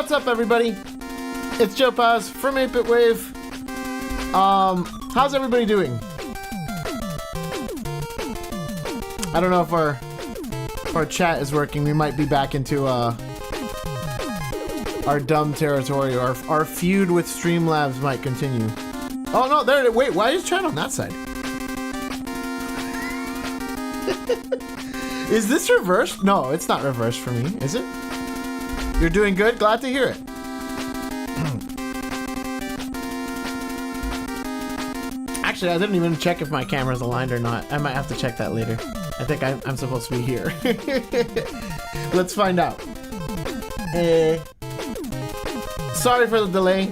What's up, everybody? It's Joe Paz from 8-Bit Wave. How's everybody doing? I don't know if our chat is working. We might be back into our dumb territory. Our feud with Streamlabs might continue. Oh no, there. Wait, why is chat on that side? Is this reversed? No, it's not reversed for me, is it? You're doing good? Glad to hear it. Actually, I didn't even check if my camera's aligned or not. I might have to check that later. I think I'm supposed to be here. Let's find out. Sorry for the delay.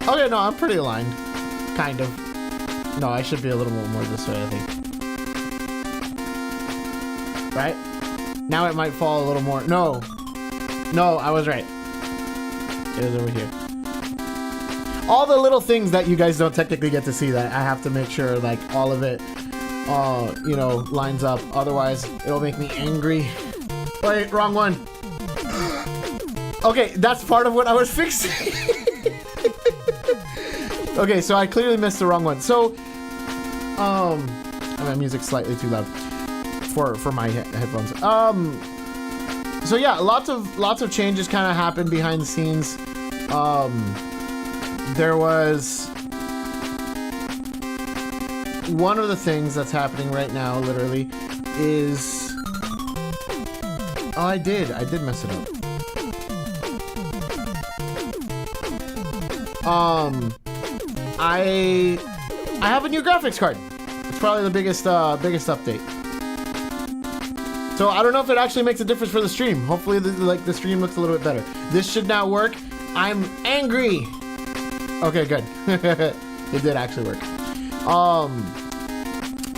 Okay, no, I'm pretty aligned. Kind of. No, I should be a little more this way, I think. Right? Now it might fall a little more. No. No, I was right. It was over here. All the little things that you guys don't technically get to see that I have to make sure, like, all of it, you know, lines up. Otherwise, it'll make me angry. Wait, wrong one. Okay, that's part of what I was fixing. Okay, so I clearly missed the wrong one. So, my music's slightly too loud for my headphones. So yeah, lots of changes kind of happened behind the scenes. There was one of the things that's happening right now, literally, is I did mess it up. I have a new graphics card. It's probably the biggest update. So I don't know if it actually makes a difference for the stream. Hopefully, the stream looks a little bit better. This should now work. I'm angry. Okay, good. It did actually work.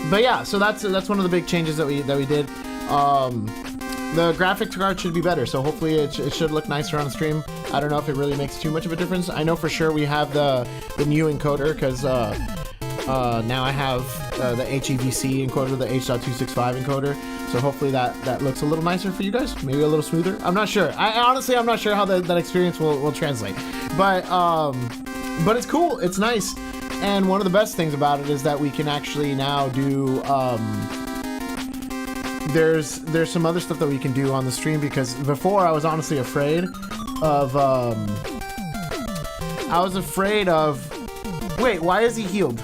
But yeah, so that's one of the big changes that we did. The graphics card should be better, so hopefully it should look nicer on the stream. I don't know if it really makes too much of a difference. I know for sure we have the new encoder, because now I have the HEVC encoder, the H.265 encoder. So hopefully that looks a little nicer for you guys, maybe a little smoother. I'm not sure. Honestly, I'm not sure how that experience will translate. But it's cool. It's nice. And one of the best things about it is that we can actually now do. There's some other stuff that we can do on the stream, because before I was honestly afraid of. Wait, why is he healed?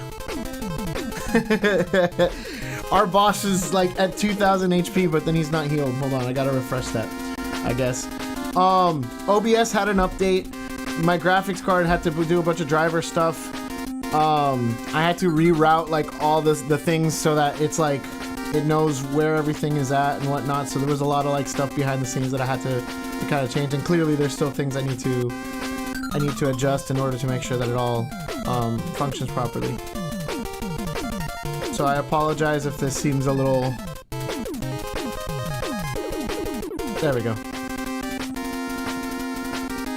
Our boss is like at 2000 HP, but then he's not healed. Hold on, I gotta refresh that, I guess. OBS had an update. My graphics card had to do a bunch of driver stuff. I had to reroute like all the things so that it's like it knows where everything is at and whatnot. So there was a lot of like stuff behind the scenes that I had to kind of change. And clearly there's still things I need to adjust in order to make sure that it all functions properly. So I apologize if this seems a little... There we go.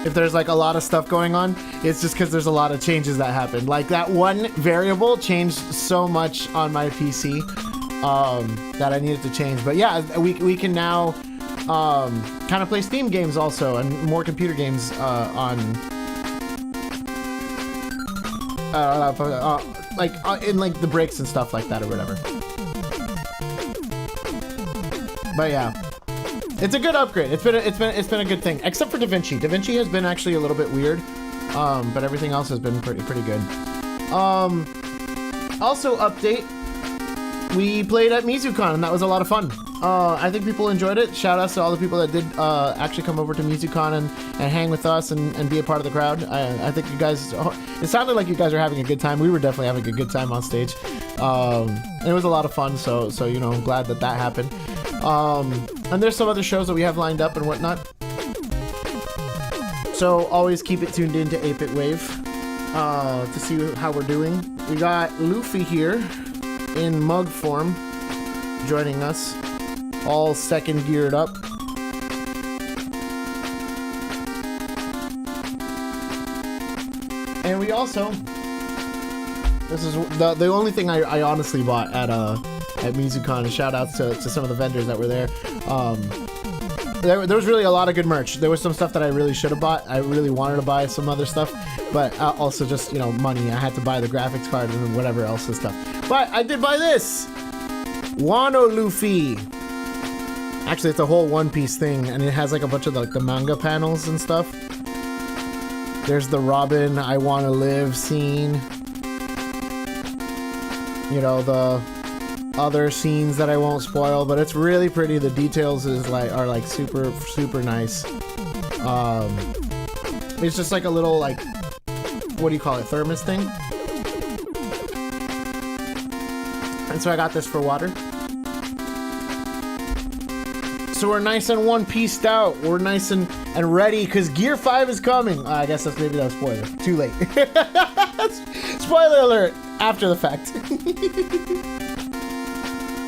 If there's like a lot of stuff going on, it's just because there's a lot of changes that happened. Like that one variable changed so much on my PC that I needed to change. But yeah, we can now kind of play Steam games also, and more computer games in like the breaks and stuff like that or whatever. But yeah, it's a good upgrade. It's been a good thing, except for DaVinci. DaVinci has been actually a little bit weird, but everything else has been pretty good. Also update. We played at MizuCon, and that was a lot of fun. I think people enjoyed it. Shout outs to all the people that did actually come over to MizuCon and hang with us and be a part of the crowd. I think you guys, it sounded like you guys were having a good time. We were definitely having a good time on stage. And it was a lot of fun, so you know, I'm glad that happened. And there's some other shows that we have lined up and whatnot. So always keep it tuned in to 8-Bit Wave to see how we're doing. We got Luffy here in mug form joining us, all second geared up. And we also, this is the only thing I honestly bought at MizuCon, and shout outs to some of the vendors that were there. there was really a lot of good merch. There was some stuff that I really should have bought. I really wanted to buy some other stuff, but also just, you know, money. I had to buy the graphics card and whatever else and stuff. But I did buy this Wano Luffy. Actually, it's a whole one-piece thing, and it has like a bunch of like the manga panels and stuff. There's the Robin I Wanna Live scene. You know, the other scenes that I won't spoil, but it's really pretty. The details are like super nice. It's just like a little, like, what do you call it, thermos thing. And so I got this for water. So we're nice and one-pieced out. We're nice and ready because Gear 5 is coming. I guess that's maybe that was spoiler. Too late. Spoiler alert. After the fact.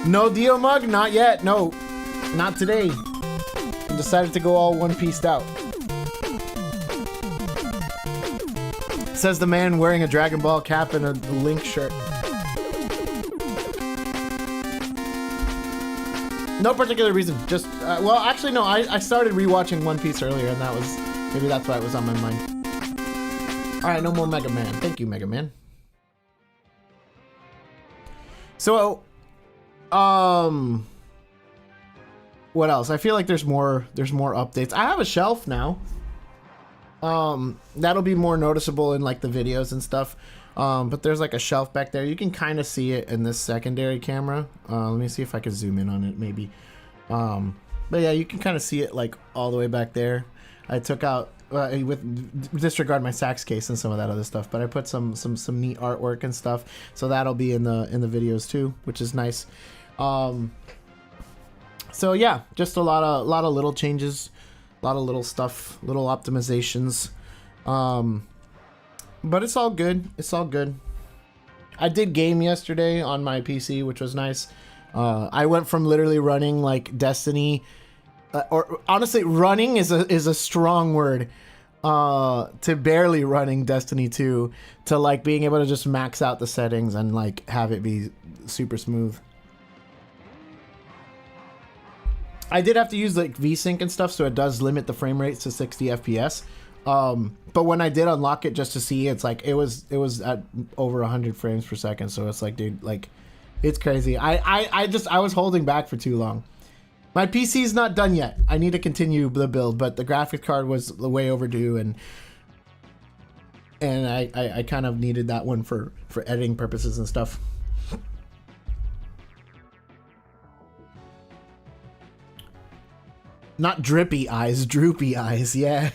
No Dio mug? Not yet. No. Not today. I decided to go all one-pieced out. Says the man wearing a Dragon Ball cap and a Link shirt. No particular reason. Just, well, actually, no. I started rewatching One Piece earlier, and that was, maybe that's why it was on my mind. Alright, no more Mega Man. Thank you, Mega Man. So, what else? I feel like there's more updates. I have a shelf now. That'll be more noticeable in like the videos and stuff. But there's like a shelf back there. You can kind of see it in this secondary camera. Let me see if I can zoom in on it maybe. But yeah, you can kind of see it like all the way back there. I took out with disregard my sax case and some of that other stuff, but I put some neat artwork and stuff, so that'll be in the videos too, which is nice. So yeah, just a lot of little changes, a lot of little stuff, little optimizations. But it's all good. It's all good. I did game yesterday on my PC, which was nice. I went from literally running like Destiny, or honestly, running is a strong word, to barely running Destiny 2, to like being able to just max out the settings and like have it be super smooth. I did have to use like VSync and stuff, so it does limit the frame rates to 60 FPS. But when I did unlock it just to see, it's like it was at over 100 frames per second. So it's like, dude, like it's crazy. I was holding back for too long. My PC's not done yet. I need to continue the build, but the graphics card was way overdue, and I kind of needed that one for editing purposes and stuff. Not drippy eyes, droopy eyes, yeah.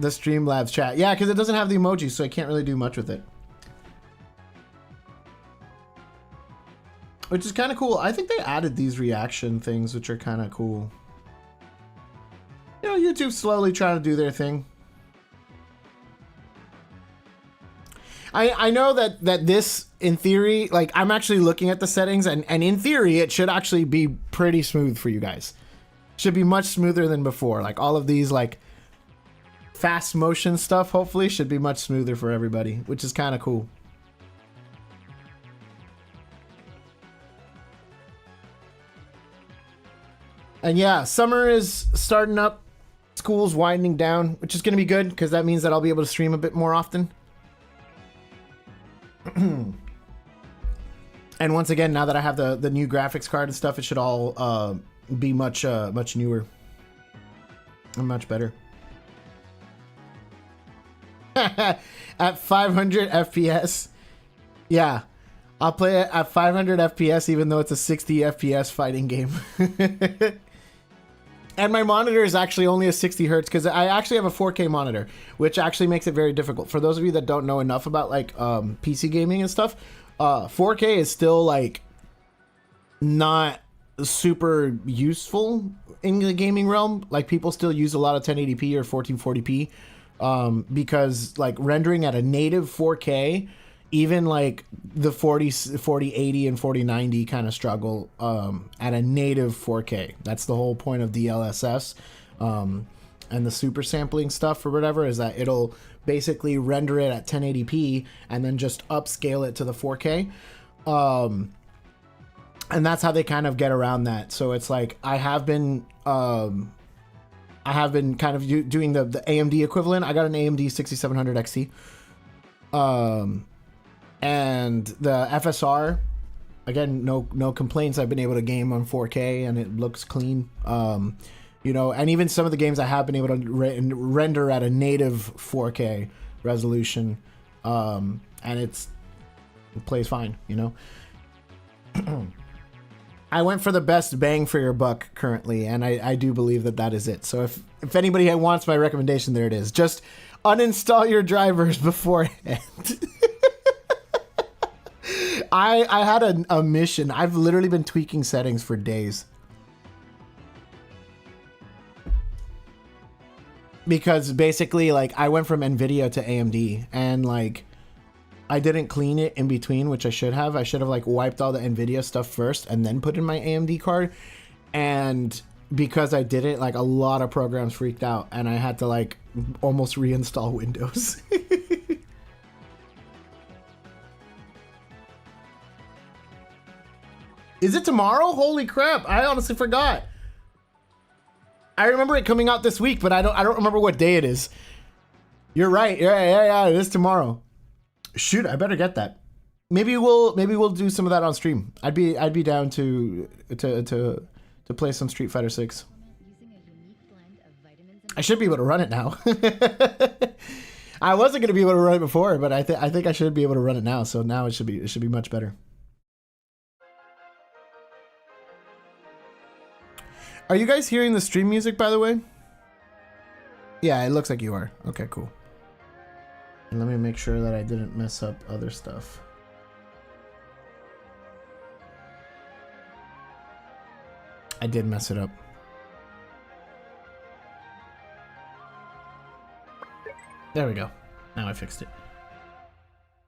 The Streamlabs chat. Yeah, because it doesn't have the emoji, so I can't really do much with it. Which is kind of cool. I think they added these reaction things, which are kind of cool. You know, YouTube's slowly trying to do their thing. I know that this, in theory, like, I'm actually looking at the settings, and in theory, it should actually be pretty smooth for you guys. Should be much smoother than before. Like, all of these, like, fast motion stuff, hopefully, should be much smoother for everybody, which is kind of cool. And yeah, summer is starting up. School's winding down, which is going to be good, because that means that I'll be able to stream a bit more often. And once again, now that I have the new graphics card and stuff, it should all be much newer and much better. At 500 FPS, yeah, I'll play it at 500 FPS even though it's a 60 FPS fighting game. And my monitor is actually only a 60 hertz because I actually have a 4K monitor, which actually makes it very difficult. For those of you that don't know enough about like PC gaming and stuff, 4K is still like not super useful in the gaming realm. Like people still use a lot of 1080p or 1440p because like rendering at a native 4K, even like the 4080 and 4090 kind of struggle at a native 4K. That's the whole point of DLSS and the super sampling stuff or whatever, is that it'll basically render it at 1080p and then just upscale it to the 4K. And that's how they kind of get around that. So it's like I have been kind of doing the AMD equivalent. I got an AMD 6700 XT. And the FSR, again, no complaints. I've been able to game on 4K and it looks clean. You know, and even some of the games I have been able to render at a native 4K resolution. And it plays fine, you know. I went for the best bang for your buck currently, and I do believe that is it. So if anybody wants my recommendation, there it is. Just uninstall your drivers beforehand. I had a mission. I've literally been tweaking settings for days. Because basically, like, I went from NVIDIA to AMD, and, like, I didn't clean it in between, which I should have. I should have, like, wiped all the NVIDIA stuff first and then put in my AMD card. And because I didn't, like, a lot of programs freaked out, and I had to, like, almost reinstall Windows. Is it tomorrow? Holy crap. I honestly forgot. I remember it coming out this week, but I don't remember what day it is. You're right. Yeah, it is tomorrow. Shoot, I better get that. Maybe we'll do some of that on stream. I'd be down to play some Street Fighter 6. I should be able to run it now. I wasn't gonna be able to run it before, but I think I should be able to run it now. So now it should be much better. Are you guys hearing the stream music, by the way? Yeah, it looks like you are. Okay, cool. And let me make sure that I didn't mess up other stuff. I did mess it up. There we go. Now I fixed it.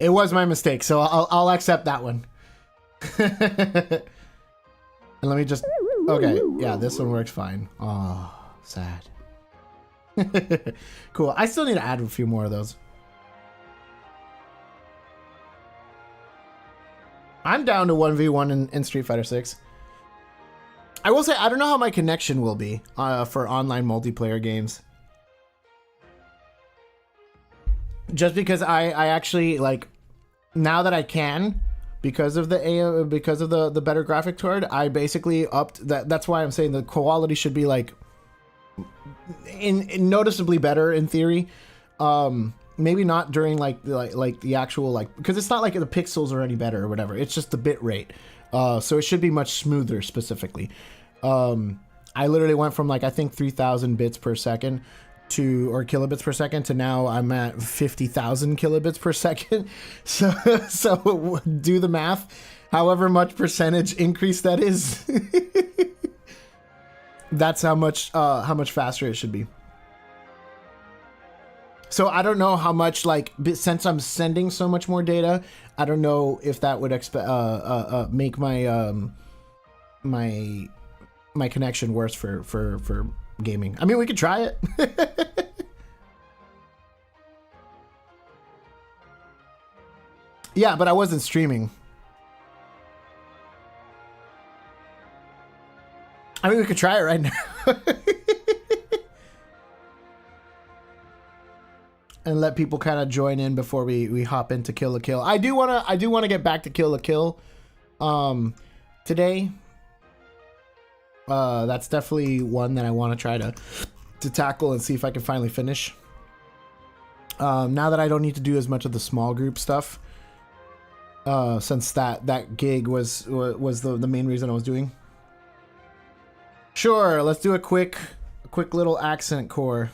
It was my mistake, so I'll accept that one. And let me just... Okay, yeah, this one works fine. Oh, sad. Cool. I still need to add a few more of those. I'm down to 1v1 in Street Fighter 6. I will say, I don't know how my connection will be for online multiplayer games. Just because I actually, like, now that I can... Because of the better graphic card, I basically upped that. That's why I'm saying the quality should be like in noticeably better in theory. Maybe not during like the actual, like, because it's not like the pixels are any better or whatever. It's just the bit rate. So it should be much smoother specifically. I literally went from, like, I think 3,000 bits per second or kilobits per second to now I'm at 50,000 kilobits per second. So do the math, however much percentage increase that is. That's how much faster it should be. So I don't know how much, like, since I'm sending so much more data, I don't know if that would make my my connection worse for gaming. I mean, we could try it. Yeah, but I wasn't streaming. I mean, we could try it right now. And let people kind of join in before we hop into Kill la Kill. I do wanna get back to Kill la Kill today. That's definitely one that I want to try to tackle and see if I can finally finish. Now that I don't need to do as much of the small group stuff, since that gig was the main reason I was doing. Sure, let's do a quick little accent core.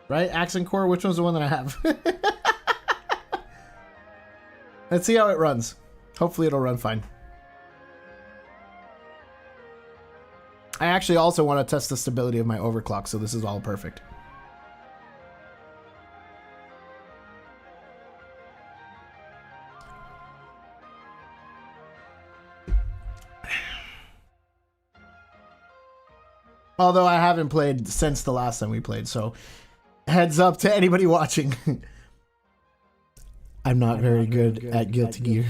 Right, accent core. Which one's the one that I have? Let's see how it runs. Hopefully, it'll run fine. I actually also want to test the stability of my overclock, so this is all perfect. Although I haven't played since the last time we played, so heads up to anybody watching. I'm not very good at Guilty Gear.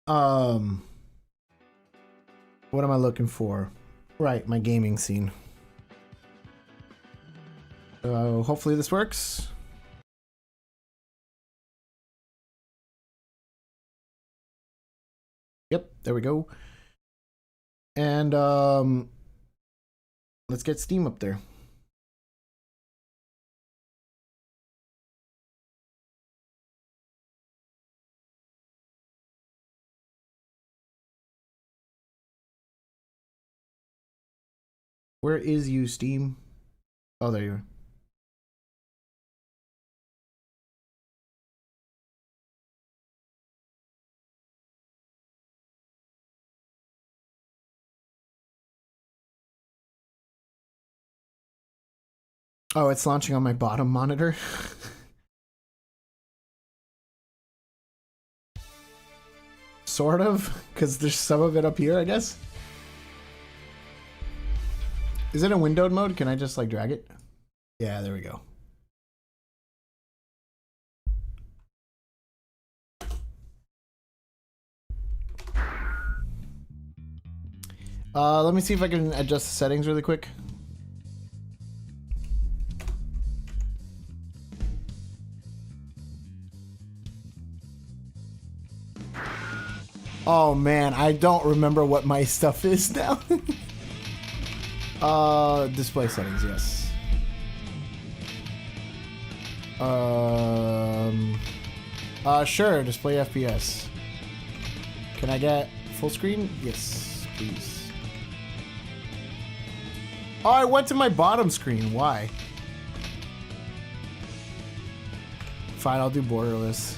What am I looking for? Right, my gaming scene. Hopefully this works. Yep, there we go. And let's get Steam up there. Where is you, Steam? Oh, there you are. Oh, it's launching on my bottom monitor. Sort of, because there's some of it up here, I guess. Is it a windowed mode? Can I just like drag it? Yeah, there we go. Let me see if I can adjust the settings really quick. Oh man, I don't remember what my stuff is now. Display settings, yes. Sure, display FPS. Can I get full screen? Yes, please. Oh, I went to my bottom screen. Why? Fine, I'll do borderless.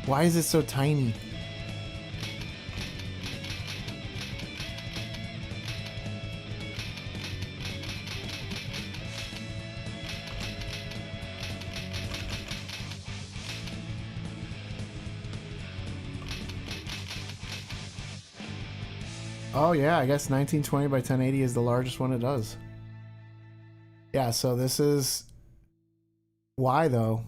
Why is it so tiny? Oh yeah, I guess 1920 by 1080 is the largest one it does. Yeah, so this is... Why though?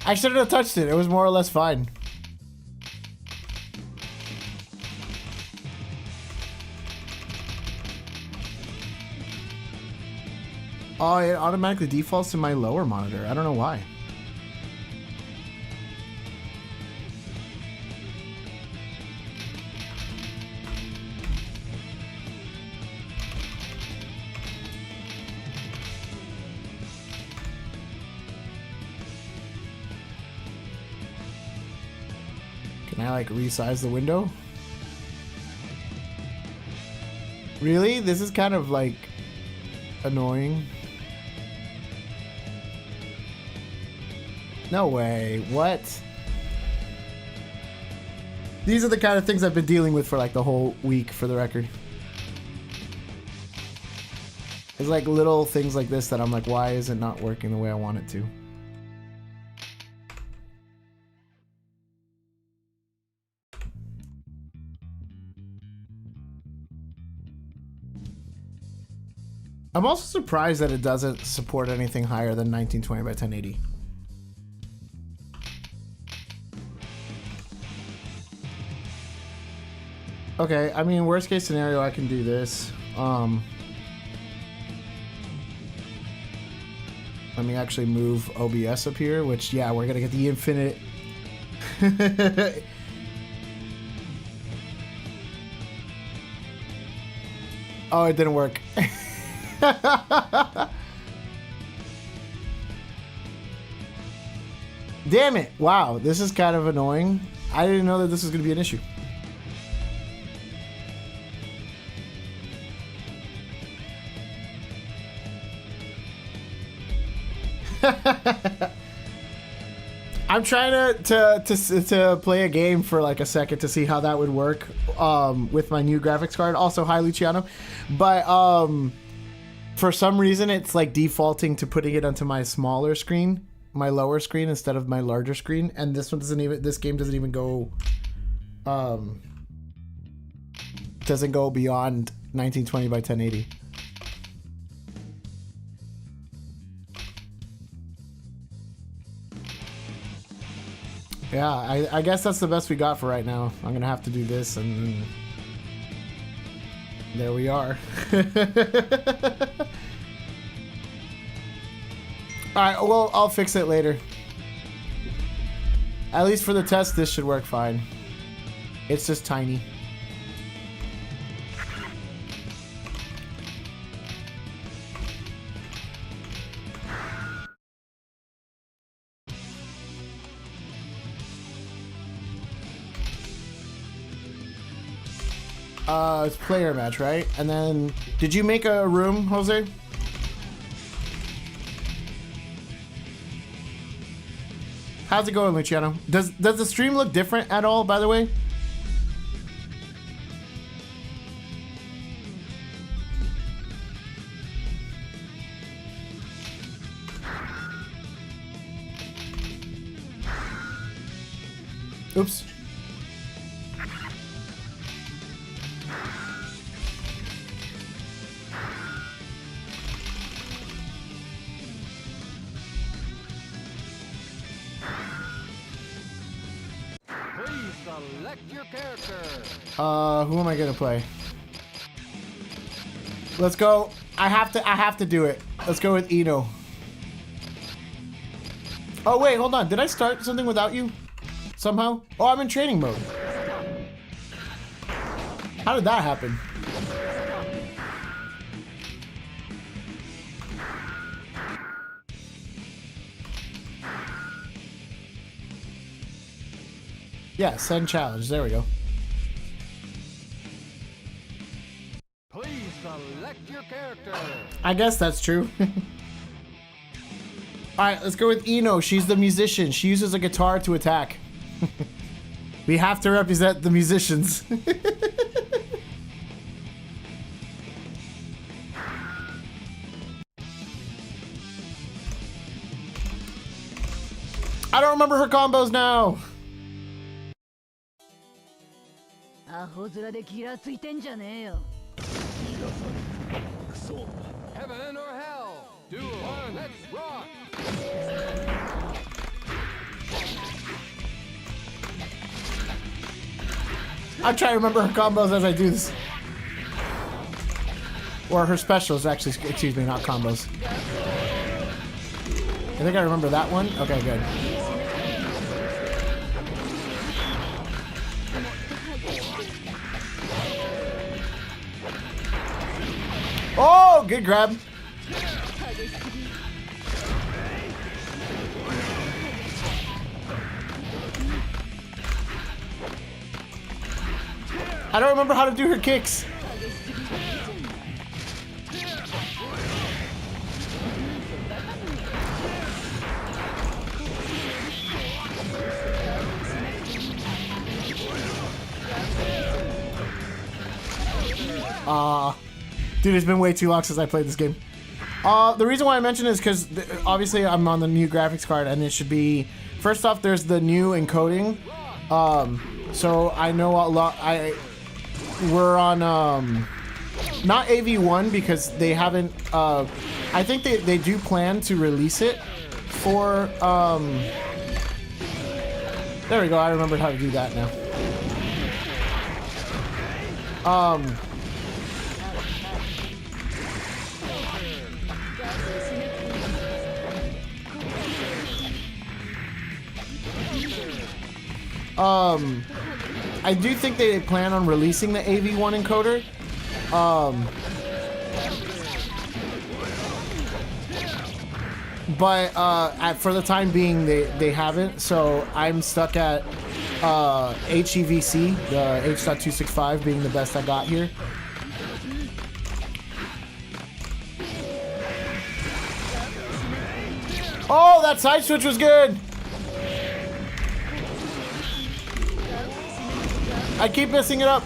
I shouldn't have touched it. It was more or less fine. Oh, it automatically defaults to my lower monitor. I don't know why. Can I like resize the window? Really? This is kind of like annoying. No way. What? These are the kind of things I've been dealing with for like the whole week, for the record. It's like little things like this that I'm like, why is it not working the way I want it to? I'm also surprised that it doesn't support anything higher than 1920 by 1080. Okay, I mean, worst case scenario, I can do this. Let me actually move OBS up here, which, yeah, we're gonna get the infinite... Oh, it didn't work. Damn it. Wow, this is kind of annoying. I didn't know that this was going to be an issue. I'm trying to play a game for like a second to see how that would work with my new graphics card. Also, hi Luciano. But for some reason, it's like defaulting to putting it onto my smaller screen, my lower screen, instead of my larger screen. And this one doesn't even, this game doesn't even go, doesn't go beyond 1920 by 1080. Yeah, I guess that's the best we got for right now. I'm gonna have to do this, and there we are. Alright, well, I'll fix it later. At least for the test, this should work fine. It's just tiny. It's player match, right? And then, did you make a room, Jose? How's it going, Luciano? Does the stream look different at all, by the way? Oops. Who am I gonna play? Let's go. I have to do it. Let's go with Eno. Oh wait, hold on. Did I start something without you? Somehow? Oh, I'm in training mode. How did that happen? Yeah, send challenge. There we go. I guess that's true. Alright, let's go with Eno. She's the musician. She uses a guitar to attack. We have to represent the musicians. I don't remember her combos now. Heaven or hell? Duel. Let's rock. I'm trying to remember her combos as I do this. Or her specials, actually. Excuse me, not combos. I think I remember that one. Okay, good. Oh, good grab. I don't remember how to do her kicks. Dude, it's been way too long since I played this game. The reason why I mentioned it is because obviously I'm on the new graphics card, and it should be, first off, there's the new encoding. So I know a lot. We're on not AV1 because they haven't. I think they do plan to release it for. There we go. I remembered how to do that now. I do think they plan on releasing the AV1 encoder. But for the time being, they haven't. So I'm stuck at HEVC, the H.265 being the best I got here. Oh, that side switch was good. I keep messing it up.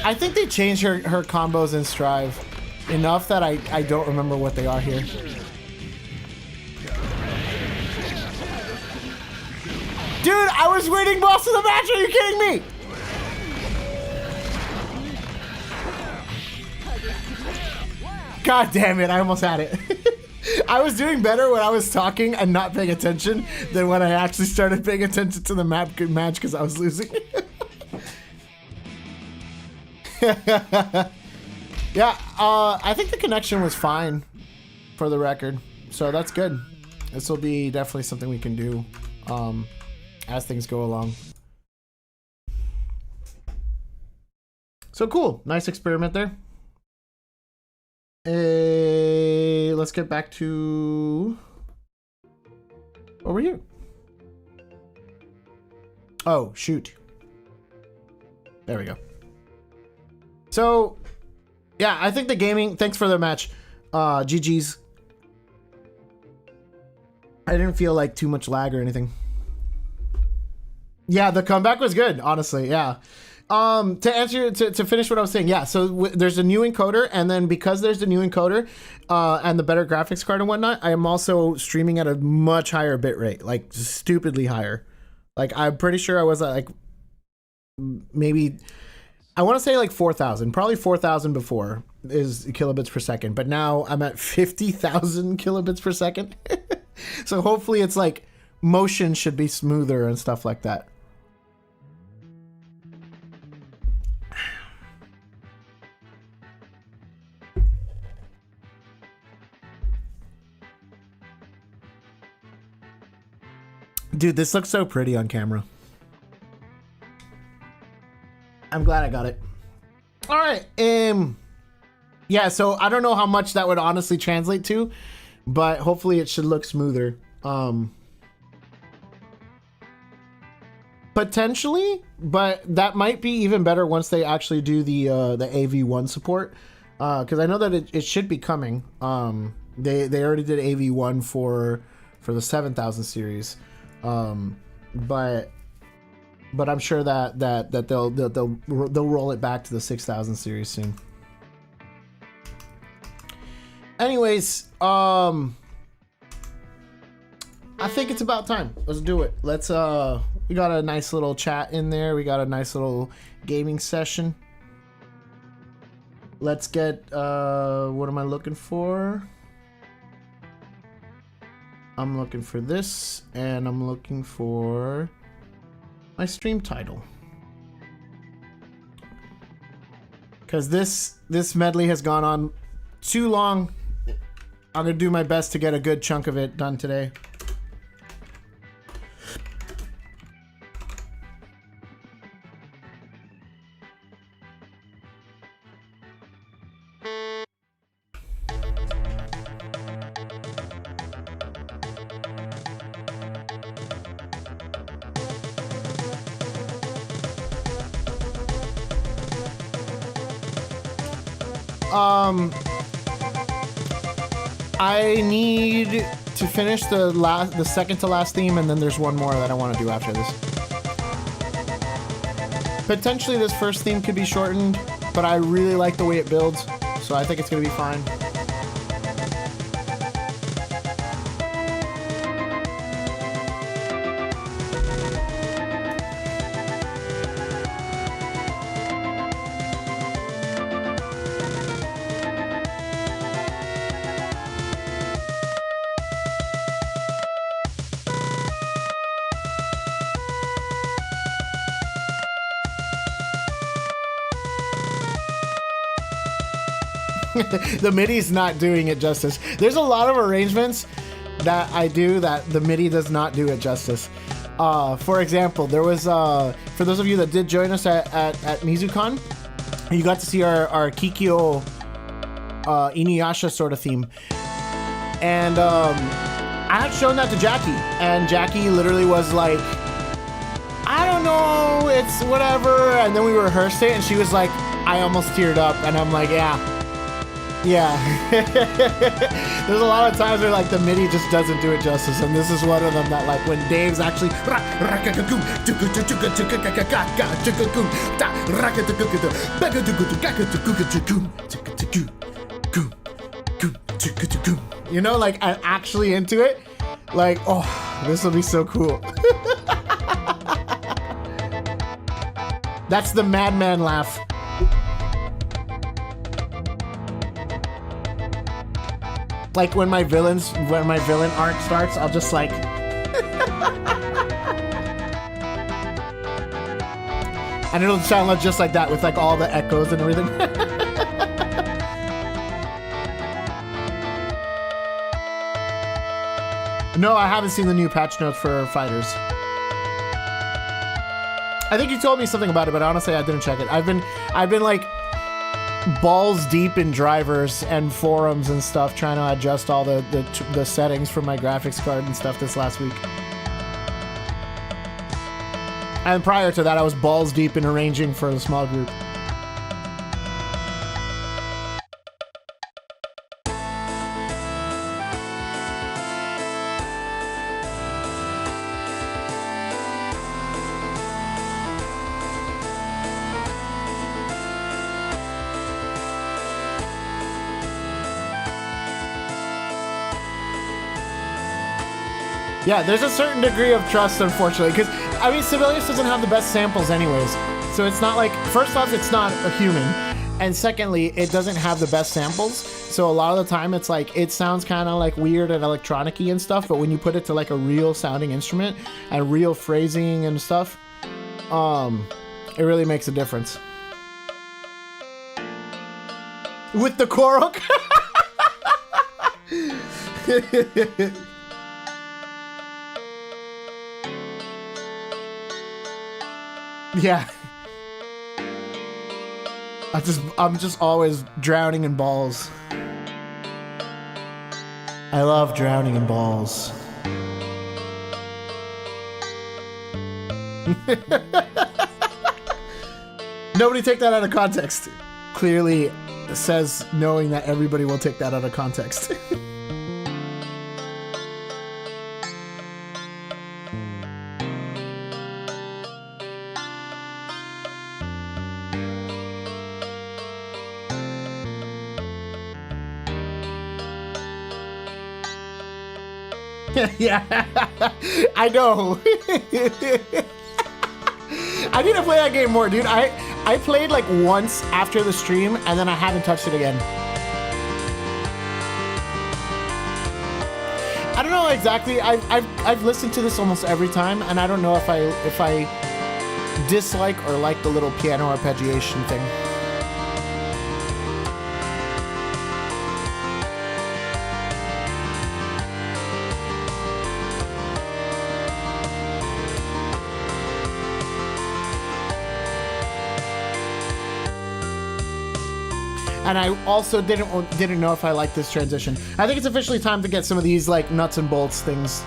I think they changed her combos in Strive enough that I don't remember what they are here. Dude, I was winning most of the match. Are you kidding me? God damn it, I almost had it. I was doing better when I was talking and not paying attention than when I actually started paying attention to the match because I was losing. Yeah, I think the connection was fine for the record, so that's good. This will be definitely something we can do as things go along. So cool, nice experiment there. Let's get back to over here. Oh, shoot. There we go. So, yeah, I think the gaming, thanks for the match. GG's. I didn't feel like too much lag or anything. Yeah, the comeback was good, honestly, yeah. To answer, to finish what I was saying, yeah, so there's a new encoder, and then because there's the new encoder and the better graphics card and whatnot, I am also streaming at a much higher bit rate, like stupidly higher. Like, I'm pretty sure I was at like, maybe, I want to say like 4,000, probably 4,000 before is kilobits per second, but now I'm at 50,000 kilobits per second. So hopefully it's like, motion should be smoother and stuff like that. Dude, this looks so pretty on camera. I'm glad I got it. All right. Yeah, so I don't know how much that would honestly translate to, but hopefully it should look smoother. Potentially, but that might be even better once they actually do the AV1 support, because I know that it should be coming. They already did AV1 for the 7000 series. But I'm sure that they'll roll it back to the 6000 series soon. Anyways, I think it's about time. Let's do it. Let's we got a nice little chat in there. We got a nice little gaming session. Let's get what am I looking for? I'm looking for this, and I'm looking for my stream title. Because this medley has gone on too long. I'm going to do my best to get a good chunk of it done today. I need to finish the second to last theme, and then there's one more that I want to do after this. Potentially this first theme could be shortened, but I really like the way it builds, so I think it's gonna be fine. The MIDI's not doing it justice. There's a lot of arrangements that I do that the MIDI does not do it justice. For example, there was, for those of you that did join us at MizuCon, you got to see our Kikyo Inuyasha sort of theme. And I had shown that to Jackie, and Jackie literally was like, I don't know, it's whatever. And then we rehearsed it, and she was like, I almost teared up. And I'm like, yeah. There's a lot of times where like the MIDI just doesn't do it justice, and this is one of them that like when Dave's actually you know, like I'm actually into it, like, oh, this will be so cool. That's the madman laugh. Like when my villain arc starts, I'll just like... and it'll sound like just like that with like all the echoes and everything. No, I haven't seen the new patch notes for Fighters. I think you told me something about it, but honestly, I didn't check it. I've been like balls deep in drivers and forums and stuff, trying to adjust all the settings for my graphics card and stuff this last week. And prior to that, I was balls deep in arranging for a small group. Yeah, there's a certain degree of trust, unfortunately, because, I mean, Sibelius doesn't have the best samples anyways, so it's not like, first off, it's not a human, and secondly, it doesn't have the best samples, so a lot of the time, it's like, it sounds kind of like weird and electronic-y and stuff, but when you put it to like a real sounding instrument, and real phrasing and stuff, it really makes a difference. With the Korok? Yeah. I'm just always drowning in balls. I love drowning in balls. Nobody take that out of context. Clearly says knowing that everybody will take that out of context. Yeah, I know. I need to play that game more, dude. I played like once after the stream, and then I haven't touched it again. I don't know exactly. I've listened to this almost every time, and I don't know if I dislike or like the little piano arpeggiation thing. And I also didn't know if I liked this transition. I think it's officially time to get some of these like nuts and bolts things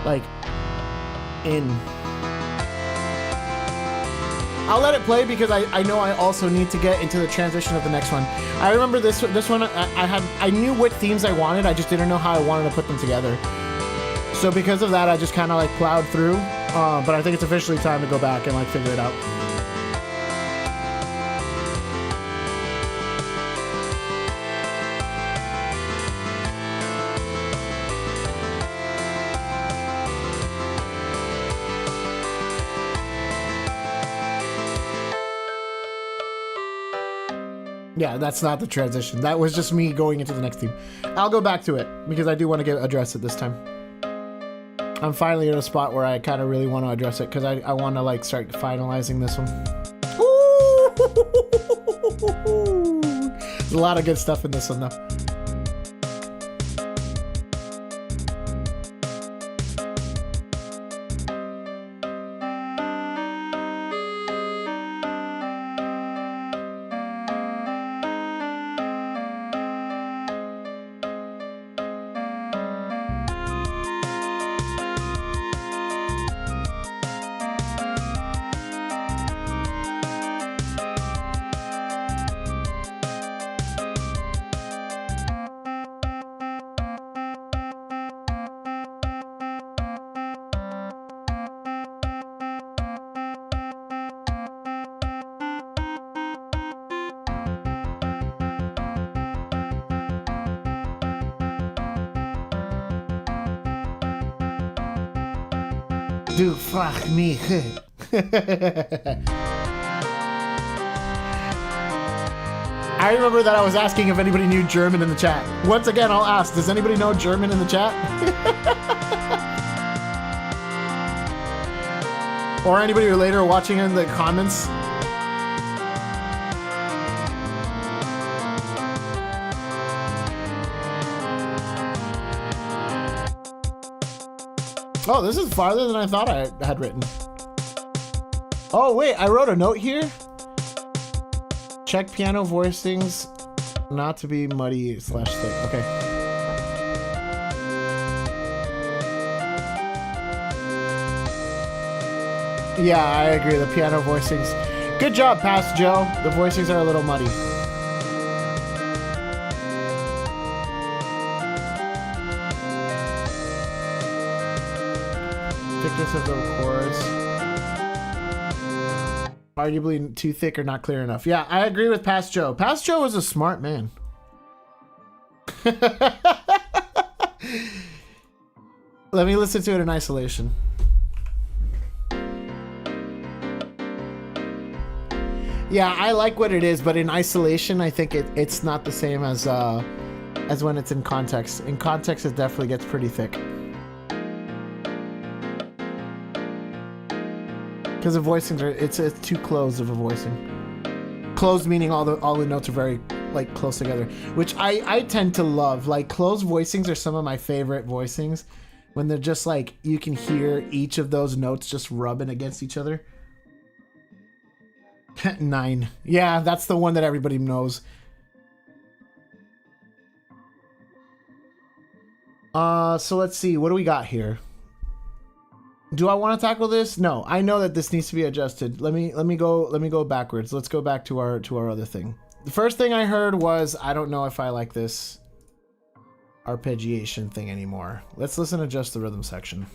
like in. I'll let it play because I know I also need to get into the transition of the next one. I remember this one I knew what themes I wanted, I just didn't know how I wanted to put them together. So because of that, I just kind of like plowed through. But I think it's officially time to go back and like figure it out. Yeah, that's not the transition. That was just me going into the next theme. I'll go back to it because I do want to address it this time. I'm finally at a spot where I kind of really want to address it because I want to like start finalizing this one. Ooh! There's a lot of good stuff in this one though. Du frag mich. I remember that I was asking if anybody knew German in the chat. Once again, I'll ask, does anybody know German in the chat? Or anybody later watching in the comments? Oh, this is farther than I thought I had written. Oh, wait, I wrote a note here. Check piano voicings not to be muddy / thick. Okay. Yeah, I agree. The piano voicings. Good job, Past Joe. The voicings are a little muddy. Thickness of the chorus. Arguably too thick or not clear enough. Yeah, I agree with Past Joe. Past Joe is a smart man. Let me listen to it in isolation. Yeah, I like what it is, but in isolation, I think it's not the same as when it's in context. In context, it definitely gets pretty thick. Because the voicings are, it's too close of a voicing. Closed meaning all the notes are very like close together, which I tend to love. Like closed voicings are some of my favorite voicings, when they're just like you can hear each of those notes just rubbing against each other. 9. Yeah, that's the one that everybody knows. So let's see, what do we got here? Do I want to tackle this? No, I know that this needs to be adjusted. Let me go backwards. Let's go back to our other thing. The first thing I heard was, I don't know if I like this arpeggiation thing anymore. Let's listen to just the rhythm section.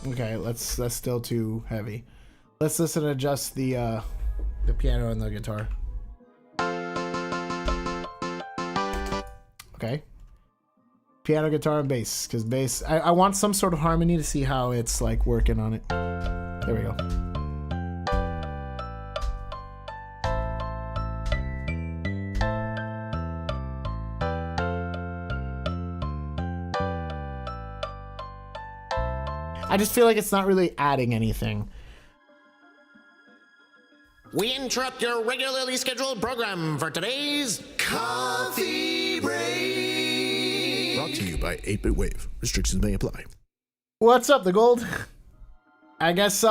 Okay, that's still too heavy. Let's listen to just the piano and the guitar. Okay. Piano, guitar, and bass. Because bass, I want some sort of harmony to see how it's like working on it. There we go. I just feel like it's not really adding anything. We interrupt your regularly scheduled program for today's Coffee Break. Brought to you by 8-Bit Wave. Restrictions may apply. What's up, the gold? I guess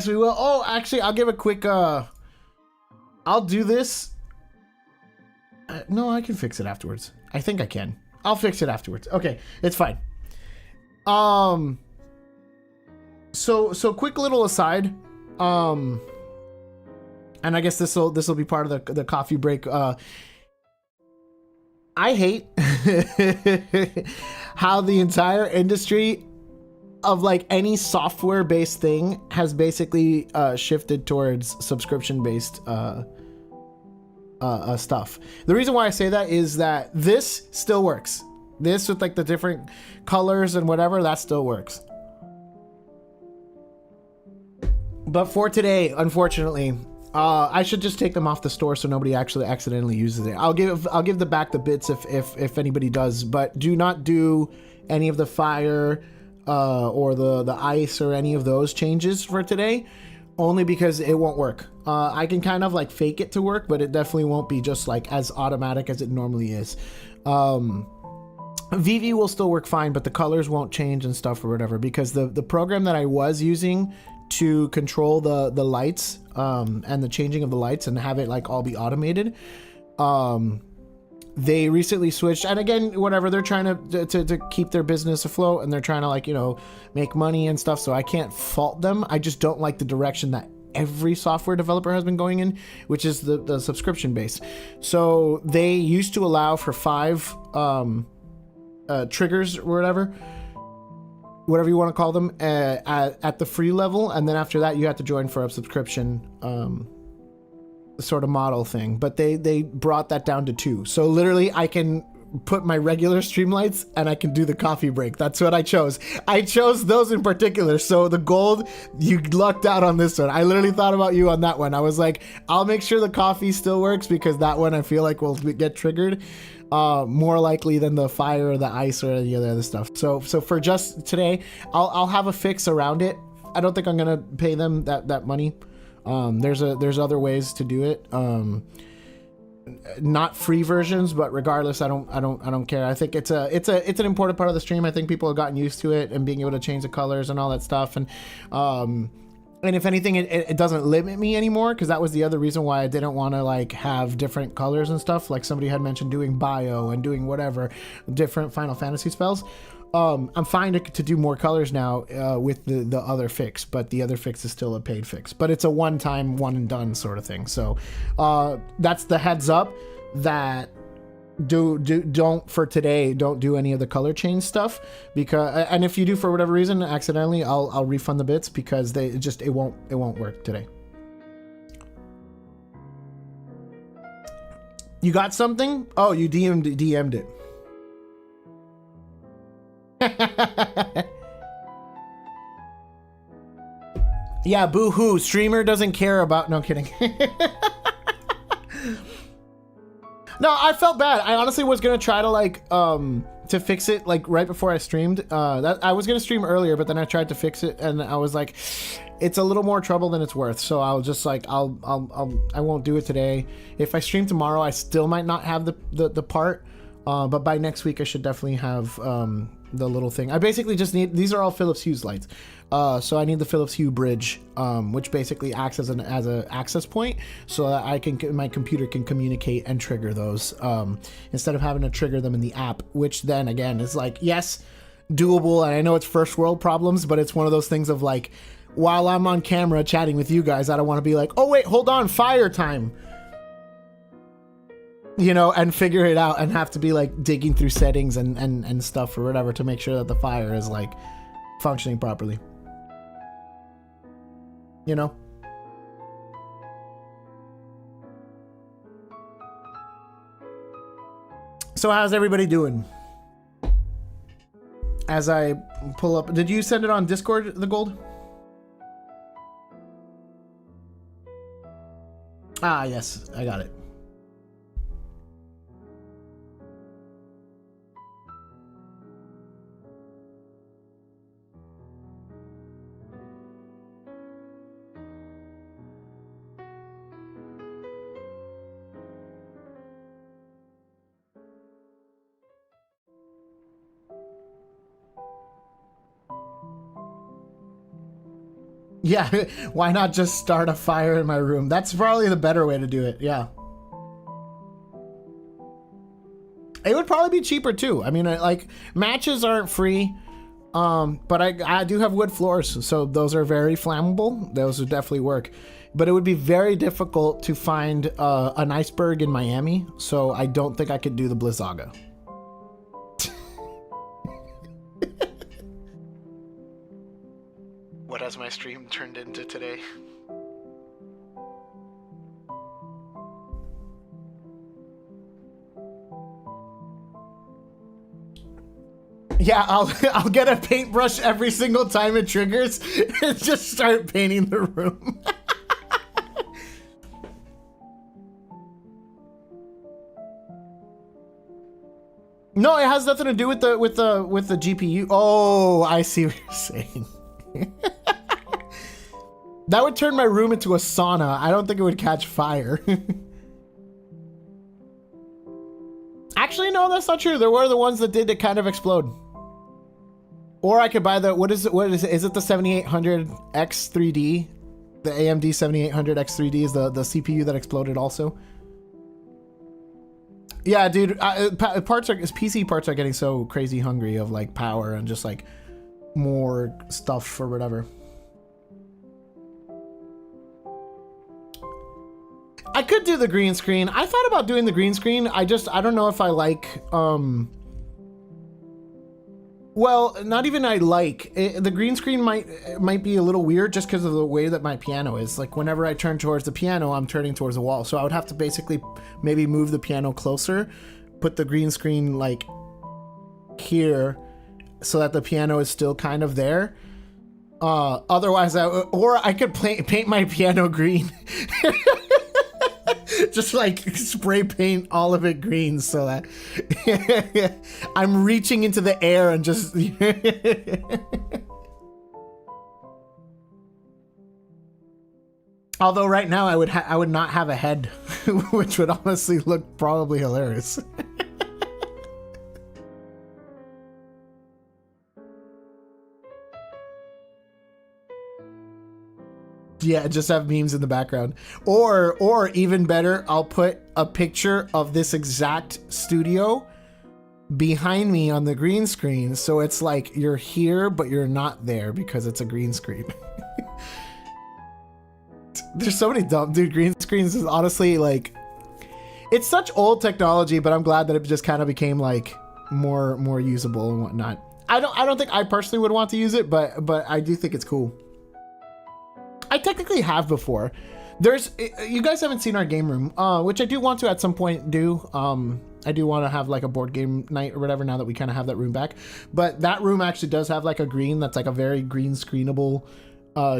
we will. Oh, actually, I'll give a quick. I'll do this. No, I can fix it afterwards. I think I can. I'll fix it afterwards. Okay, it's fine. So quick little aside. And I guess this will be part of the coffee break. I hate how the entire industry of like any software-based thing has basically shifted towards subscription-based stuff. The reason why I say that is that this still works. This with like the different colors and whatever, that still works. But for today, unfortunately, I should just take them off the store so nobody actually accidentally uses it. I'll give the bits if anybody does, but do not do any of the fire or the ice or any of those changes for today, only because it won't work. I can kind of like fake it to work, but it definitely won't be just like as automatic as it normally is. VV will still work fine, but the colors won't change and stuff or whatever, because the program that I was using to control the lights and the changing of the lights and have it like all be automated, they recently switched. And again, whatever, they're trying to keep their business afloat, and they're trying to like, you know, make money and stuff, so I can't fault them. I just don't like the direction that every software developer has been going in, which is the subscription base. So they used to allow for 5 triggers or whatever you want to call them, at the free level, and then after that you have to join for a subscription sort of model thing. But they brought that down to 2, so literally I can put my regular stream lights and I can do the coffee break. That's what I chose. I chose those in particular. So the gold, you lucked out on this one. I literally thought about you on that one. I was like, I'll make sure the coffee still works because that one I feel like will get triggered more likely than the fire or the ice or any other stuff. So for just today, I'll have a fix around it. I don't think I'm gonna pay them that money. There's other ways to do it. Not free versions, but regardless, I don't care. I think it's an important part of the stream. I think people have gotten used to it and being able to change the colors and all that stuff. And if anything, it doesn't limit me anymore, because that was the other reason why I didn't want to like have different colors and stuff. Like somebody had mentioned doing bio and doing whatever different Final Fantasy spells. I'm fine to do more colors now with the other fix, but the other fix is still a paid fix, but it's a one-time, one and done sort of thing. So that's the heads up that don't for today, don't do any of the color change stuff, because and if you do for whatever reason accidentally, I'll refund the bits, because it won't work today. You got something? Oh, you DM'd it. Yeah, boo-hoo. Streamer doesn't care about... No, kidding. No, I felt bad. I honestly was gonna try to like to fix it like right before I streamed. That I was gonna stream earlier, but then I tried to fix it and I was like, it's a little more trouble than it's worth. So I'll just like I won't do it today. If I stream tomorrow, I still might not have the part. But by next week, I should definitely have the little thing. I basically just need, these are all Philips Hue's lights. So I need the Philips Hue bridge, which basically acts as an access point, so that my computer can communicate and trigger those, instead of having to trigger them in the app, which then again is like, yes, doable. And I know it's first world problems, but it's one of those things of like, while I'm on camera chatting with you guys, I don't want to be like, oh wait, hold on, fire time. You know, and figure it out and have to be like digging through settings and stuff or whatever to make sure that the fire is like functioning properly. You know? So how's everybody doing? As I pull up, did you send it on Discord, the gold? Ah, yes, I got it. Yeah, why not just start a fire in my room? That's probably the better way to do it, yeah. It would probably be cheaper too. I mean, like, matches aren't free, but I do have wood floors, so those are very flammable. Those would definitely work. But it would be very difficult to find an iceberg in Miami, so I don't think I could do the Blizzaga. What has my stream turned into today? Yeah, I'll get a paintbrush every single time it triggers and just start painting the room. No, it has nothing to do with the GPU. Oh, I see what you're saying. That would turn my room into a sauna. I don't think it would catch fire. Actually, no, that's not true. There were the ones that did kind of explode. Or I could buy the, what is it? Is it the 7800X3D? The AMD 7800X3D is the CPU that exploded also. Yeah, dude, PC parts are getting so crazy hungry of like power and just like more stuff or whatever. I could do the green screen. I thought about doing the green screen. I don't know if I like, well, not even I like it, the green screen might be a little weird just because of the way that my piano is. Like whenever I turn towards the piano, I'm turning towards the wall. So I would have to basically maybe move the piano closer. put the green screen like here so that the piano is still kind of there. Otherwise, I could paint my piano green. Just like spray paint all of it green so that I'm reaching into the air and just... Although right now I would not have a head, which would honestly look probably hilarious. Yeah, just have memes in the background. Or even better, I'll put a picture of this exact studio behind me on the green screen, so it's like you're here but you're not there because it's a green screen. There's so many dumb green screens is honestly like, it's such old technology, but I'm glad that it just kind of became like more usable and whatnot. I don't think I personally would want to use it, but I do think it's cool. I technically have before. You guys haven't seen our game room, which I do want to at some point do. I do want to have like a board game night or whatever now that we kind of have that room back. But that room actually does have like a green that's like a very green screenable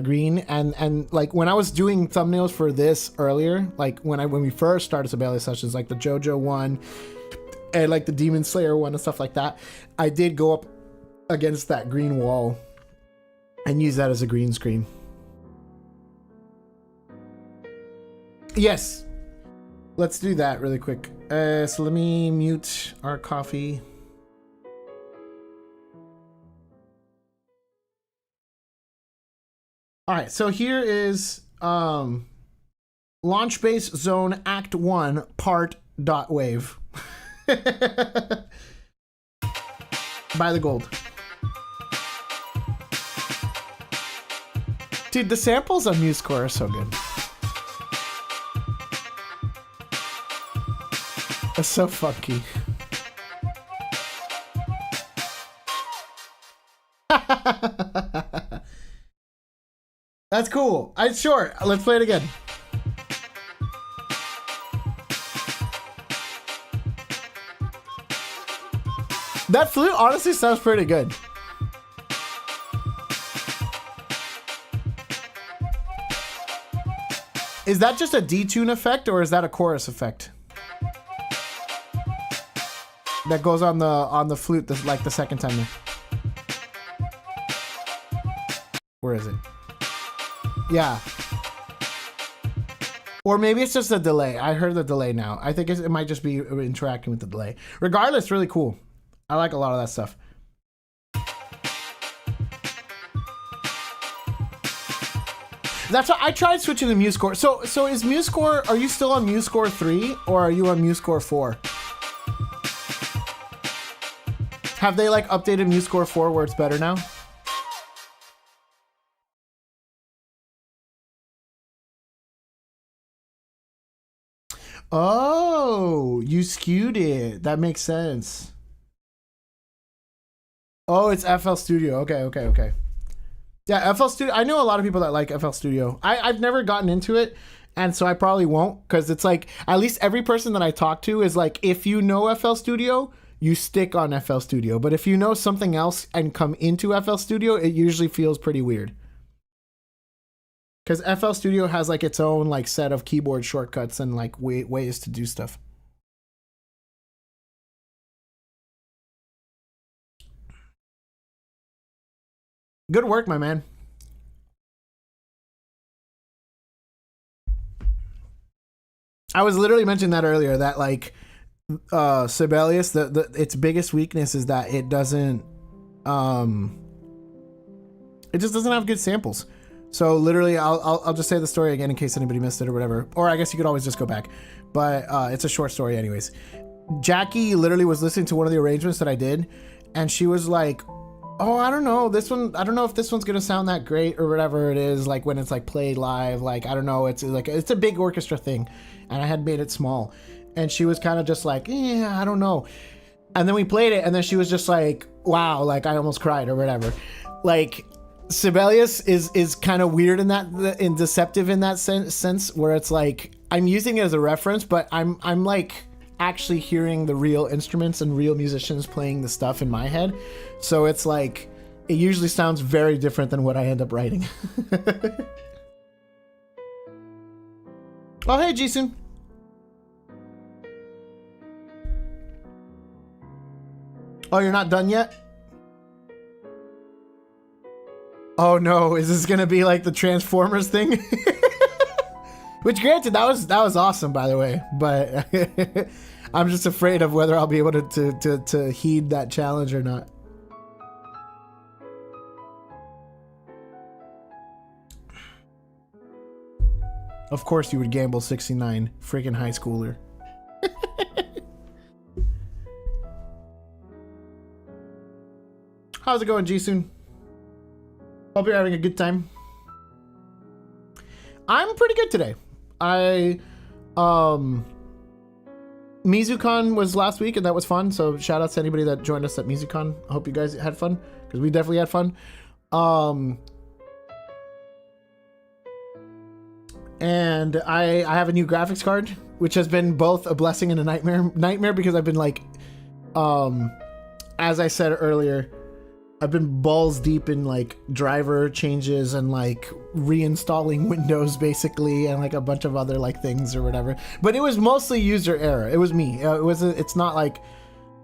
green. And like when I was doing thumbnails for this earlier, like when we first started Sibelius Sessions, like the JoJo one and like the Demon Slayer one and stuff like that, I did go up against that green wall and use that as a green screen. Yes, let's do that really quick. So let me mute our coffee. All right, so here is Launch Base Zone Act 1 Part dot wave. Buy the gold. Dude, the samples on MuseScore are so good. It's so funky. That's cool. Sure. Let's play it again. That flute honestly sounds pretty good. Is that just a detune effect or is that a chorus effect? That goes on the flute like the second time there. Where is it? Yeah. Or maybe it's just a delay. I heard the delay now. I think it might just be interacting with the delay. Regardless, really cool. I like a lot of that stuff. That's why I tried switching to MuseScore. So is MuseScore, are you still on MuseScore 3 or are you on MuseScore 4? Have they like updated MuseScore 4 where it's better now? Oh, you skewed it. That makes sense. Oh, it's FL Studio. Okay. Yeah, FL Studio. I know a lot of people that like FL Studio. I've never gotten into it, and so I probably won't, because it's like, at least every person that I talk to is like, if you know FL Studio, you stick on FL Studio. But if you know something else and come into FL Studio, it usually feels pretty weird. Because FL Studio has like its own like set of keyboard shortcuts and like ways to do stuff. Good work, my man. I was literally mentioning that earlier, that like Sibelius, its biggest weakness is that it doesn't it just doesn't have good samples. So literally, I'll just say the story again in case anybody missed it or whatever. Or I guess you could always just go back. But it's a short story anyways. Jackie literally was listening to one of the arrangements that I did, and she was like, oh, I don't know, this one, I don't know if this one's gonna sound that great or whatever it is, like when it's like played live, like, I don't know, it's like, it's a big orchestra thing, and I had made it small. And she was kind of just like, yeah, I don't know. And then we played it, and then she was just like, wow, like I almost cried or whatever. Like, Sibelius is kind of weird in that, and deceptive in that sense, where it's like I'm using it as a reference, but I'm like actually hearing the real instruments and real musicians playing the stuff in my head. So it's like, it usually sounds very different than what I end up writing. Oh, hey, Jason. Oh, you're not done yet? Oh no, is this gonna be like the Transformers thing? Which, granted, that was awesome, by the way, but I'm just afraid of whether I'll be able to heed that challenge or not. Of course you would gamble 69, freaking high schooler. How's it going, Jisun? Hope you're having a good time. I'm pretty good today. MizuCon was last week and that was fun, so shout out to anybody that joined us at MizuCon. I hope you guys had fun, because we definitely had fun. And I have a new graphics card, which has been both a blessing and a nightmare because I've been like, as I said earlier, I've been balls deep in like driver changes and like reinstalling Windows basically, and like a bunch of other like things or whatever. But it was mostly user error. It was me. It's not like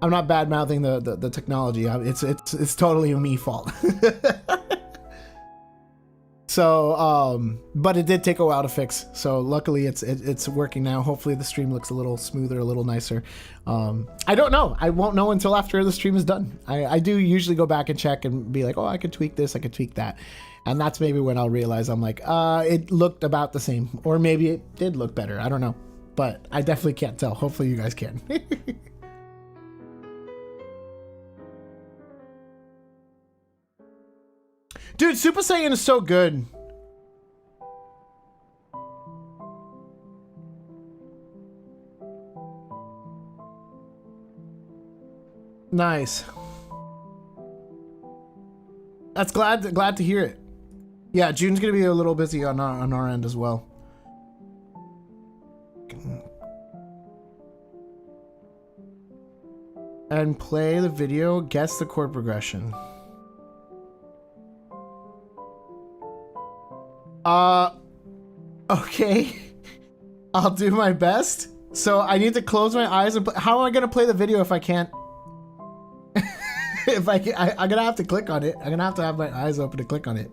I'm not bad mouthing the technology. It's totally a me fault. So, but it did take a while to fix. So luckily it's working now. Hopefully the stream looks a little smoother, a little nicer. I don't know. I won't know until after the stream is done. I do usually go back and check and be like, oh, I could tweak this, I could tweak that. And that's maybe when I'll realize I'm like, it looked about the same, or maybe it did look better. I don't know, but I definitely can't tell. Hopefully you guys can. Dude, Super Saiyan is so good. Nice. That's glad to hear it. Yeah, June's gonna be a little busy on our end as well. And play the video, guess the chord progression. Okay. I'll do my best. So I need to close my eyes and play. How am I gonna play the video if I can't? I'm gonna have to click on it. I'm gonna have to have my eyes open to click on it.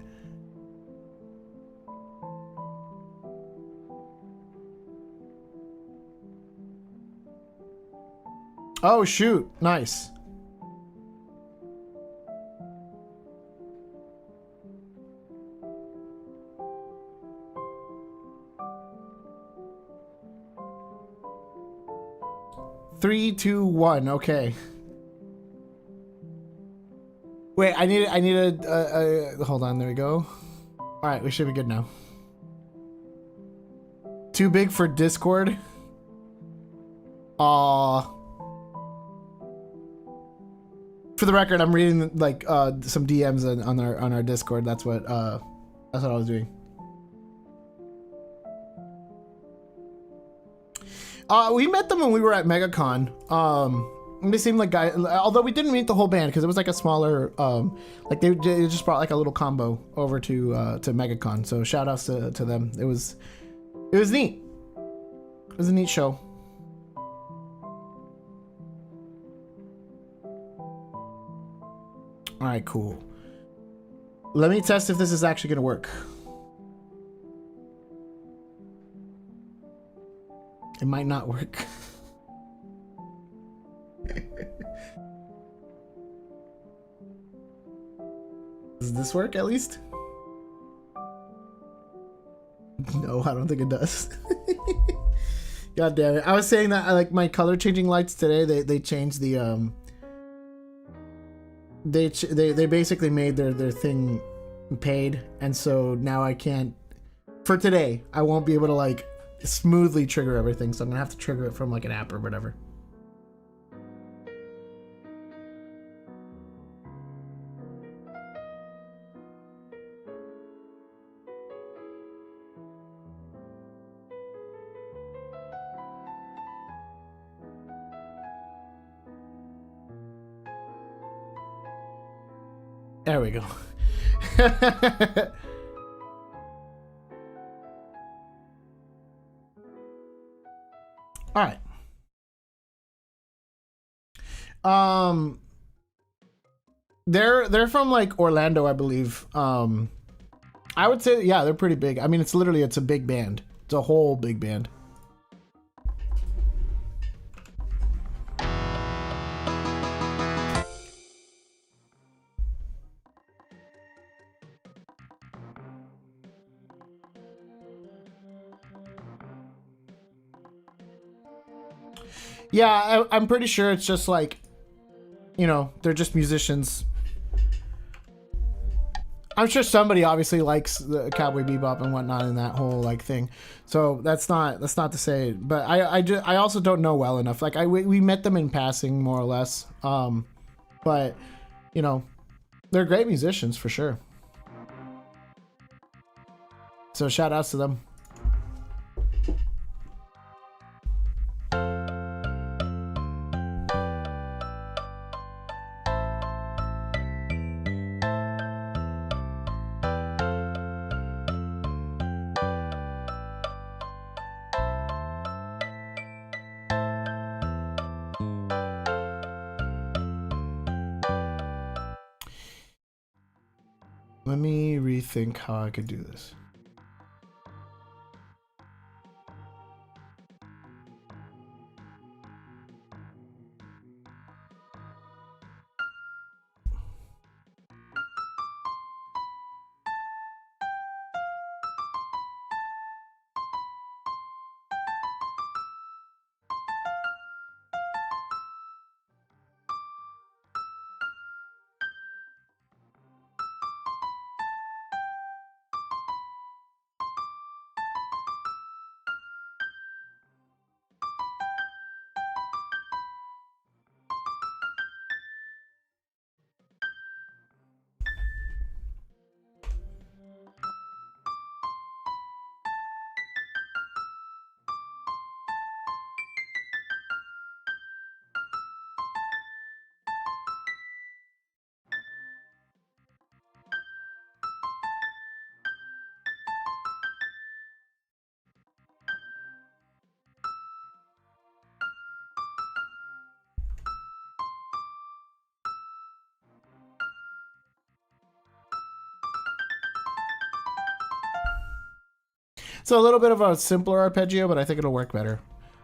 Oh shoot, nice. Three, two, one. Okay. Wait, I need a hold on. There we go. All right, we should be good now. Too big for Discord. Aw. For the record, I'm reading like some DMs on our Discord. That's what I was doing. We met them when we were at MegaCon. They seemed like guys, although we didn't meet the whole band because it was like a smaller, like they just brought like a little combo over to MegaCon. So shout outs to them. It was neat. It was a neat show. All right, cool. Let me test if this is actually gonna work. It might not work. Does this work at least? No, I don't think it does. God damn it. I was saying that I like my color changing lights today. They changed the they basically made their thing paid, and so now I can't, for today, I won't be able to like smoothly trigger everything, so I'm gonna have to trigger it from like an app or whatever. There we go. All right. They're from like Orlando, I believe. I would say, yeah, they're pretty big. I mean, it's a big band. It's a whole big band. Yeah, I'm pretty sure it's just like, you know, they're just musicians. I'm sure somebody obviously likes the Cowboy Bebop and whatnot and that whole like thing. So that's not to say, but I also don't know well enough. Like we met them in passing more or less. But you know, they're great musicians for sure. So shout outs to them. Let me rethink how I could do this. So a little bit of a simpler arpeggio, but I think it'll work better.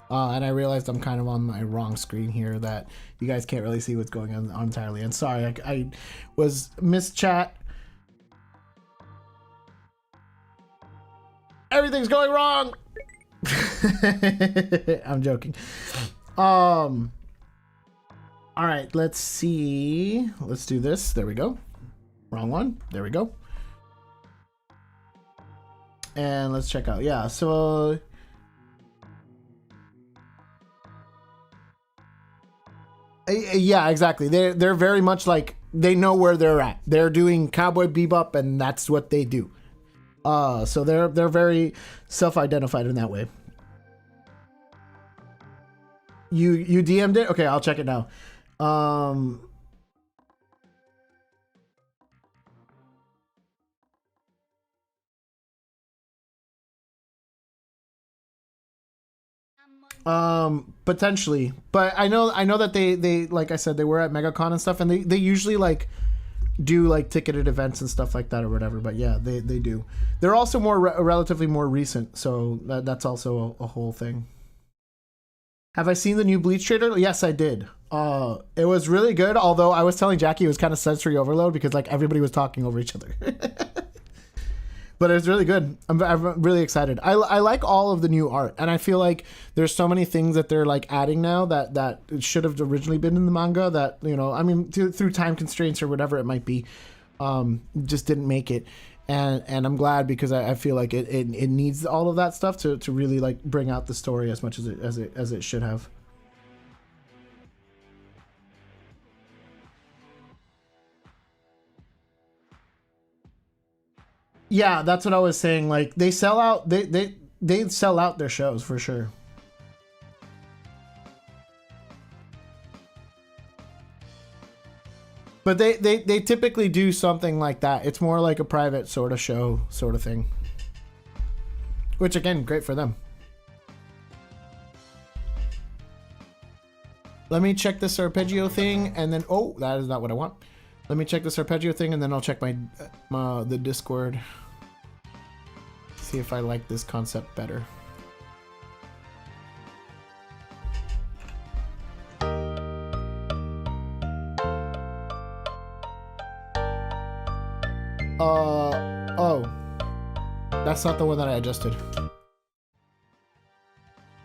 And I realized I'm kind of on my wrong screen here, that you guys can't really see what's going on entirely. And sorry, I was mischat. Everything's going wrong. I'm joking. All right, let's see. Let's do this. There we go. Wrong one. There we go. And let's check out. Yeah, so yeah, exactly. They're very much like, they know where they're at. They're doing Cowboy Bebop, and that's what they do. So they're very self-identified in that way. You DM'd it? Okay, I'll check it now. Potentially, but I know that they like I said, they were at MegaCon and stuff, and they usually like do like ticketed events and stuff like that or whatever. But yeah, they do. They're also more relatively more recent, so that's also a whole thing. Have I seen the new Bleach trailer? Yes, I did. It was really good, although I was telling Jackie it was kind of sensory overload because like everybody was talking over each other. But it was really good. I'm really excited. I like all of the new art, and I feel like there's so many things that they're like adding now that should have originally been in the manga, that, you know, I mean, through time constraints or whatever it might be, just didn't make it. And I'm glad, because I feel like it needs all of that stuff to really like bring out the story as much as it should have. Yeah, that's what I was saying. Like they sell out. They sell out their shows for sure. But they typically do something like that. It's more like a private sort of show sort of thing. Which, again, great for them. Let me check this arpeggio thing, and then... Oh, that is not what I want. Let me check this arpeggio thing, and then I'll check the Discord. See if I like this concept better. Oh. That's not the one that I adjusted.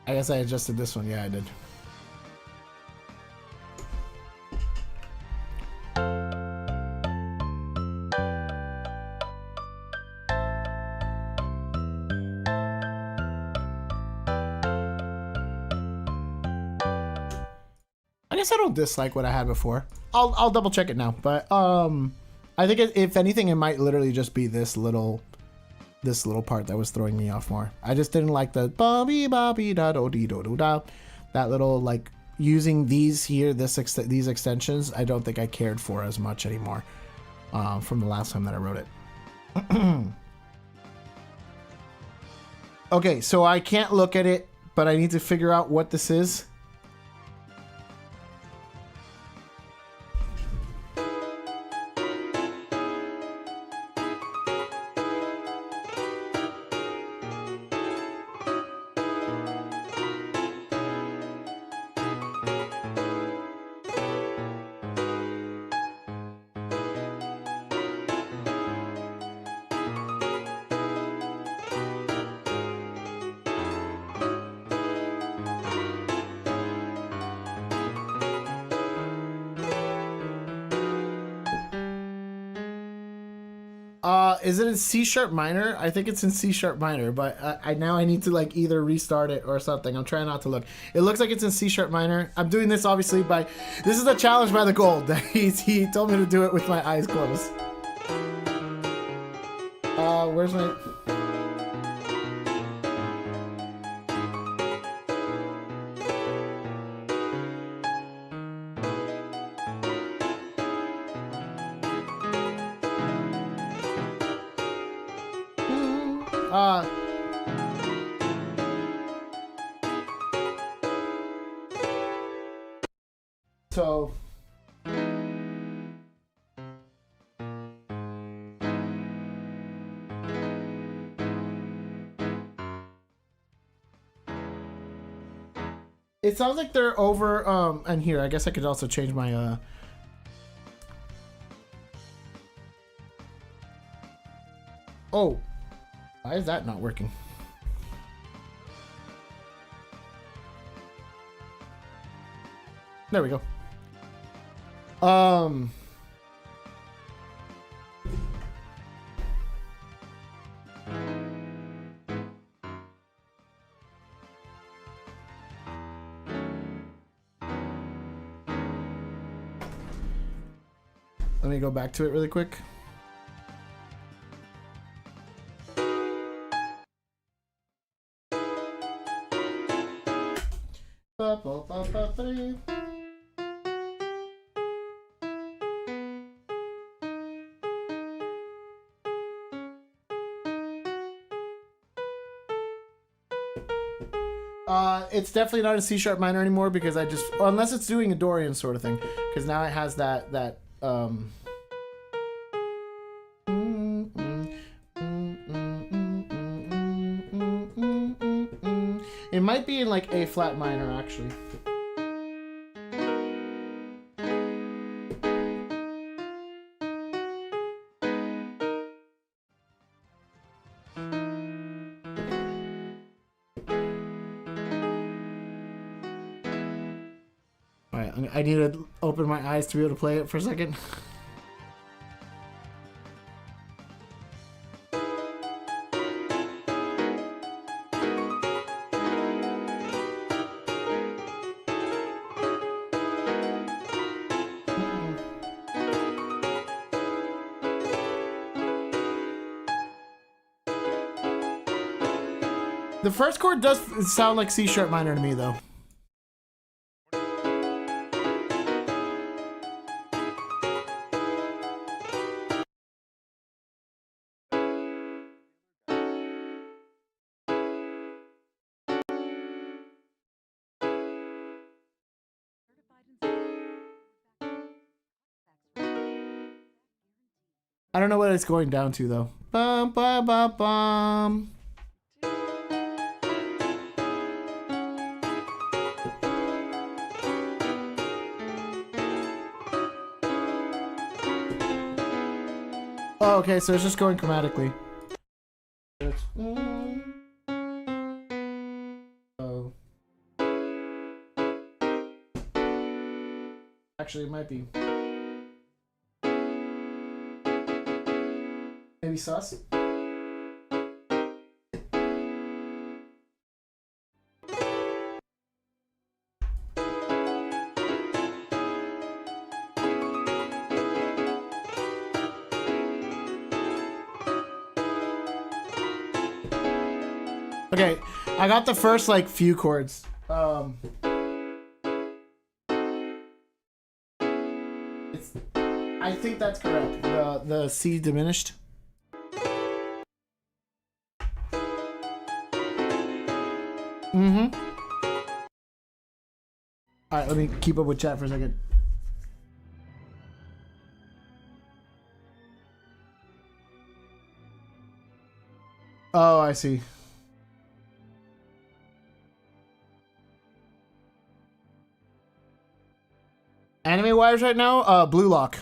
I guess I adjusted this one. Yeah, I did. I guess I don't dislike what I had before. I'll double check it now, but I think if anything, it might literally just be this little part that was throwing me off more. I just didn't like the that little, like, using these here, these extensions. I don't think I cared for as much anymore from the last time that I wrote it. Okay, so I can't look at it, but I need to figure out what this is. Is it in C sharp minor? I think it's in C sharp minor, but I need to, like, either restart it or something. I'm trying not to look. It looks like it's in C sharp minor. I'm doing this obviously this is a challenge by the Gold. He told me to do it with my eyes closed. Where's my... So it sounds like they're over and here I guess I could also change my oh, why is that not working? There we go. Let me go back to it really quick. It's definitely not a C sharp minor anymore because I just, unless it's doing a Dorian sort of thing, because now it has that it might be in like A flat minor actually. I need to open my eyes to be able to play it for a second. The first chord does sound like C sharp minor to me though. I don't know what it's going down to though. Bum, bum, bum, bum. Oh, okay, so it's just going chromatically. Oh. Actually, it might be. Maybe sus? Okay, I got the first like few chords. I think that's correct. The C diminished. Mm-hmm. All right, let me keep up with chat for a second. Oh, I see. Anime wires right now, Blue Lock.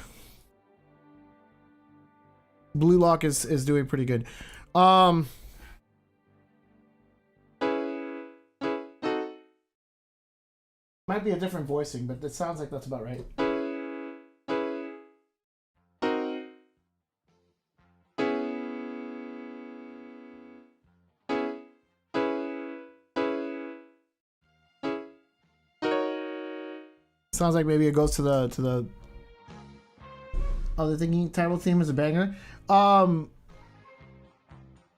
Blue Lock is doing pretty good. Might be a different voicing, but it sounds like that's about right. Sounds like maybe it goes to the other thinking title theme is a banger.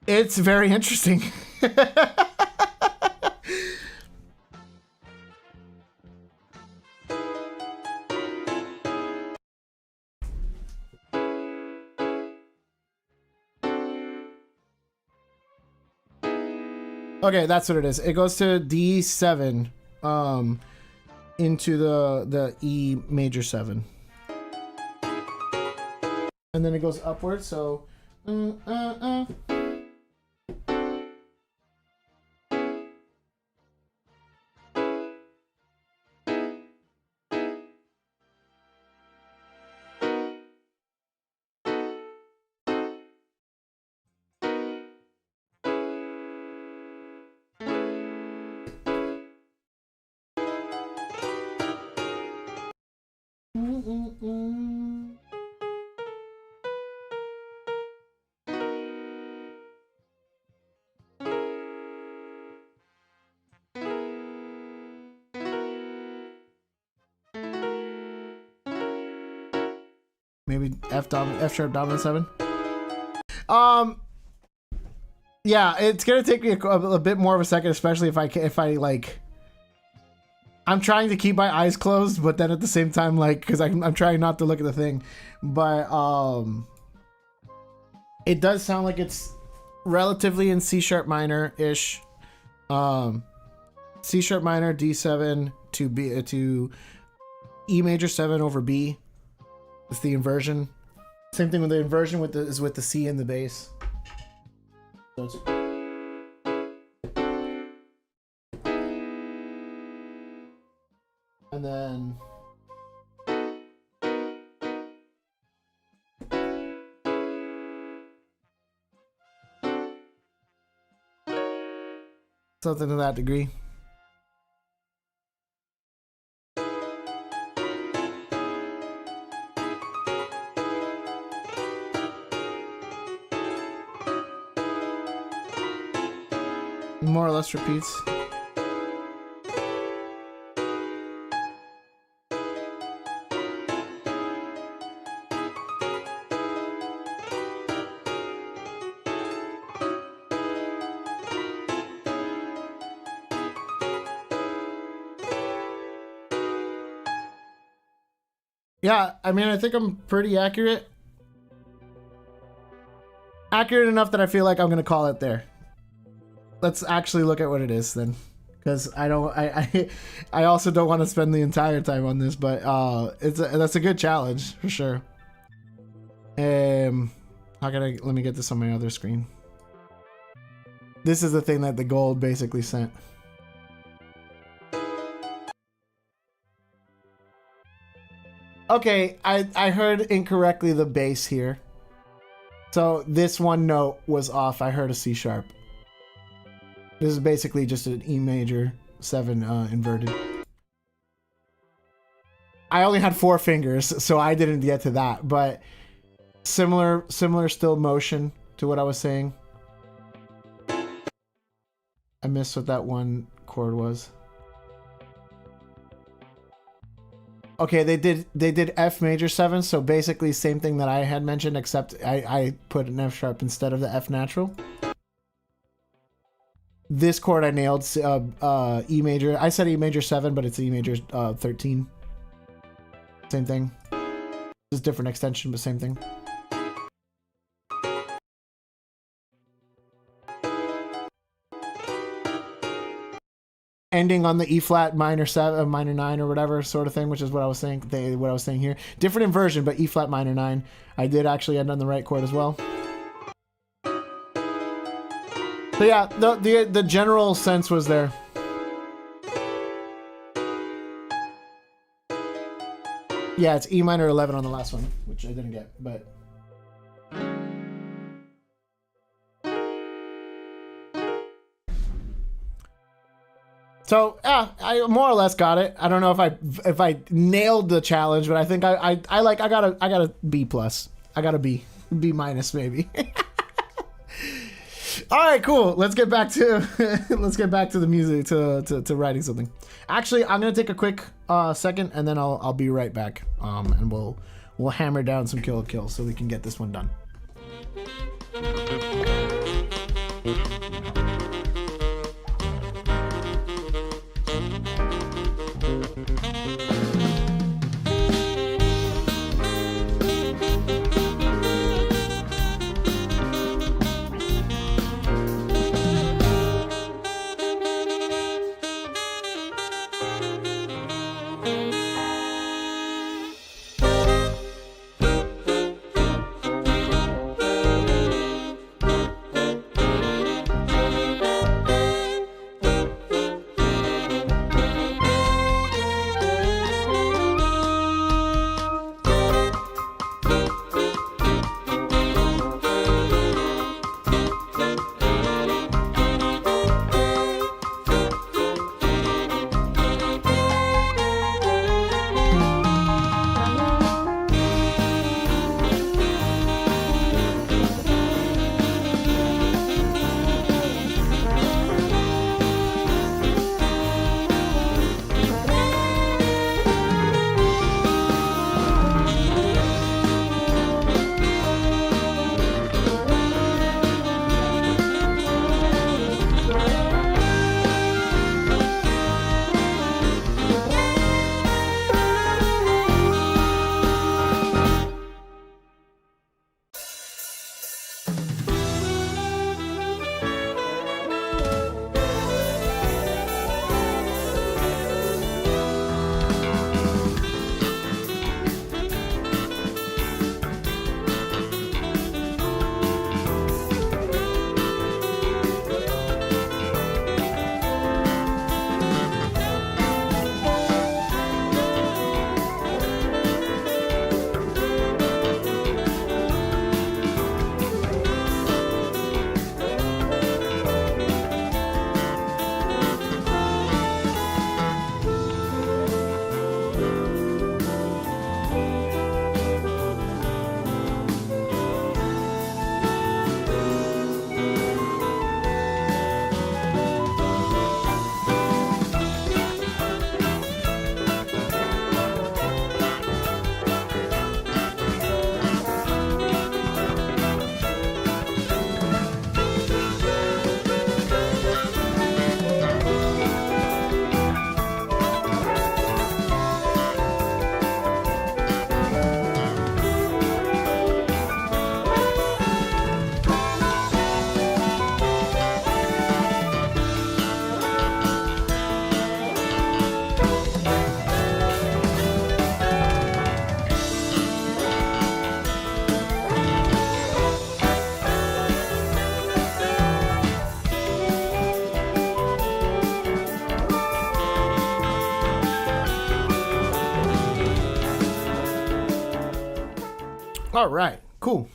It's very interesting. Okay, that's what it is. It goes to D7, into the E major 7, and then it goes upwards. So, maybe F sharp dominant 7. Yeah, it's gonna take me a bit more of a second, especially if I like. I'm trying to keep my eyes closed, but then at the same time, like, because I'm trying not to look at the thing, but it does sound like it's relatively in C sharp minor ish, C sharp minor D7 to B to E major 7 over B. It's the inversion. Same thing with the inversion with the C in the bass. So it's and then something to that degree. More or less repeats. Yeah, I mean, I think I'm pretty accurate. Accurate enough that I feel like I'm gonna call it there. Let's actually look at what it is then, because I also don't want to spend the entire time on this, but that's a good challenge for sure. Let me get this on my other screen. This is the thing that the gold basically sent. Okay, I heard incorrectly the bass here. So this one note was off. I heard a C sharp. This is basically just an E major 7 inverted. I only had 4 fingers, so I didn't get to that, but similar still motion to what I was saying. I missed what that one chord was. Okay, they did F major 7, so basically same thing that I had mentioned, except I put an F sharp instead of the F natural. This chord I nailed, E major. I said E major 7, but it's E major 13. Same thing. Just different extension, but same thing. Ending on the E flat minor 7, minor 9 or whatever sort of thing, which is what I was saying. What I was saying here, different inversion, but E flat minor 9. I did actually end on the right chord as well. So yeah, the general sense was there. Yeah, it's E minor 11 on the last one, which I didn't get, but. So yeah, I more or less got it. I don't know if I nailed the challenge, but I think I got a B plus. I got a B minus maybe. All right, cool. Let's get back to the music to writing something. Actually, I'm gonna take a quick second, and then I'll be right back. And we'll hammer down some kill so we can get this one done. All right, cool.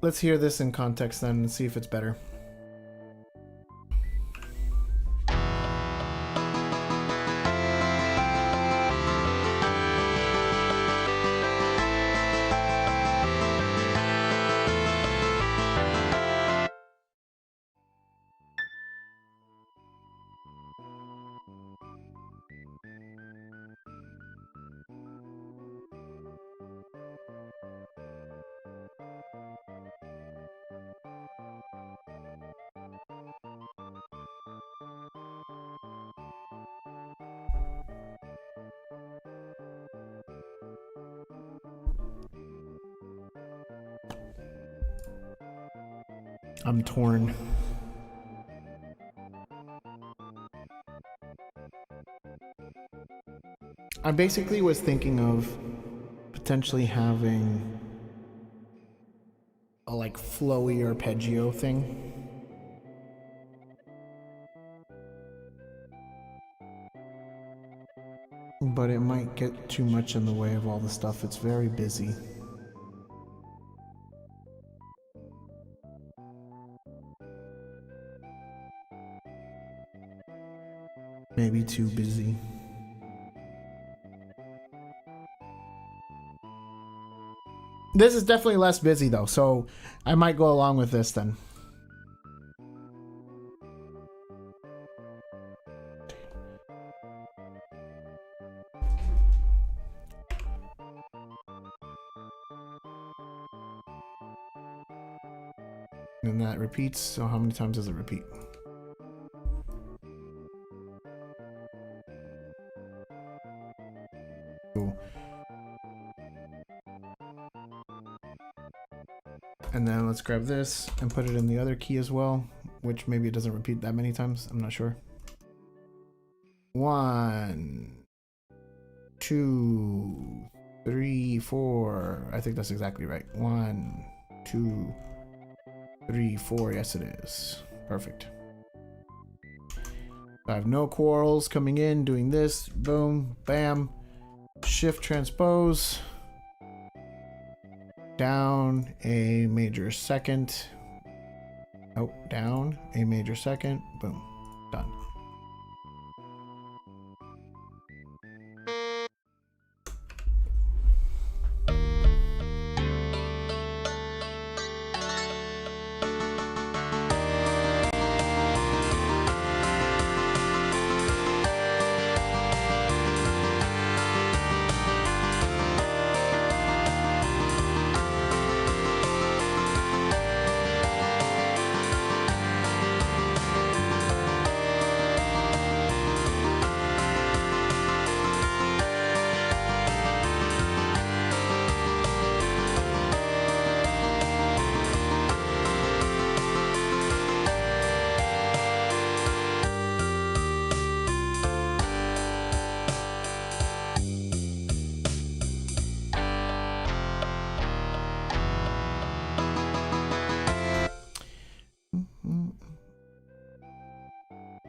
Let's hear this in context then and see if it's better. I'm torn. I basically was thinking of potentially having a like flowy arpeggio thing. But it might get too much in the way of all the stuff. It's very busy. Maybe too busy. This is definitely less busy though, so I might go along with this then. And that repeats, so how many times does it repeat? Cool. And then let's grab this and put it in the other key as well, which maybe it doesn't repeat that many times. I'm not sure. 1, 2, 3, 4. I think that's exactly right. 1, 2, 3, 4. Yes, it is. Perfect. I have no quarrels coming in, doing this. Boom, bam. Shift transpose. Down a major second. Oh, down a major second. Boom. Done.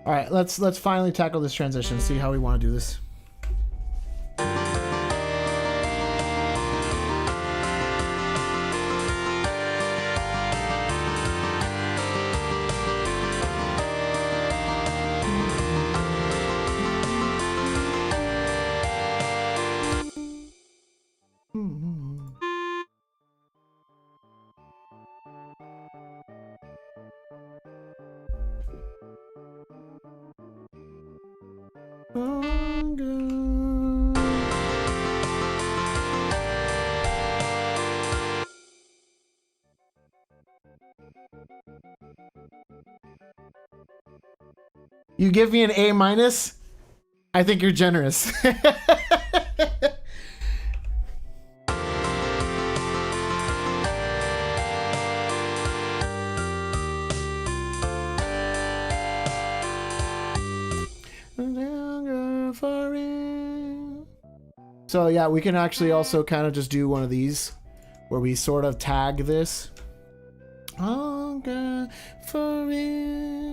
All right, let's finally tackle this transition. See how we want to do this. You give me an A minus? I think you're generous. So yeah, we can actually also kind of just do one of these where we sort of tag this. Hunger for real.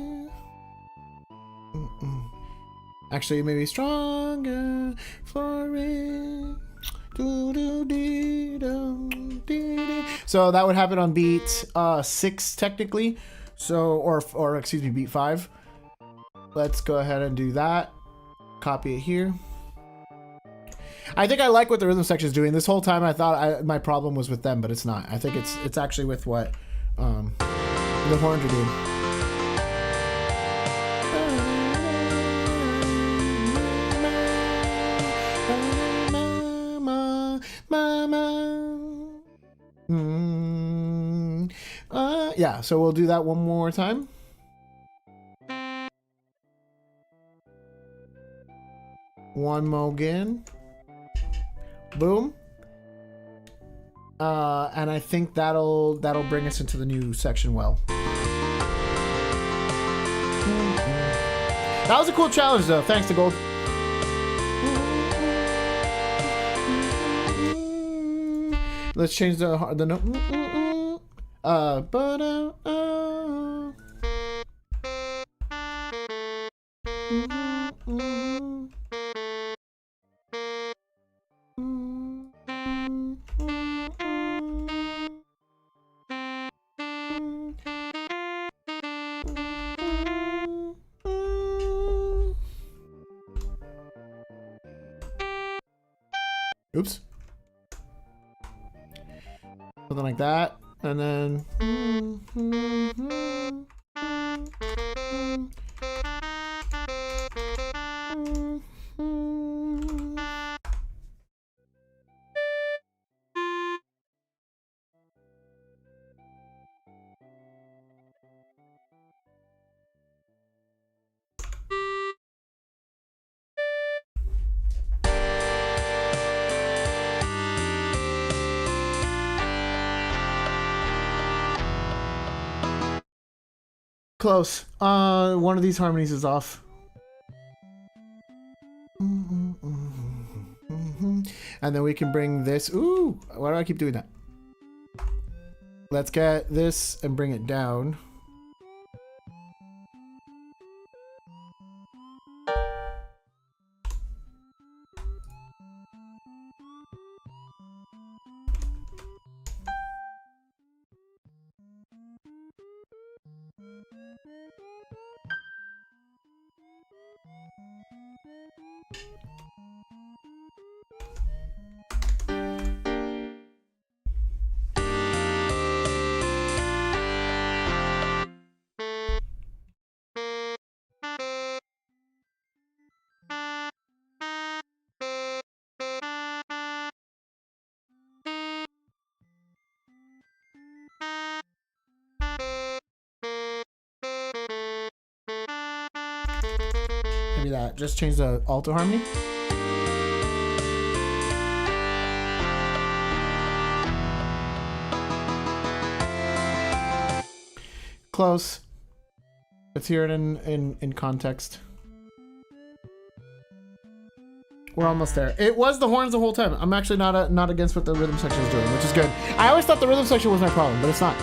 Actually, maybe stronger for it. So that would happen on beat 6 technically. So, or excuse me, beat 5. Let's go ahead and do that. Copy it here. I think I like what the rhythm section is doing. This whole time I thought my problem was with them, but it's not. I think it's actually with what the horns are doing. Yeah, so we'll do that one more time. One more again. Boom. And I think that'll bring us into the new section well. That was a cool challenge though. Thanks to Gold. Let's change the note. Oops. Something like that. And then close. One of these harmonies is off. And then we can bring this. Ooh, why do I keep doing that? Let's get this and bring it down. Maybe that. Just change the alto harmony. Close. Let's hear it in context. We're almost there. It was the horns the whole time. I'm actually not against what the rhythm section is doing, which is good. I always thought the rhythm section was my problem, but it's not.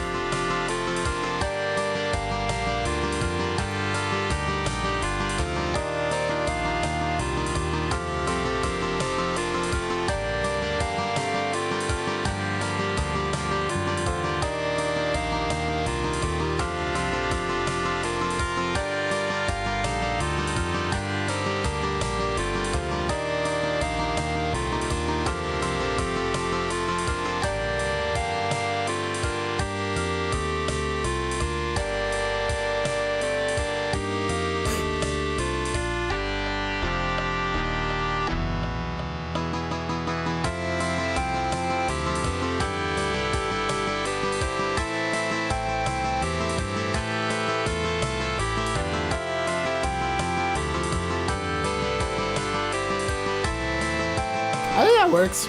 I think that works.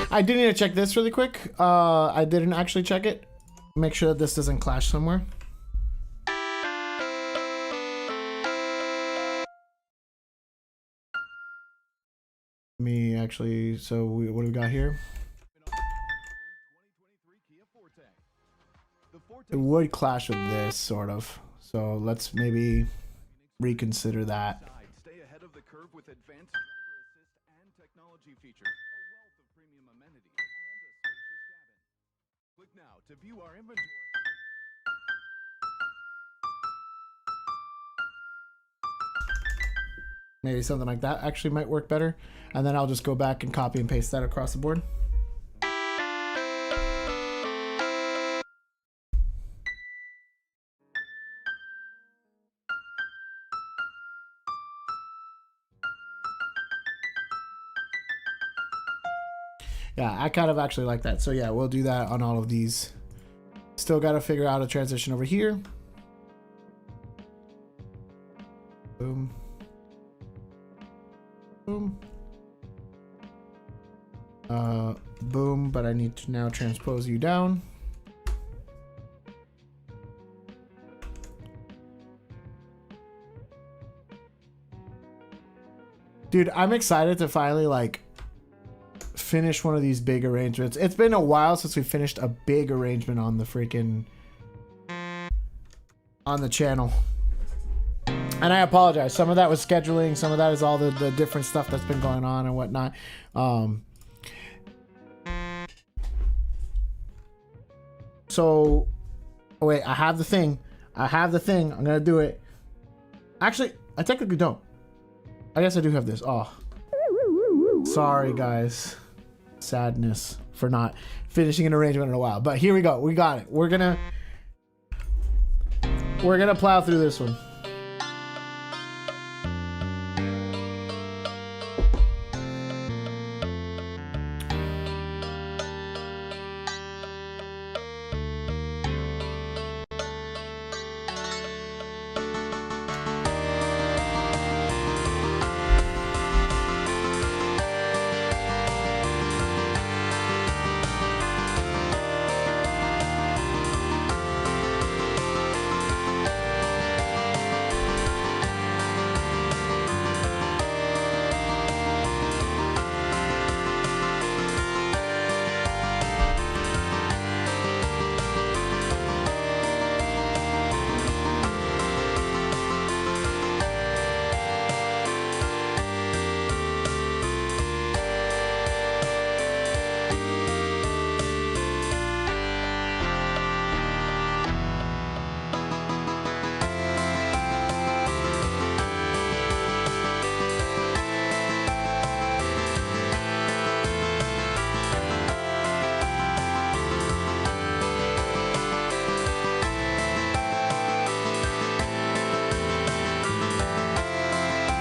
I do need to check this really quick. I didn't actually check it. Make sure that this doesn't clash somewhere. actually, so what do we got here? It would clash with this, sort of. So let's maybe reconsider that. Stay ahead of the curve with advanced driver assist and technology features. A wealth of premium amenities and a spacious cabin. Click now to view our inventory. Maybe something like that actually might work better. And then I'll just go back and copy and paste that across the board. Yeah, I kind of actually like that. So yeah, we'll do that on all of these. Still got to figure out a transition over here. Boom. Boom. Boom, but I need to now transpose you down. Dude, I'm excited to finally like finish one of these big arrangements. It's been a while since we finished a big arrangement on the freaking on the channel. And I apologize. Some of that was scheduling. Some of that is all the different stuff that's been going on and whatnot. So, oh wait, I have the thing. I'm gonna do it. Actually, I technically don't. I guess I do have this. Oh, sorry guys. Sadness for not finishing an arrangement in a while. But here we go. We got it. We're gonna plow through this one.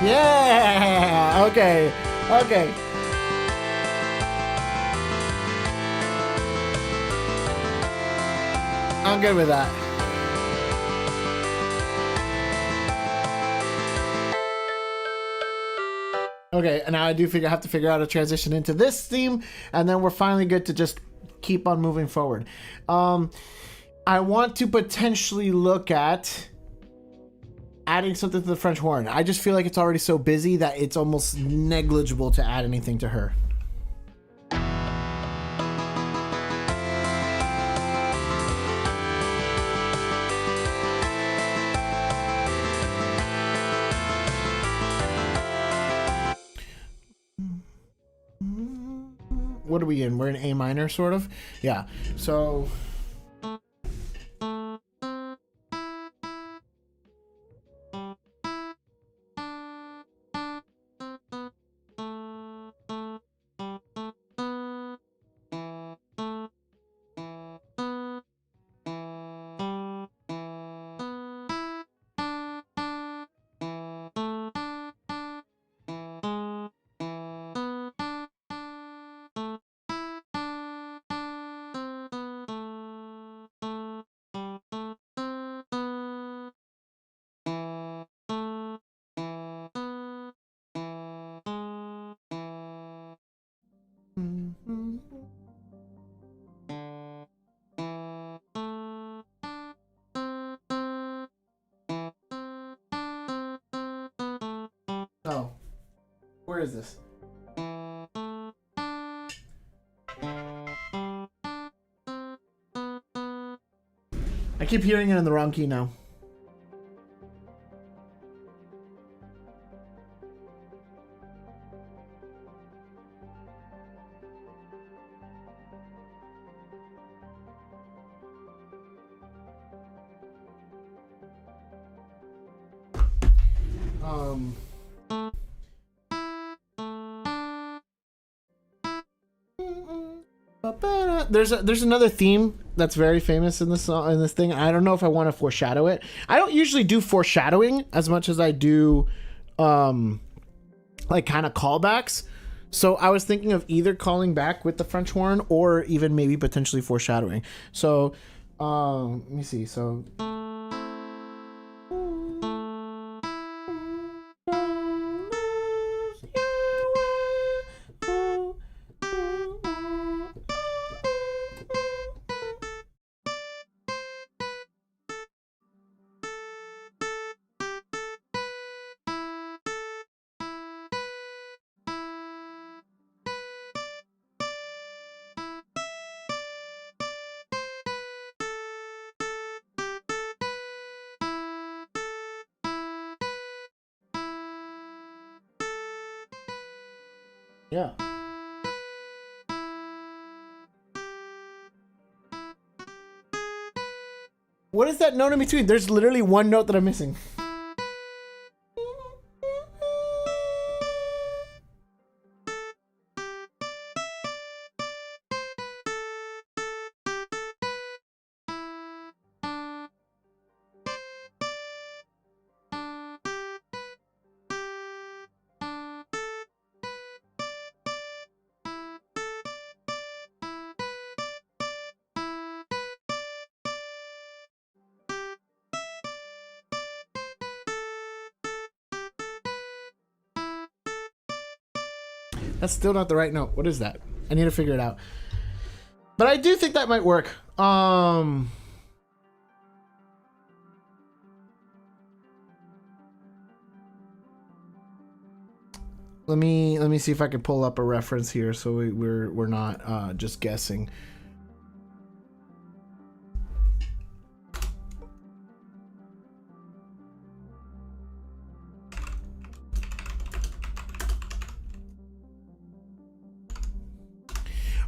Yeah. Okay. Okay. I'm good with that. Okay, and now I have to figure out a transition into this theme, and then we're finally good to just keep on moving forward. I want to potentially look at adding something to the French horn. I just feel like it's already so busy that it's almost negligible to add anything to her. What are we in? We're in A minor, sort of? Yeah. So... Oh, where is this? I keep hearing it in the wrong key now. There's another theme that's very famous in this song, in this thing. I don't know if I want to foreshadow it. I don't usually do foreshadowing as much as I do like kind of callbacks. So I was thinking of either calling back with the French horn or even maybe potentially foreshadowing. So let me see. So yeah. What is that note in between? There's literally one note that I'm missing. That's still not the right note. What is that? I need to figure it out. But I do think that might work. Let me see if I can pull up a reference here so we're not just guessing.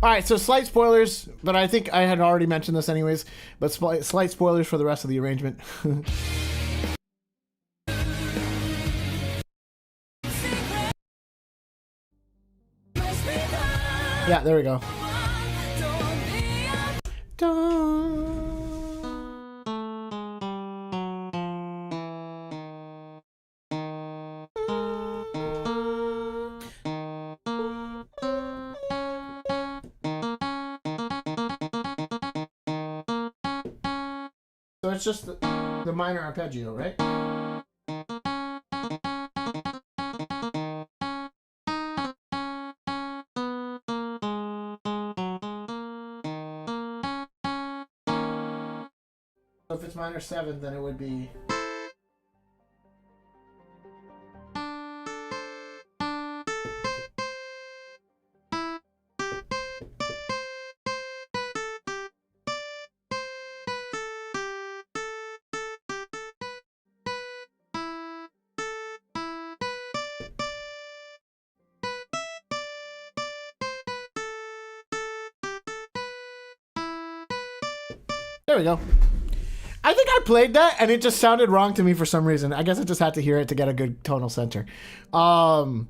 All right, so slight spoilers, but I think I had already mentioned this anyways, but slight spoilers for the rest of the arrangement. Yeah, there we go. So it's just the minor arpeggio, right? So if it's minor 7, then it would be... There we go. I think I played that and it just sounded wrong to me for some reason. I guess I just had to hear it to get a good tonal center. All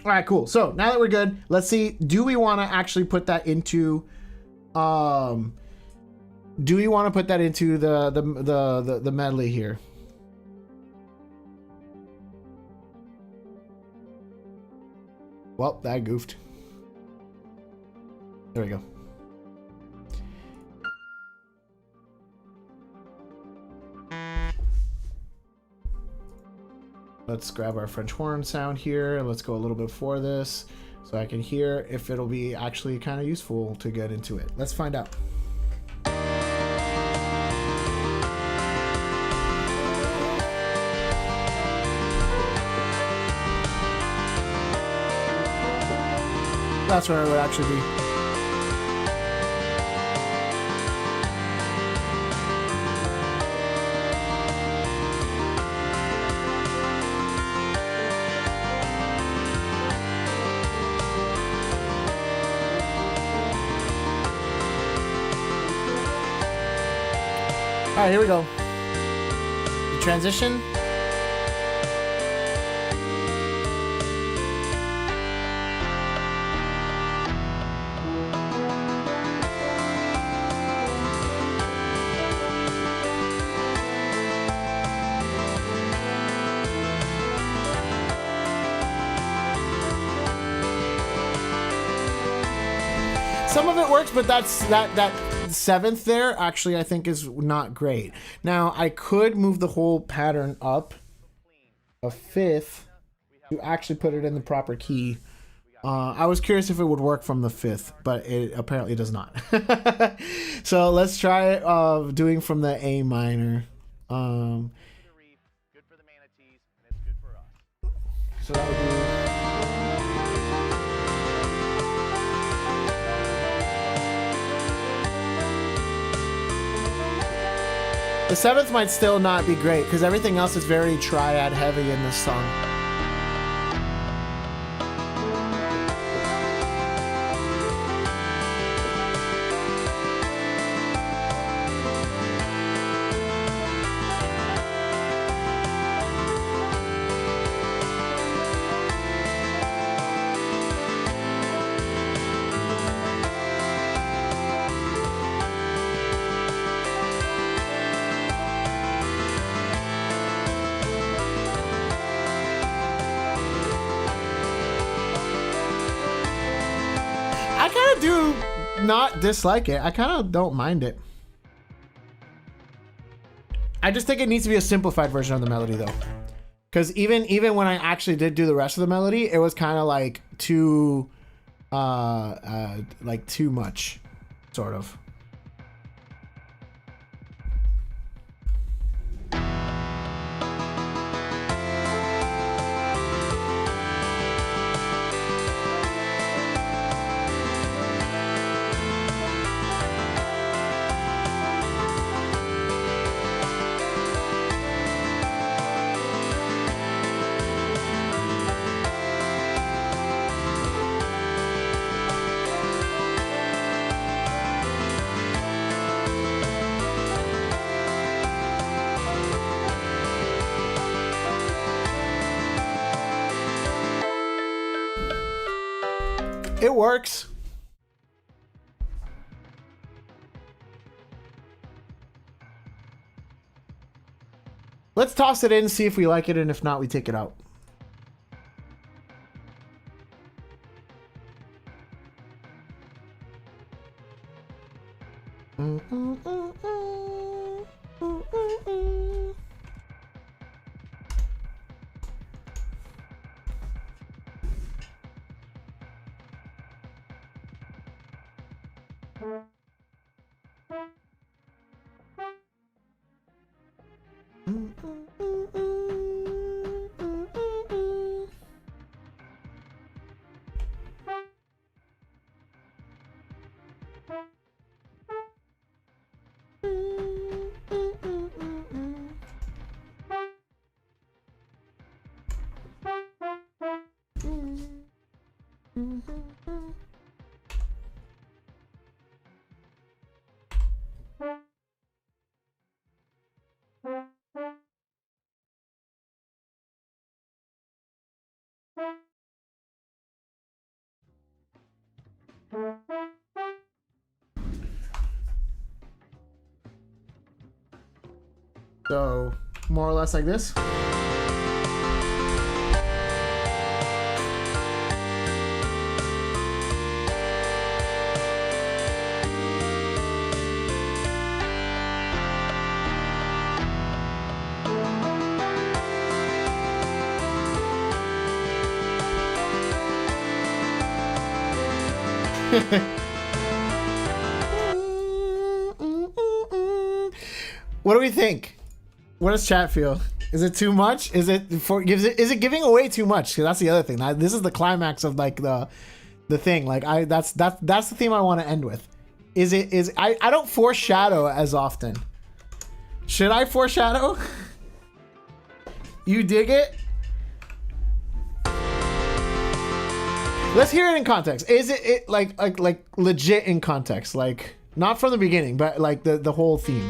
right, cool. So now that we're good, let's see. Do we want to actually put that into? Do we want to put that into the medley here? Well, that goofed. There we go. Let's grab our French horn sound here. Let's go a little bit for this so I can hear if it'll be actually kind of useful to get into it. Let's find out. That's where it would actually be. right, here we go. The transition. Some of it works, but that seventh there actually I think is not great. Now I could move the whole pattern up a fifth to actually put it in the proper key. I was curious if it would work from the fifth, but it apparently does not. So let's try doing from the A minor. So that would be. The seventh might still not be great because everything else is very triad heavy in this song. Do not dislike it. I kind of don't mind it. I just think it needs to be a simplified version of the melody though, because even when I actually did do the rest of the melody, it was kind of like too much, sort of. It works. Let's toss it in, see if we like it, and if not, we take it out. So, more or less like this. What do we think? What does chat feel? Is it too much? Is it giving away too much? 'Cause that's the other thing. This is the climax of like the thing. Like that's the theme I want to end with. I don't foreshadow as often. Should I foreshadow? You dig it? Let's hear it in context. Is it like legit in context? Like not from the beginning, but like the whole theme.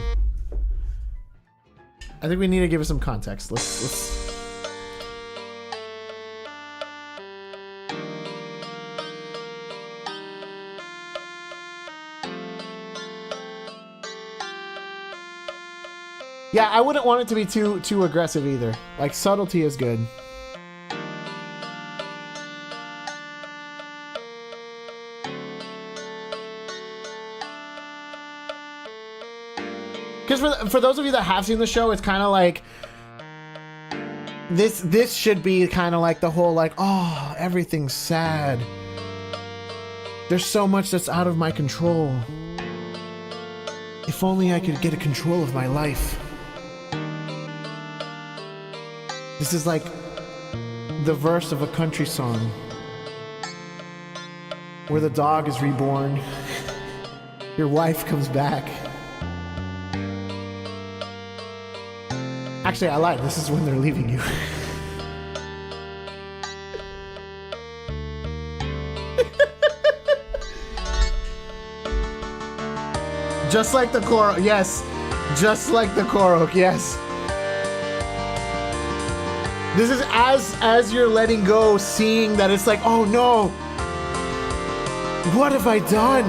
I think we need to give it some context. Let's. Yeah, I wouldn't want it to be too aggressive either. Like, subtlety is good. Because for those of you that have seen the show, it's kind of like this should be kind of like the whole like, oh, everything's sad. There's so much that's out of my control. If only I could get a control of my life. This is like the verse of a country song where the dog is reborn. Your wife comes back. Actually, I lied. This is when they're leaving you. Just like the Koro, yes. Just like the Koro, yes. This is as you're letting go, seeing that it's like, oh no, what have I done?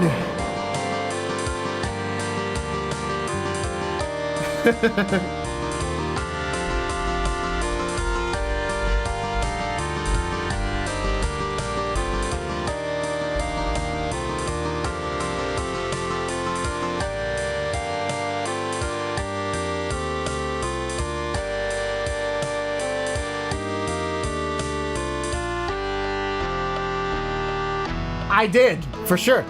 I did, for sure.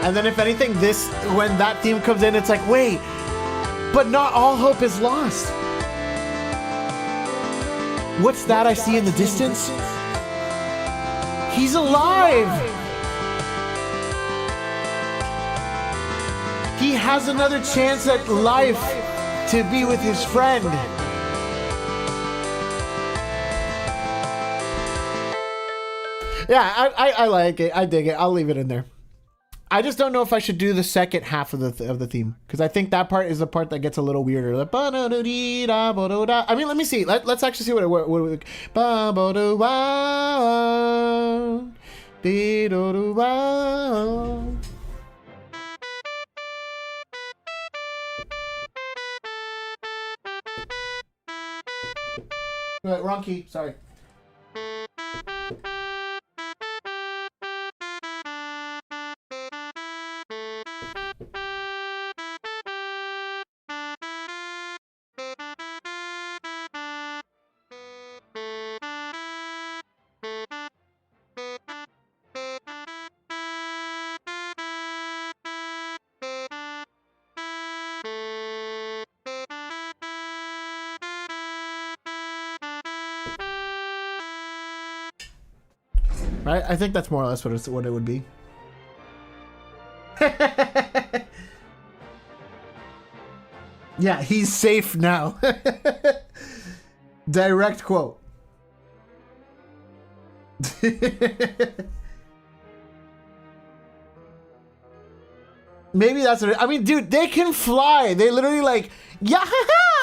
And then if anything, when that theme comes in, it's like, wait, but not all hope is lost. What's that I see in the distance? He's alive! He has another chance at life to be with his friend. Yeah, I like it. I dig it. I'll leave it in there. I just don't know if I should do the second half of the theme, because I think that part is the part that gets a little weirder. I mean, let me see. Let's actually see what wrong key. Sorry. Right? I think that's more or less what it would be. Yeah, he's safe now. Direct quote. Maybe that's what I mean, dude, they can fly. They literally like, yeah,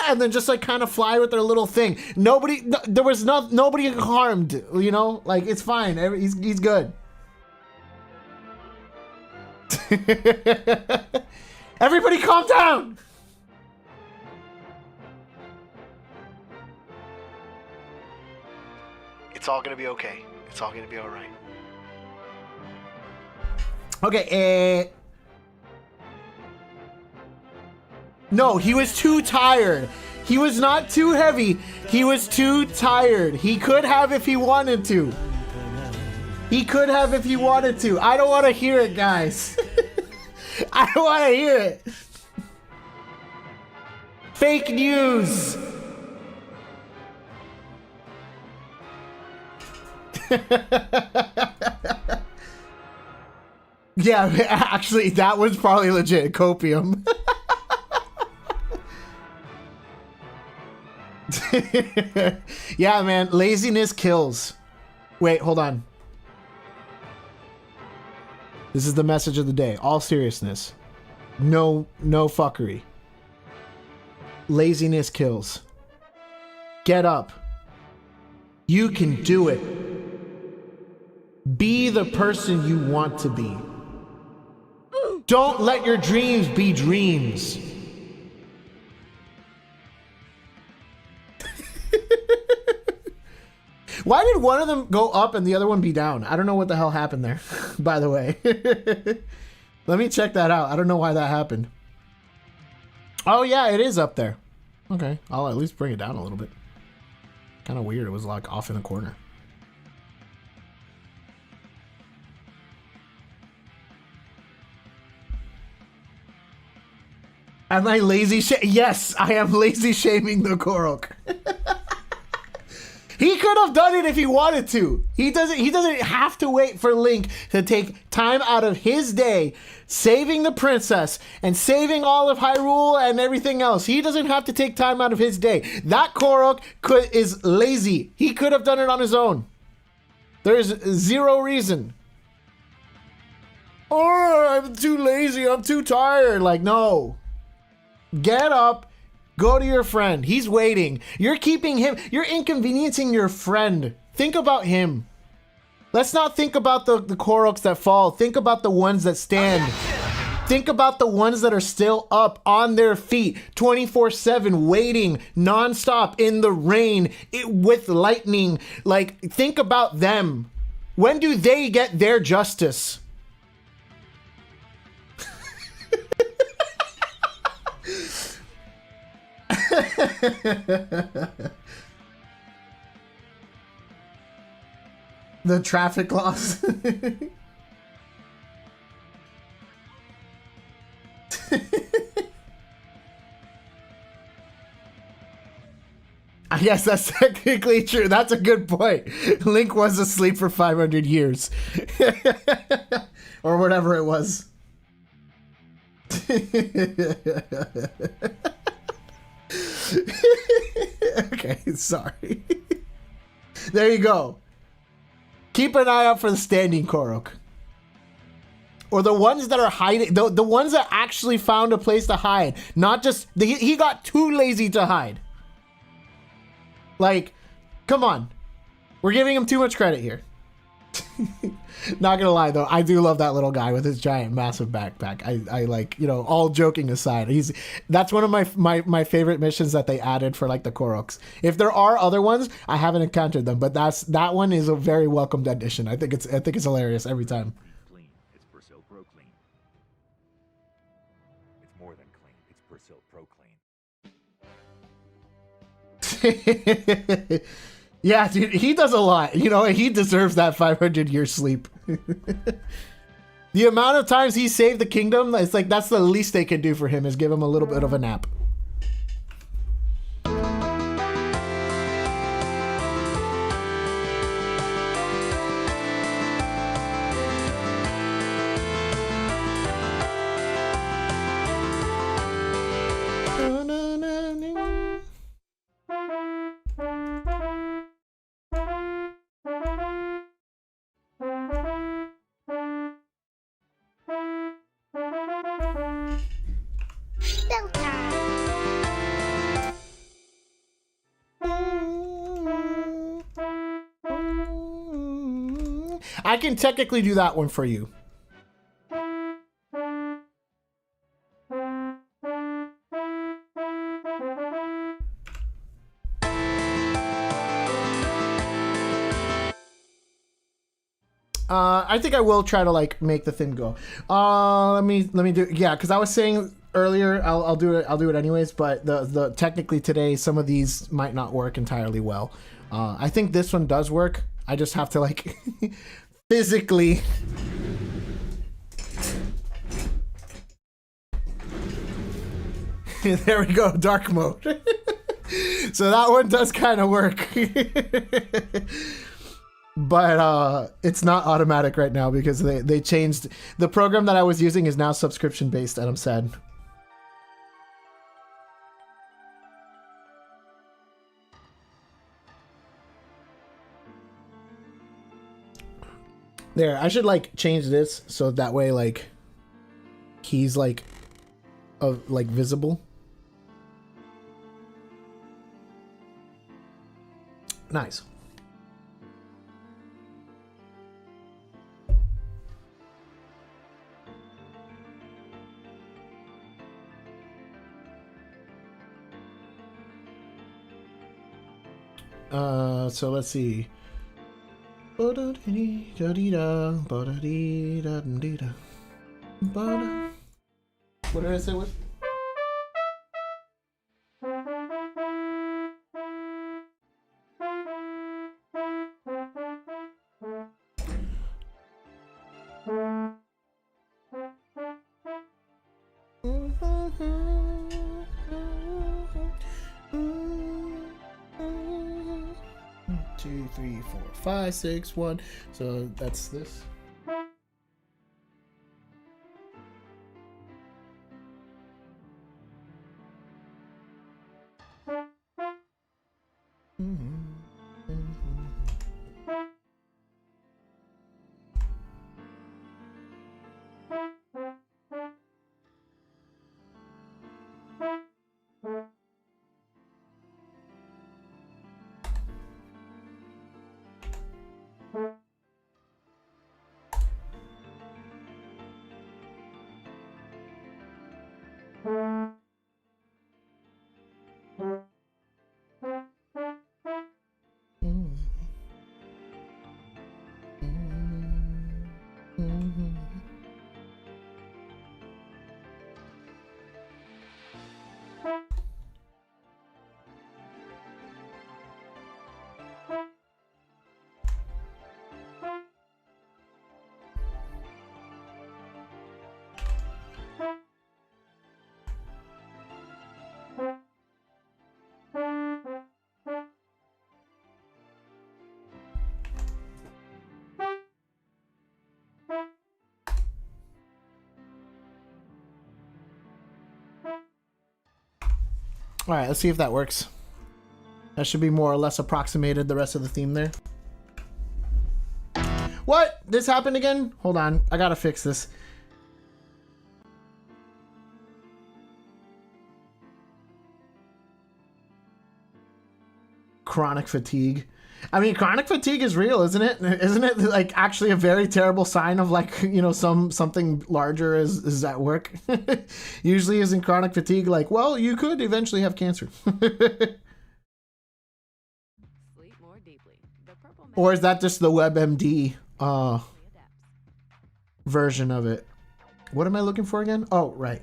and then just like kind of fly with their little thing. There was nobody harmed, you know? Like, it's fine. He's good. Everybody calm down. It's all gonna be okay. It's all gonna be all right. Okay, no, he was too tired. He was not too heavy. He was too tired. He could have if he wanted to. He could have if he wanted to. I don't want to hear it, guys. I don't want to hear it. Fake news. Yeah, actually, that was probably legit copium. Yeah, man, laziness kills. Wait, hold on. This is the message of the day. All seriousness. No fuckery. Laziness kills. Get up. You can do it. Be the person you want to be. Don't let your dreams be dreams. Why did one of them go up and the other one be down? I don't know what the hell happened there, by the way. Let me check that out. I don't know why that happened. Oh, yeah, it is up there. Okay, I'll at least bring it down a little bit. Kind of weird. It was like off in the corner. Am I lazy? Yes, I am lazy shaming the Korok. He could have done it if he wanted to. He doesn't have to wait for Link to take time out of his day saving the princess and saving all of Hyrule and everything else. He doesn't have to take time out of his day. That Korok is lazy. He could have done it on his own. There's zero reason. Oh, I'm too lazy. I'm too tired. Like, no. Get up. Go to your friend. He's waiting. You're keeping him. You're inconveniencing your friend. Think about him. Let's not think about the Koroks that fall. Think about the ones that stand. Think about the ones that are still up on their feet 24/7, waiting nonstop in the rain with lightning. Like, think about them. When do they get their justice? The traffic laws. I guess that's technically true. That's a good point. Link was asleep for 500 years. Or whatever it was. Okay, sorry. There you go. Keep an eye out for the standing Korok. Or the ones that are hiding. The ones that actually found a place to hide. Not just... He got too lazy to hide. Like, come on. We're giving him too much credit here. Not gonna lie though, I do love that little guy with his giant massive backpack. I like, you know, all joking aside, that's one of my favorite missions that they added for like the Koroks. If there are other ones, I haven't encountered them, but that one is a very welcomed addition. I think it's hilarious every time. Clean. It's Persil Pro Clean. It's more than clean. It's Persil Pro Clean. Yeah, dude, he does a lot. You know, he deserves that 500-year sleep. The amount of times he saved the kingdom, it's like that's the least they can do for him is give him a little bit of a nap. I can technically do that one for you. I think I will try to like make the thing go. Let me do, yeah, because I was saying earlier I'll do it anyways, but the technically today some of these might not work entirely well. I think this one does work. I just have to like physically there we go, dark mode. So that one does kind of work. But it's not automatic right now because they changed the program that I was using is now subscription based, and I'm sad. There, I should like change this so that way like he's like visible. Nice. So let's see. What did I say with? Two, three, four, five, six, one. So that's this. All right, let's see if that works. That should be more or less approximated the rest of the theme there. What? This happened again? Hold on, I gotta fix this. Chronic fatigue. I mean, chronic fatigue is real, isn't it? Isn't it like actually a very terrible sign of like, you know, something larger is at work? Usually isn't chronic fatigue like, well, you could eventually have cancer. Sleep more deeply. The purple Or is that just the WebMD version of it? What am I looking for again? Oh, right.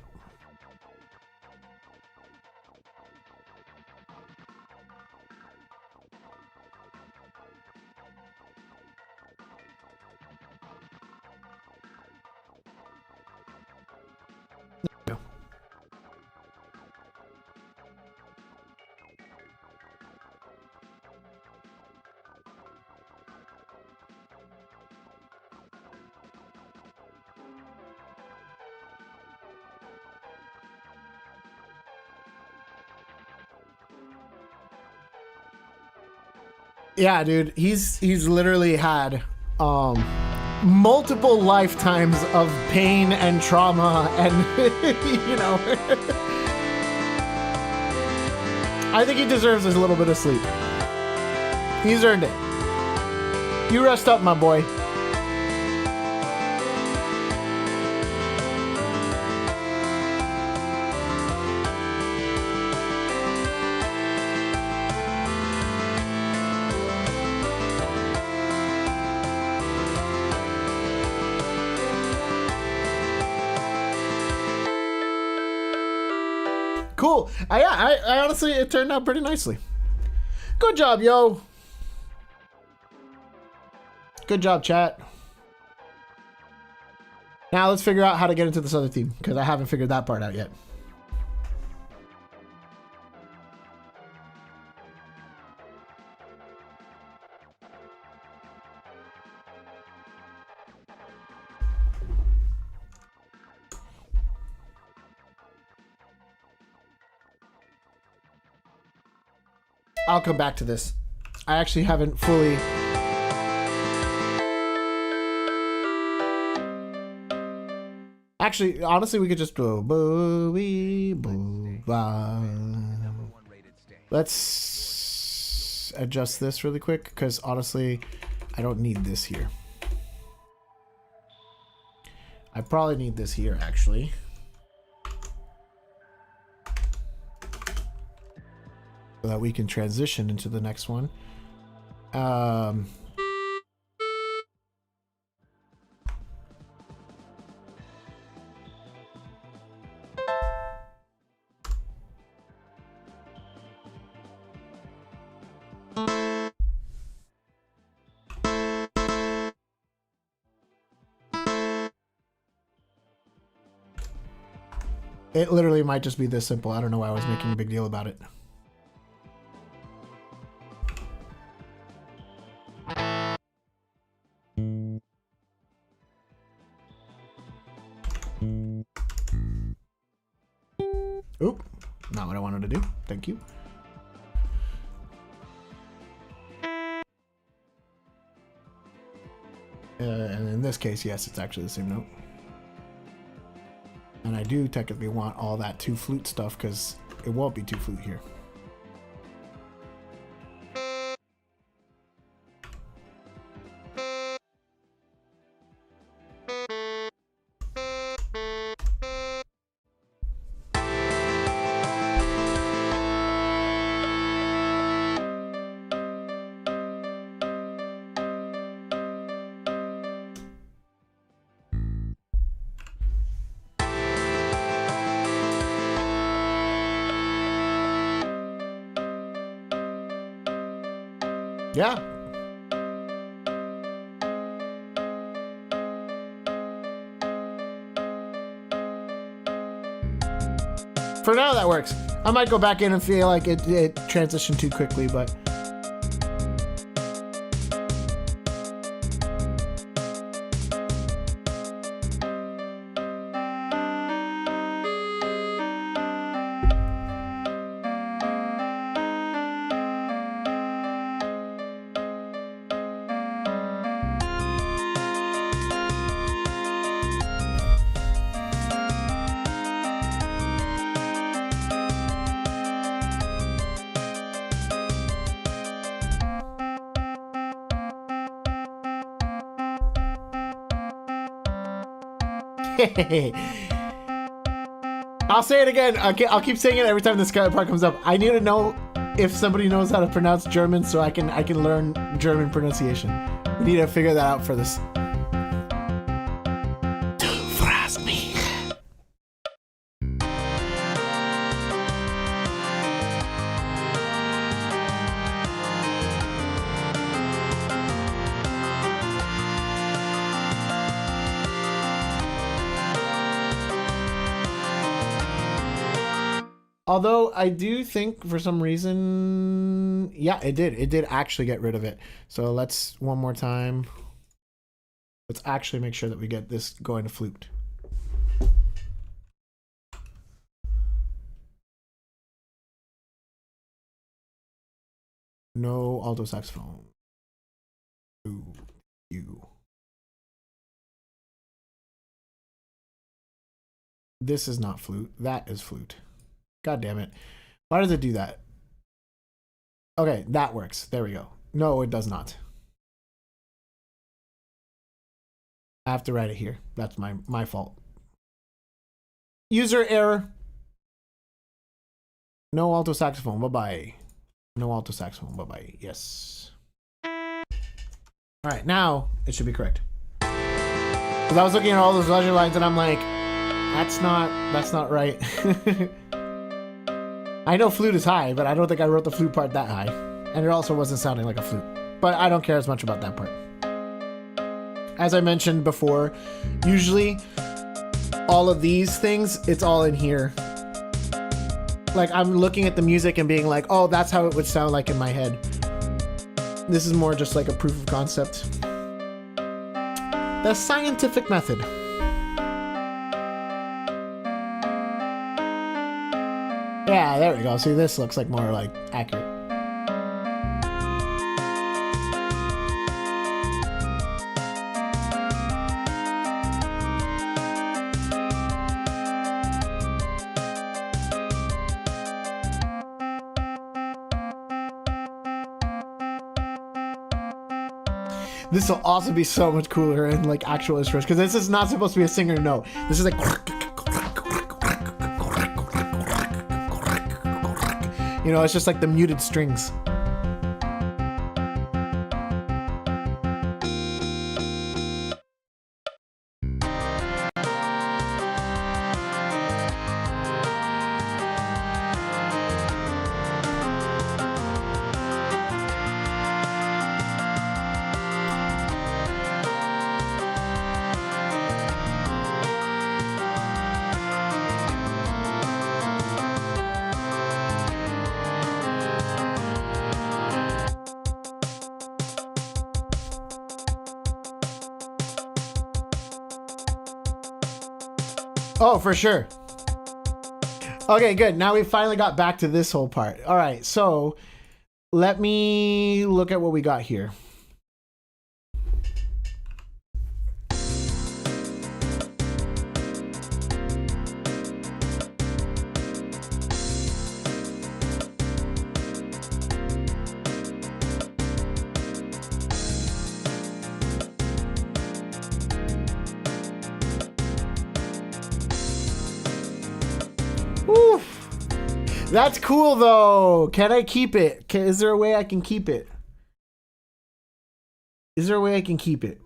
Yeah, dude, he's literally had multiple lifetimes of pain and trauma and you know. I think he deserves a little bit of sleep. He's earned it. You rest up, my boy. Cool. I honestly, it turned out pretty nicely. Good job, yo. Good job, chat. Now let's figure out how to get into this other theme, because I haven't figured that part out yet. I'll come back to this. I actually haven't fully... Actually, honestly, we could just go boo-wee, boo-ba. Let's adjust this really quick, because honestly, I don't need this here. I probably need this here, actually. So that we can transition into the next one. It literally might just be this simple. I don't know why I was making a big deal about it. Oop, not what I wanted to do. Thank you. And in this case, yes, it's actually the same note. And I do technically want all that 2 flute stuff because it won't be 2 flute here. Yeah. For now, that works. I might go back in and feel like it transitioned too quickly, but... I'll say it again. I'll keep saying it every time this part comes up. I need to know if somebody knows how to pronounce German so I can learn German pronunciation. We need to figure that out for this. Don't frass me. Although I do think for some reason, yeah, it did actually get rid of it. So let's one more time. Let's actually make sure that we get this going to flute. No alto saxophone. Ooh, you. This is not flute. That is flute. God damn it. Why does it do that? Okay, that works. There we go. No, it does not. I have to write it here. That's my fault. User error. No alto saxophone. Bye-bye. No alto saxophone. Bye-bye. Yes. All right, now it should be correct. Because I was looking at all those leisure lines and I'm like, that's not right. I know flute is high, but I don't think I wrote the flute part that high. And it also wasn't sounding like a flute. But I don't care as much about that part. As I mentioned before, usually all of these things, it's all in here. Like I'm looking at the music and being like, oh, that's how it would sound like in my head. This is more just like a proof of concept. The scientific method. Yeah, there we go. See, this looks like more like accurate. This will also be so much cooler in like actual instruments because this is not supposed to be a singer note. This is like, you know, it's just like the muted strings. Oh, for sure. Okay, good. Now we finally got back to this whole part. All right, so let me look at what we got here. That's cool though. Can I keep it? Is there a way I can keep it? Is there a way I can keep it?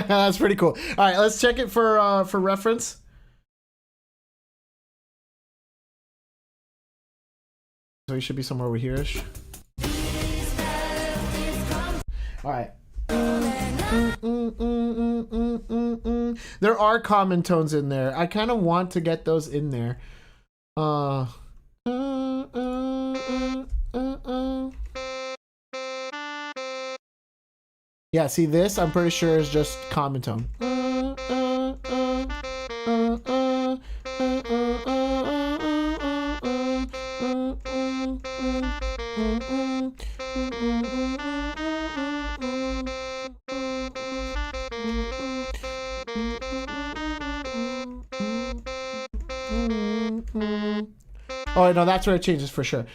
That's pretty cool. All right, let's check it for reference. So he should be somewhere over here-ish. All right. There are common tones in there. I kind of want to get those in there. Yeah, see this? I'm pretty sure is just common tone. Oh, no, that's where it changes for sure.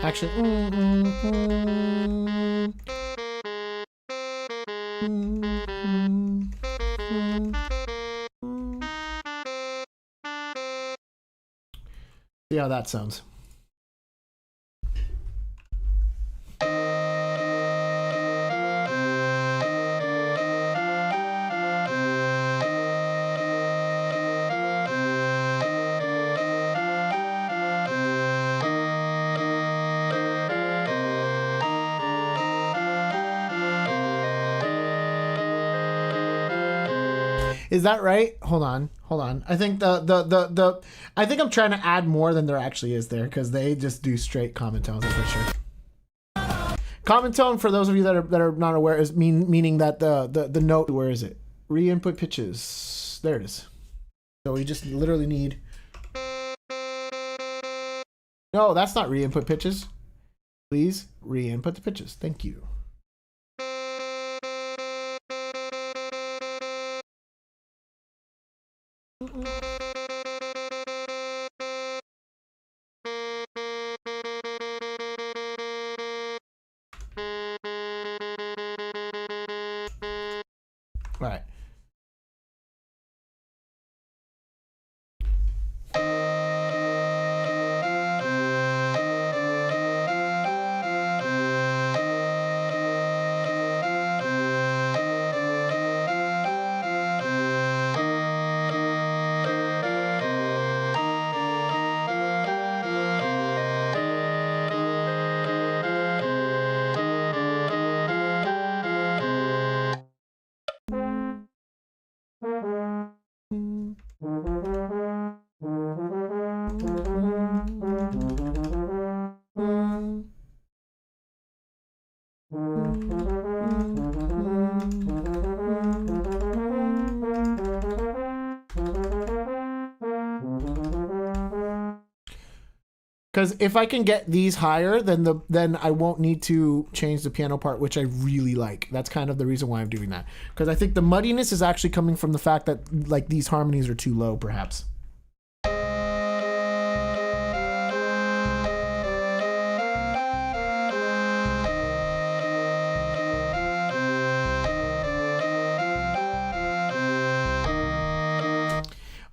Actually, see how that sounds. Is that right? Hold on. I think I think I'm trying to add more than there actually is there because they just do straight common tones, I'm pretty sure. Common tone, for those of you that are not aware, is meaning that the note, where is it? Re-input pitches. There it is. So we just literally need. No, that's not re-input pitches. Please re-input the pitches. Thank you. Right. Because if I can get these higher, then I won't need to change the piano part, which I really like. That's kind of the reason why I'm doing that. Because I think the muddiness is actually coming from the fact that like these harmonies are too low, perhaps.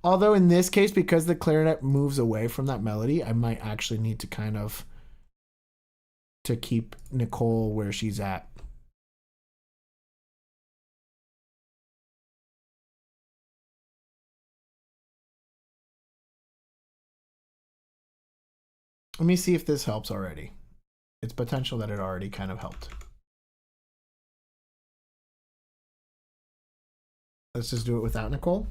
Although in this case, because the clarinet moves away from that melody, I might actually need to kind of to keep Nicole where she's at. Let me see if this helps already. It's potential that it already kind of helped. Let's just do it without Nicole.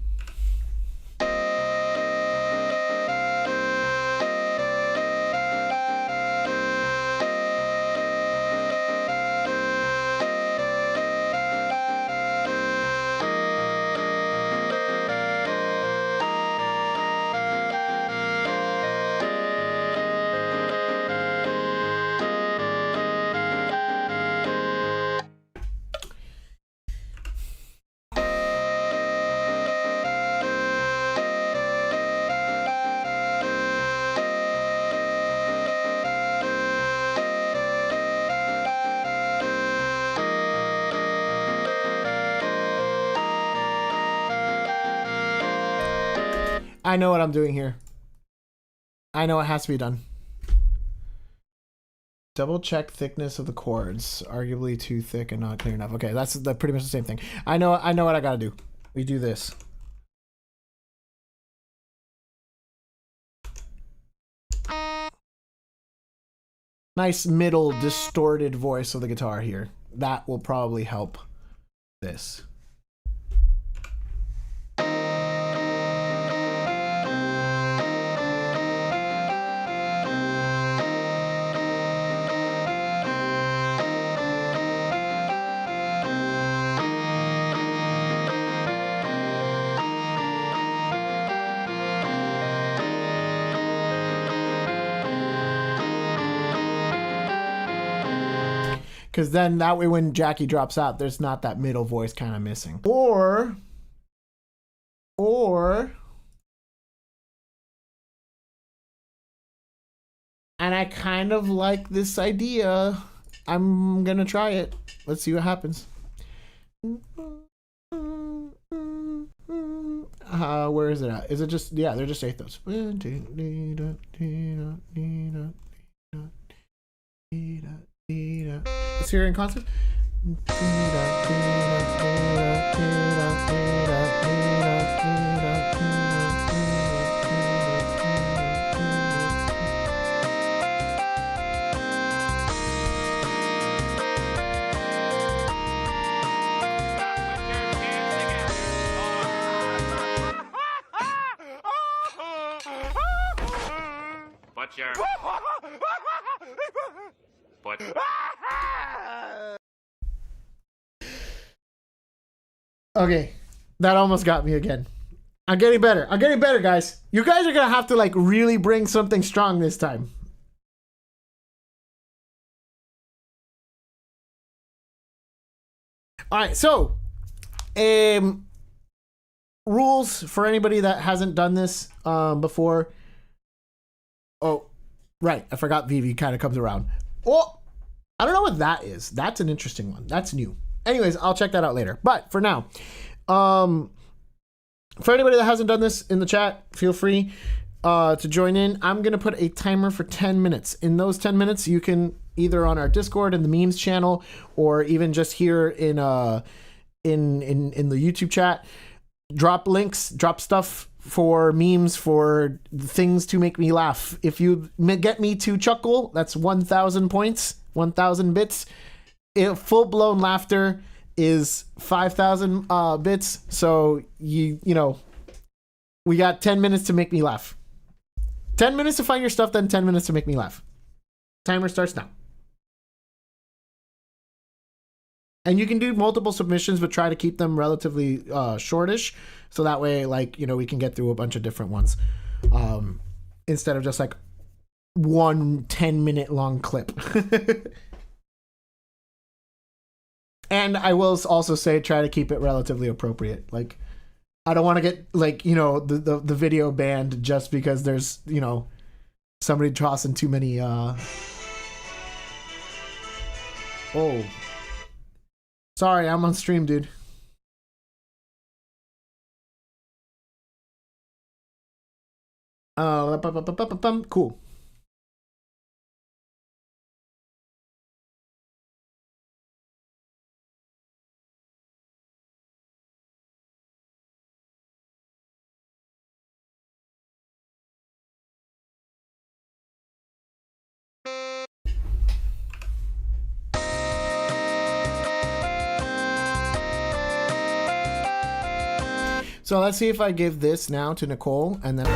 I know what I'm doing here. I know it has to be done. Double check thickness of the chords. Arguably too thick and not clear enough. Okay, that's pretty much the same thing. I know what I gotta do. We do this. Nice middle distorted voice of the guitar here. That will probably help this. Because then that way when Jackie drops out, there's not that middle voice kind of missing. Or, and I kind of like this idea. I'm going to try it. Let's see what happens. Where is it at? Is it just, yeah, they're just eighth notes. Let's hear it in concert. Put your... Put... Okay, that almost got me again. I'm getting better. I'm getting better, guys. You guys are gonna have to like really bring something strong this time. All right, so rules for anybody that hasn't done this before. Oh, right, I forgot Vivi kind of comes around. Oh, I don't know what that is. That's an interesting one. That's new. Anyways, I'll check that out later. But for now, for anybody that hasn't done this in the chat, feel free to join in. I'm going to put a timer for 10 minutes. In those 10 minutes, you can either on our Discord in the memes channel or even just here in the YouTube chat, drop links, drop stuff for memes, for things to make me laugh. If you get me to chuckle, that's 1,000 points, 1,000 bits. Full-blown laughter is 5,000 bits. So you know, we got 10 minutes to make me laugh. 10 minutes to find your stuff, then 10 minutes to make me laugh. Timer starts now. And you can do multiple submissions, but try to keep them relatively shortish. So that way, like, you know, we can get through a bunch of different ones. Instead of just like one 10-minute long clip. And I will also say, try to keep it relatively appropriate. Like, I don't want to get, like, you know, the video banned just because there's, you know, somebody tossing too many, Oh. Sorry, I'm on stream, dude. Cool. So let's see if I give this now to Nicole and then...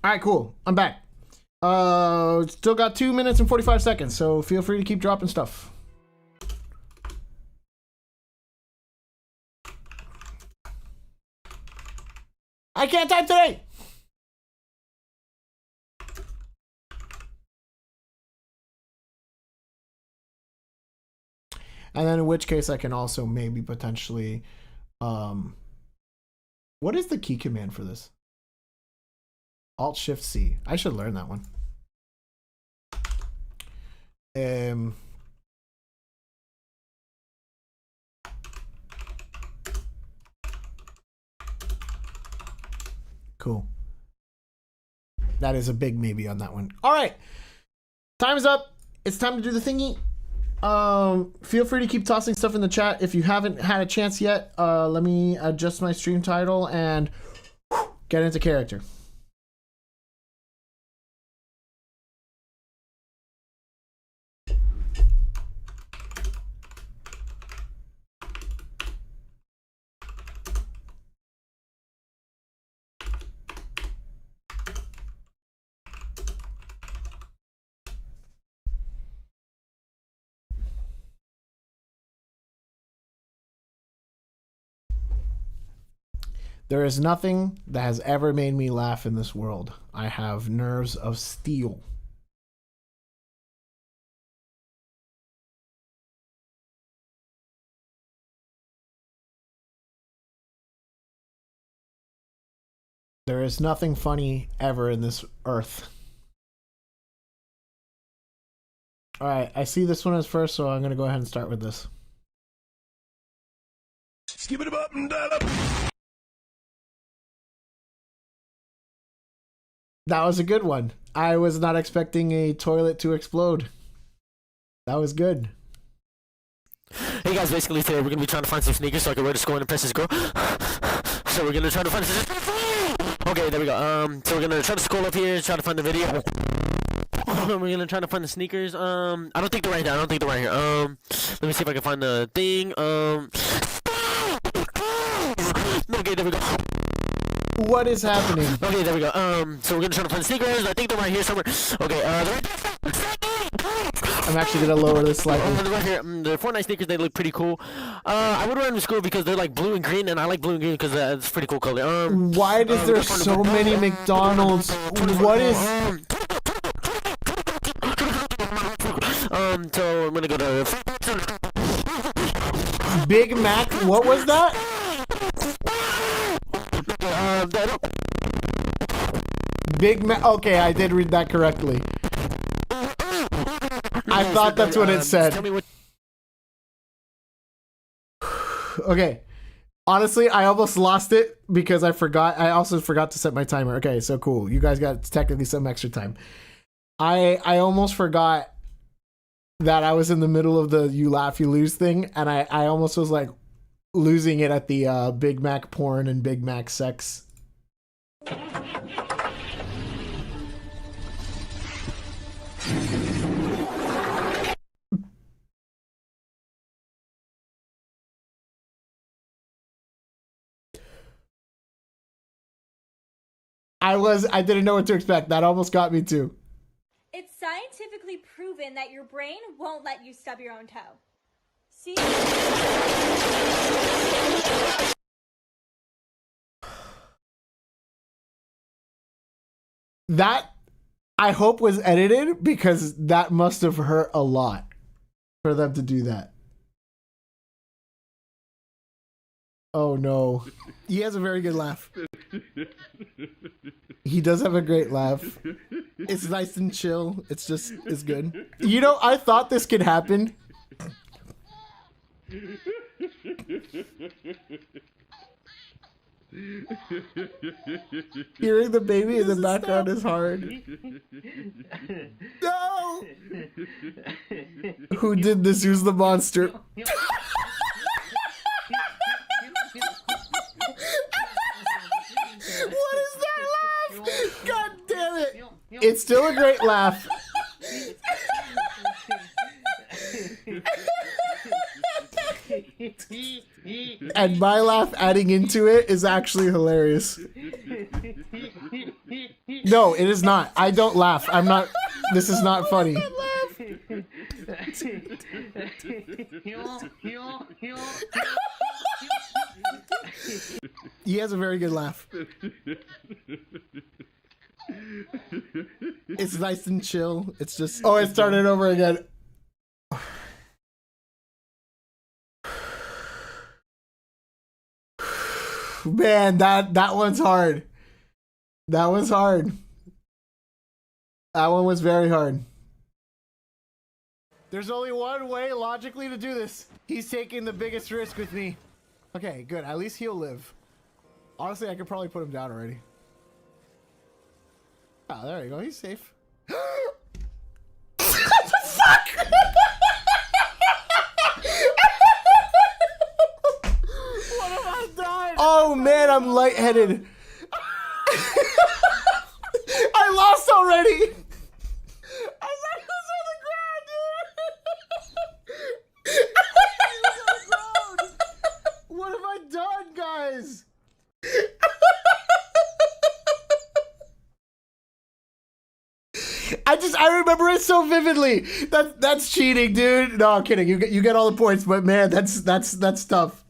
All right, cool. I'm back. Still got 2 minutes and 45 seconds, so feel free to keep dropping stuff. I can't type today. And then in which case I can also maybe potentially, what is the key command for this? Alt-Shift-C. I should learn that one. Cool. That is a big maybe on that one. All right. Time is up. It's time to do the thingy. Feel free to keep tossing stuff in the chat. If you haven't had a chance yet, let me adjust my stream title and get into character. There is nothing that has ever made me laugh in this world. I have nerves of steel. There is nothing funny ever in this earth. All right, I see this one as first, so I'm going to go ahead and start with this. Skip it up and down up. That was a good one. I was not expecting a toilet to explode. That was good. Hey guys, basically today we're gonna be trying to find some sneakers so I can wear to school and impress this girl. So we're gonna try to find some. Okay, there we go. So we're gonna try to scroll up here, try to find the video. We're gonna try to find the sneakers. I don't think they're right here. I don't think they're right here. Let me see if I can find the thing. Okay, there we go. What is happening? Okay, there we go. So we're gonna try to find sneakers. I think they're right here somewhere. Okay, I'm actually gonna lower this slightly. They're right here. The Fortnite sneakers, they look pretty cool. I would wear them to school because they're like blue and green, and I like blue and green because it's a pretty cool color. Why is there so many McDonald's? What is? So I'm gonna go to Big Mac. What was that? Big Mac. Okay, I did read that correctly. I thought that's what it said. Okay. Honestly, I almost lost it because I forgot. I also forgot to set my timer. Okay, so cool. You guys got technically some extra time. I almost forgot that I was in the middle of the you laugh, you lose thing, and I almost was like losing it at the Big Mac porn and Big Mac sex. I didn't know what to expect. That almost got me too. It's scientifically proven that your brain won't let you stub your own toe. See? That, I hope, was edited because that must have hurt a lot for them to do that. Oh no. He has a very good laugh. He does have a great laugh. It's nice and chill. It's good. You know, I thought this could happen. Hearing the baby in the background is hard. No! Who did this? Who's the monster? What is that laugh? God damn it! It's still a great laugh. And my laugh adding into it is actually hilarious. No, it is not. I don't laugh. I'm not. This is not funny. He has a very good laugh. It's nice and chill. It's just. Oh, it started over again. Man, that one's hard. That one's hard. That one was very hard. There's only one way logically to do this. He's taking the biggest risk with me. Okay, good. At least he'll live. Honestly, I could probably put him down already. Oh, there you go. He's safe. What the fuck? What have I done? Oh man, I'm lightheaded. I lost already. I was on the ground, dude. What have I done, guys? I remember it so vividly. That's cheating, dude. No, I'm kidding. You get all the points, but man, that's tough.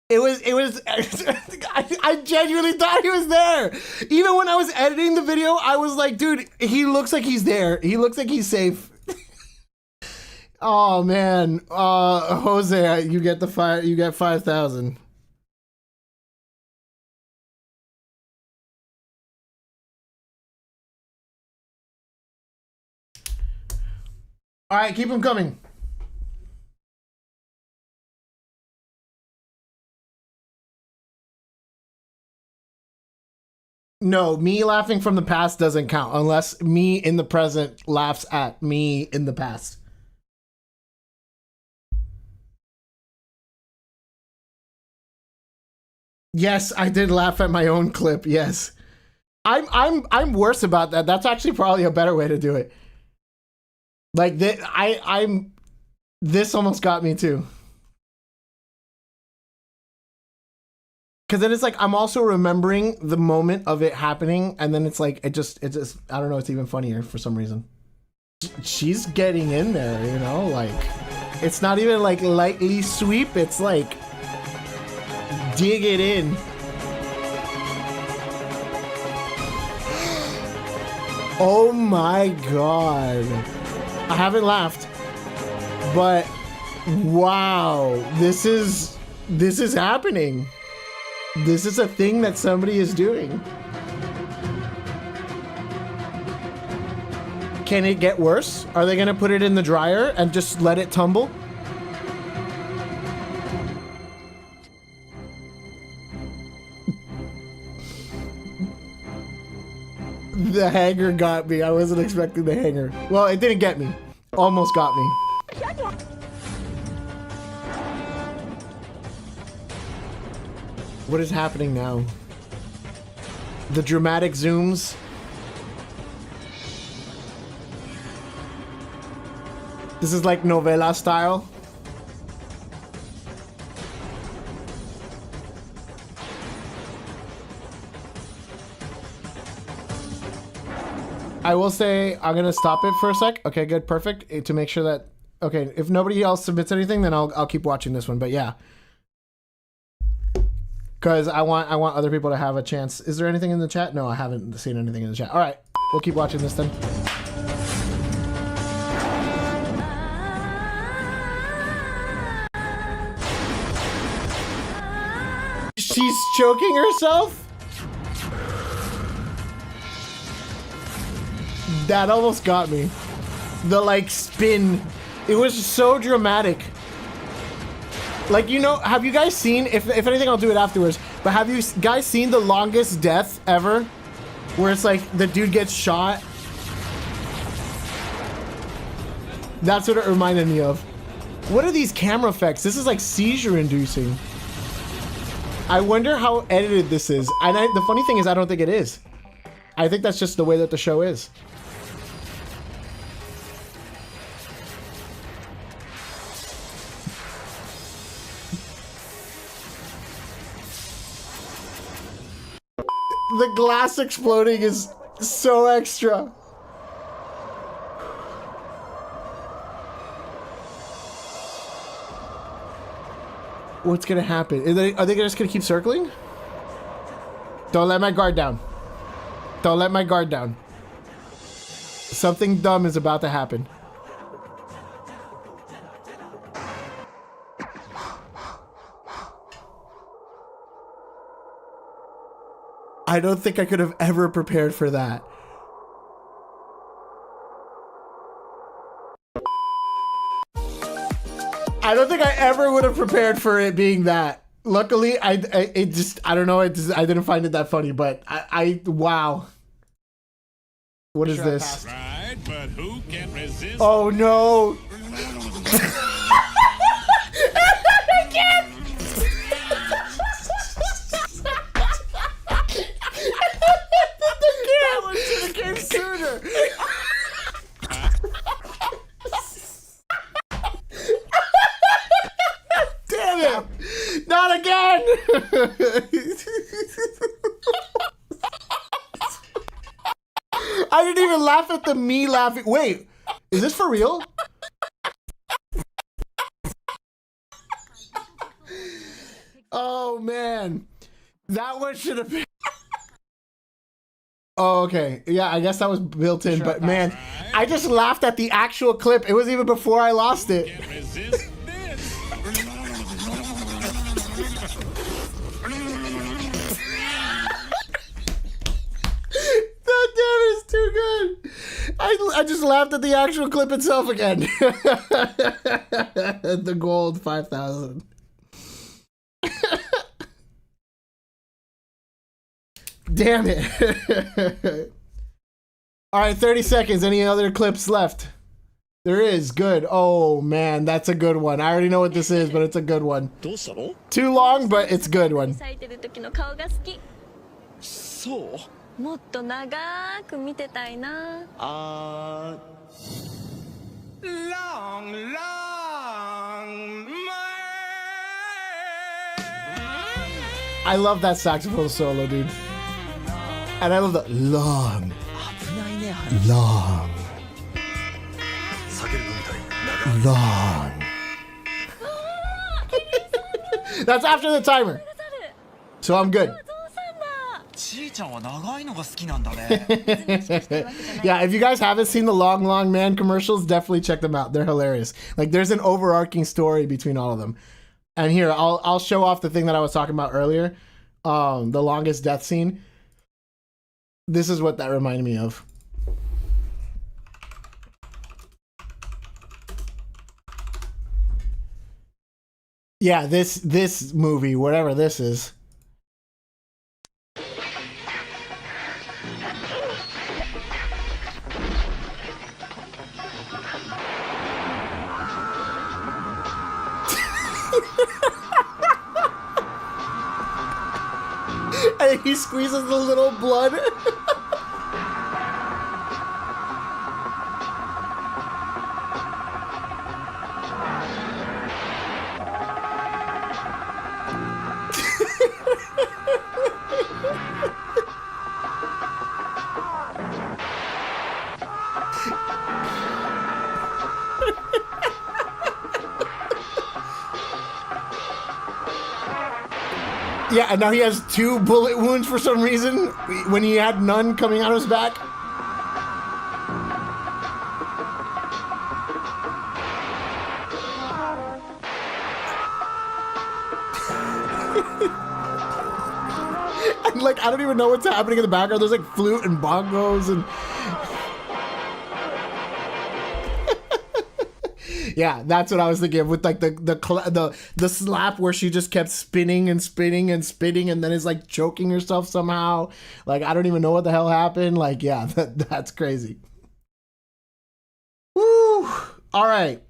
It was I genuinely thought he was there. Even when I was editing the video, I was like, dude, he looks like he's there. He looks like he's safe. Oh man. Jose, you get 5,000. All right, keep them coming. No, me laughing from the past doesn't count unless me in the present laughs at me in the past. Yes, I did laugh at my own clip. Yes. I'm worse about that. That's actually probably a better way to do it. Like this almost got me too. Cause then it's like I'm also remembering the moment of it happening, and then it's like it just I don't know, it's even funnier for some reason. She's getting in there, you know, like it's not even like lightly sweep, it's like dig it in. Oh my god. I haven't laughed, but wow, this is happening. This is a thing that somebody is doing. Can it get worse? Are they gonna put it in the dryer and just let it tumble? The hanger got me. I wasn't expecting the hanger. Well, it didn't get me. Almost got me. What is happening now? The dramatic zooms. This is like novela style. I will say I'm gonna stop it for a sec. Okay, good, perfect. To make sure that okay, if nobody else submits anything, then I'll keep watching this one. But yeah, because I want other people to have a chance. Is there anything in the chat? No, I haven't seen anything in the chat. All right, we'll keep watching this then. She's choking herself. That almost got me. The like spin. It was so dramatic. Like, you know, have you guys seen, if anything I'll do it afterwards, but have you guys seen The Longest Death Ever? Where it's like the dude gets shot? That's what it reminded me of. What are these camera effects? This is like seizure inducing. I wonder how edited this is. And the funny thing is I don't think it is. I think that's just the way that the show is. The glass exploding is so extra. What's gonna happen? Are they just gonna keep circling? Don't let my guard down. Don't let my guard down. Something dumb is about to happen. I don't think I could have ever prepared for that. I don't think I ever would have prepared for it being that. Luckily, I don't know. I didn't find it that funny, but wow. What is this? Right, but who can resist? Oh no. I can't. That one should have came sooner. Damn it! Not again! I didn't even laugh at the me laughing. Wait, is this for real? Oh man, that one should have been. Oh, okay. Yeah, I guess that was built in, but man, I just laughed at the actual clip. It was even before I lost it. That damn is too good. I just laughed at the actual clip itself again. The gold 5,000. Damn it. All right, 30 seconds. Any other clips left? There is. Good. Oh, man, that's a good one. I already know what this is, but it's a good one. Too long, but it's a good one. そうもっと長く見てたいな Long, long, I love that saxophone solo, dude. And I love the long. Long. Long. That's after the timer. So I'm good. Yeah, if you guys haven't seen the Long Long Man commercials, definitely check them out. They're hilarious. Like, there's an overarching story between all of them. And here, I'll show off the thing that I was talking about earlier. The longest death scene. This is what that reminded me of. Yeah, this movie, whatever this is. And he squeezes the little blood. Yeah, and now he has 2 bullet wounds for some reason when he had none coming out of his back. And like, I don't even know what's happening in the background. There's like flute and bongos and... Yeah, that's what I was thinking of with like the slap where she just kept spinning and spinning and spinning and then is like choking herself somehow. Like, I don't even know what the hell happened. Like, yeah, that's crazy. Woo! All right.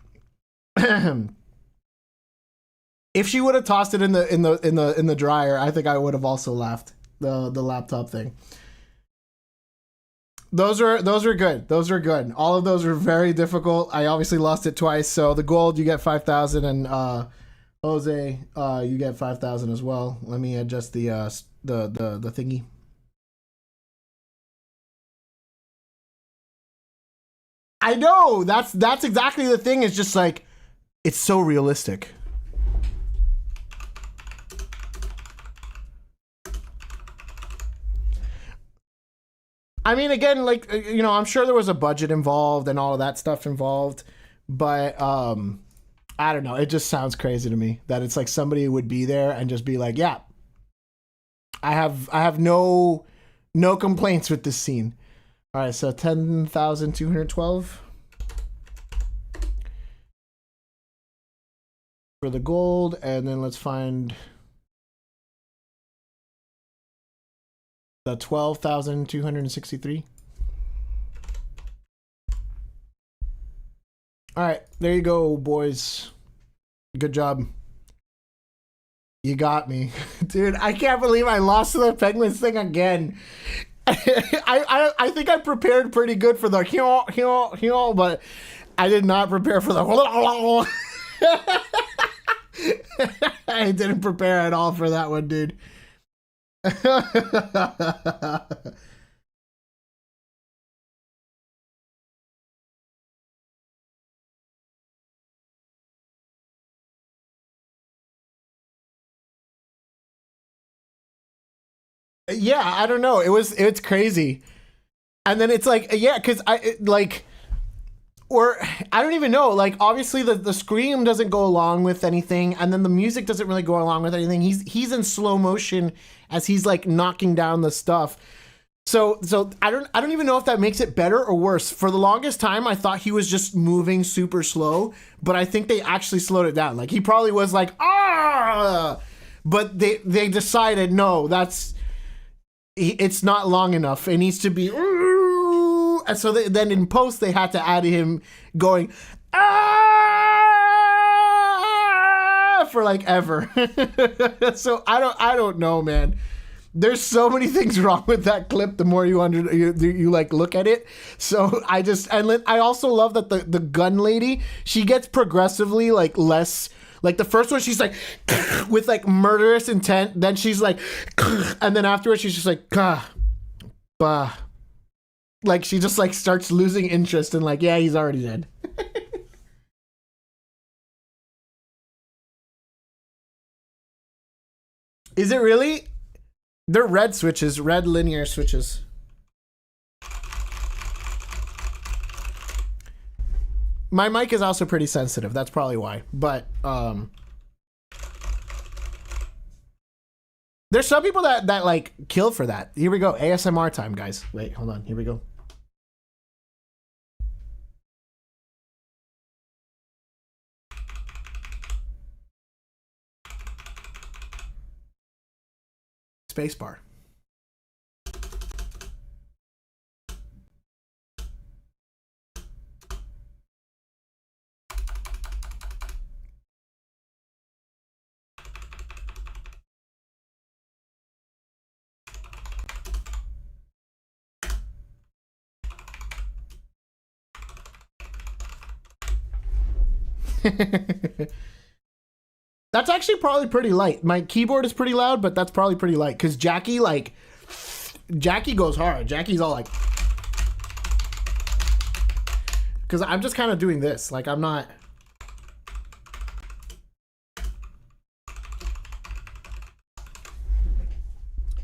If she would have tossed it in the dryer, I think I would have also laughed. The laptop thing. Those are good. Those are good. All of those are very difficult. I obviously lost it twice. So the gold, you get 5,000, and Jose, you get 5,000 as well. Let me adjust the thingy. I know. That's exactly the thing. It's just like, it's so realistic. I mean, again, like, you know, I'm sure there was a budget involved and all of that stuff involved, but I don't know. It just sounds crazy to me that it's like somebody would be there and just be like, yeah, I have no complaints with this scene. All right, so 10,212 for the gold, and then let's find the 12,263. All right, there you go, boys. Good job. You got me. Dude, I can't believe I lost to the Penguins thing again. I think I prepared pretty good for the but I did not prepare for the I didn't prepare at all for that one, dude. Yeah, I don't know. It's crazy. And then it's like, yeah, because I don't even know. Like, obviously the scream doesn't go along with anything, and then the music doesn't really go along with anything. He's in slow motion as he's like knocking down the stuff. So I don't even know if that makes it better or worse. For the longest time, I thought he was just moving super slow, but I think they actually slowed it down. Like, he probably was like, ah, but they decided, no, it's not long enough. It needs to be, and so then in post they had to add him going for like ever. So I don't know, man. There's so many things wrong with that clip. The more you like look at it. So I also love that the gun lady, she gets progressively like less. Like the first one, she's like with like murderous intent. Then she's like, and then afterwards she's just like, bah. Like she just like starts losing interest and like, yeah, he's already dead. Is it really? They're red switches, red linear switches. My mic is also pretty sensitive. That's probably why. But there's some people that like kill for that. Here we go. ASMR time, guys. Wait, hold on. Here we go. Spacebar. That's actually probably pretty light. My keyboard is pretty loud, but that's probably pretty light because Jackie goes hard. Jackie's all like, because I'm just kind of doing this. Like, I'm not.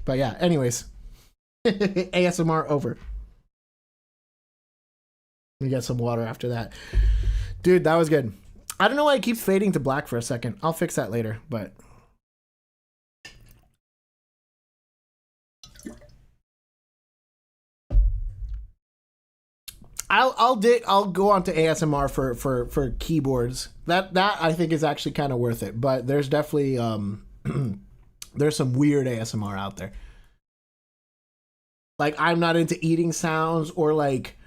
But yeah, anyways. ASMR over. Let me get some water after that. Dude, that was good. I don't know why it keeps fading to black for a second. I'll fix that later, but I'll go on to ASMR for keyboards. That I think is actually kind of worth it, but there's definitely there's some weird ASMR out there. Like, I'm not into eating sounds, or like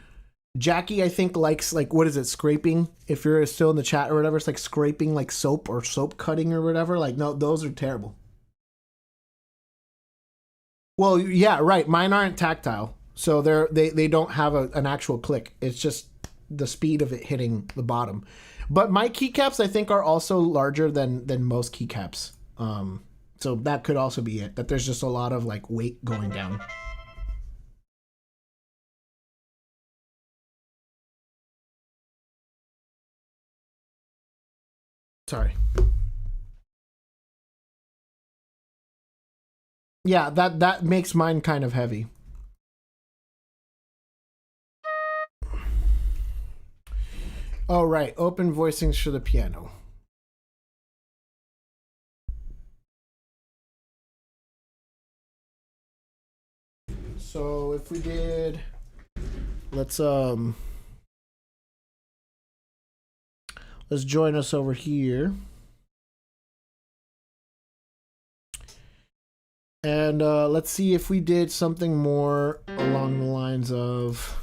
Jackie, I think, likes, like, what is it, scraping? If you're still in the chat or whatever, it's like scraping like soap or soap cutting or whatever. Like, no, those are terrible. Well, yeah, right. Mine aren't tactile, so they don't have an actual click. It's just the speed of it hitting the bottom. But my keycaps, I think, are also larger than most keycaps. So that could also be it. That there's just a lot of like weight going down. Sorry. Yeah, that makes mine kind of heavy. Oh, right. Open voicings for the piano. So if we did, let's join us over here. And let's see if we did something more along the lines of...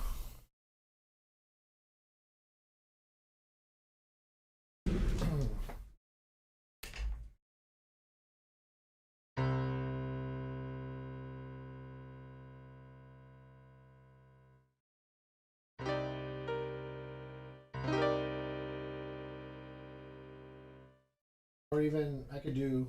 Or even I could do...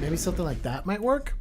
Maybe something like that might work.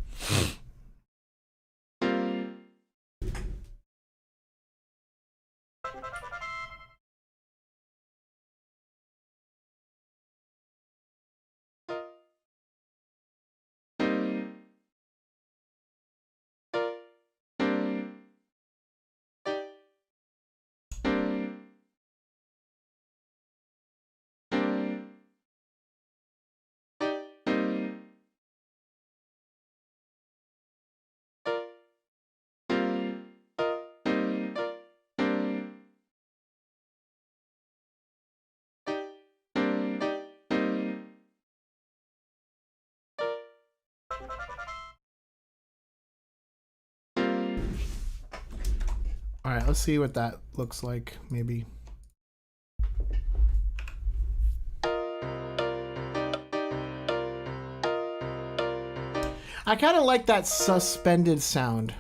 All right, let's see what that looks like, maybe. I kind of like that suspended sound.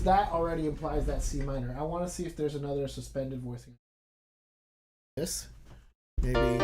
That already implies that C minor. I want to see if there's another suspended voicing. This, maybe.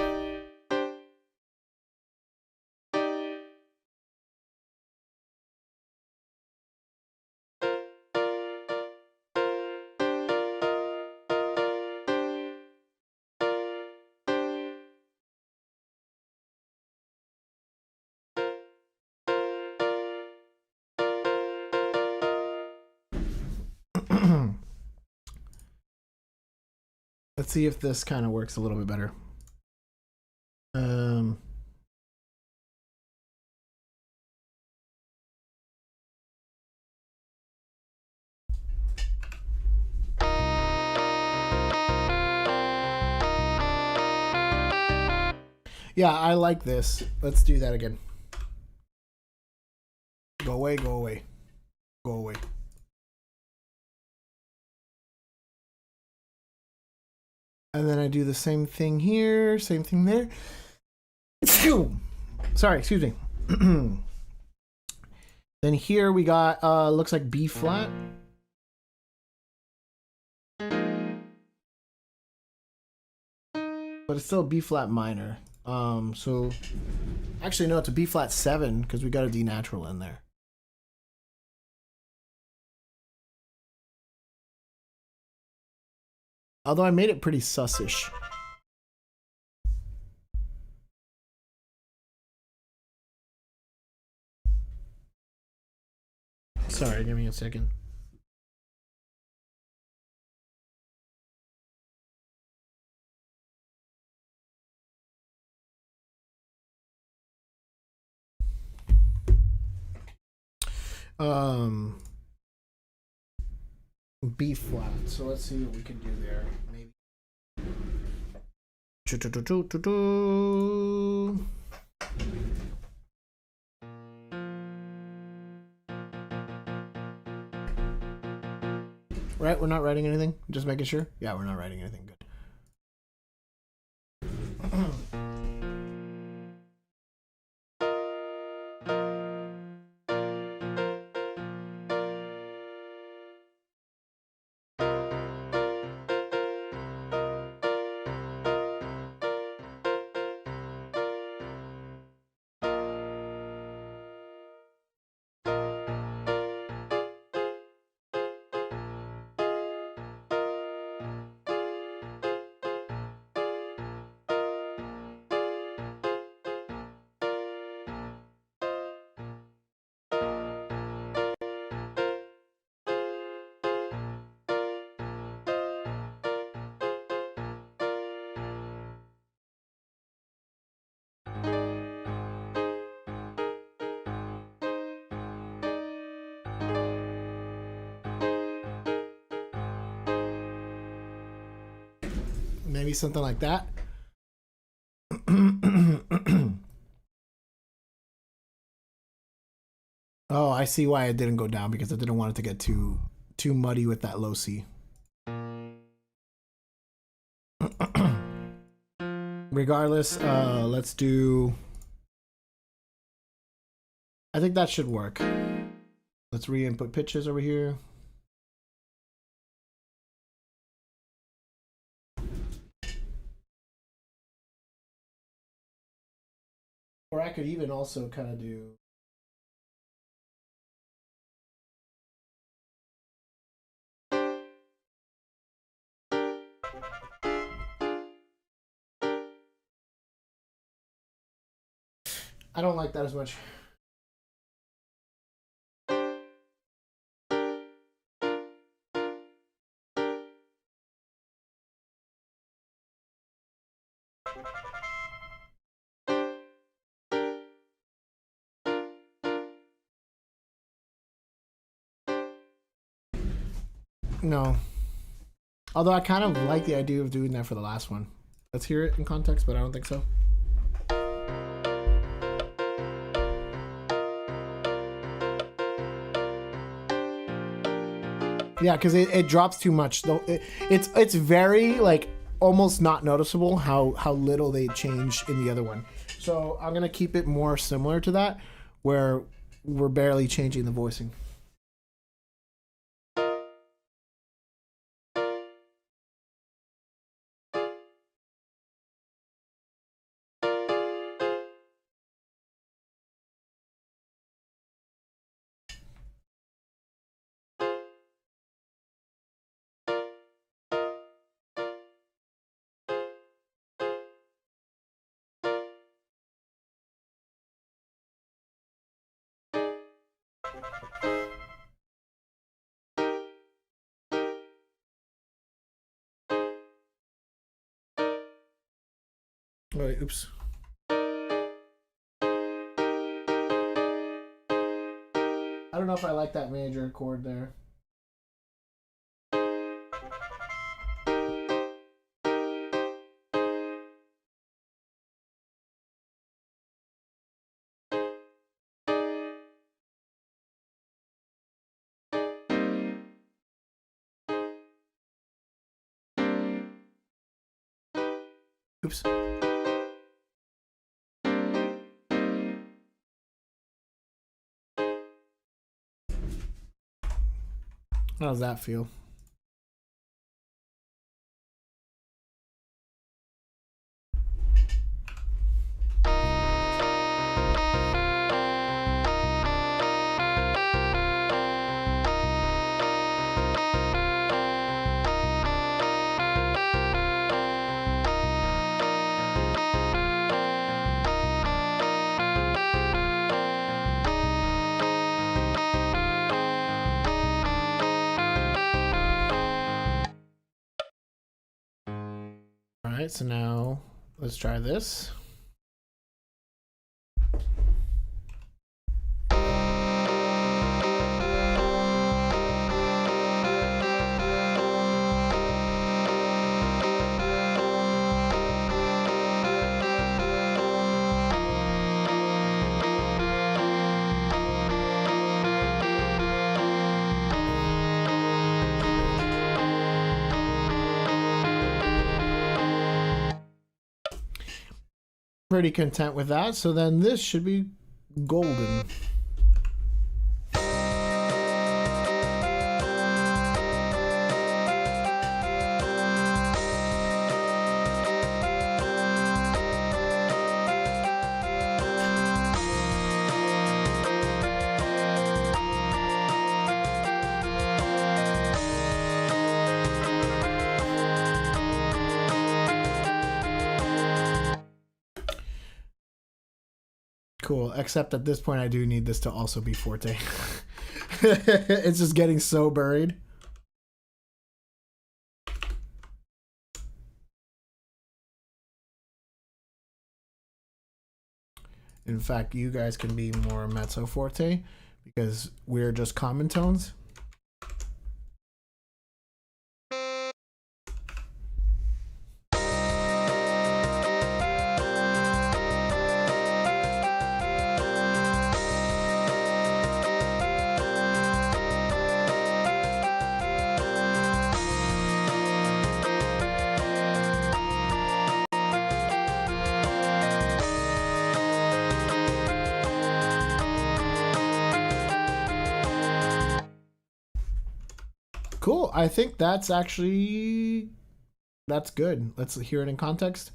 Let's see if this kind of works a little bit better. Yeah, I like this. Let's do that again. Go away, go away. Go away. And then I do the same thing here, same thing there. Sorry, excuse me. Then here we got, looks like B flat. But it's still B flat minor. So actually no, it's a B flat 7 because we got a D natural in there. Although I made it pretty sussish. Sorry, give me a second. B flat. So let's see what we can do there. Maybe. Right, we're not writing anything. Just making sure. Yeah, we're not writing anything. Good. Maybe something like that. Oh, I see why it didn't go down, because I didn't want it to get too muddy with that low C. Regardless, let's do... I think that should work. Let's re-input pitches over here. Or I could even also kind of do... I don't like that as much. No. Although I kind of like the idea of doing that for the last one. Let's hear it in context, but I don't think so. Yeah, because it drops too much. Though it's very like almost not noticeable how little they change in the other one. So I'm gonna keep it more similar to that, where we're barely changing the voicing. Wait, oops. I don't know if I like that major chord there. Oops. How does that feel? Alright, so now let's try this. pretty content with that. So then this should be golden. Cool, except at this point I do need this to also be forte. It's just getting so buried. In fact, you guys can be more mezzo forte because we're just common tones. Cool. I think that's actually, that's good. Let's hear it in context.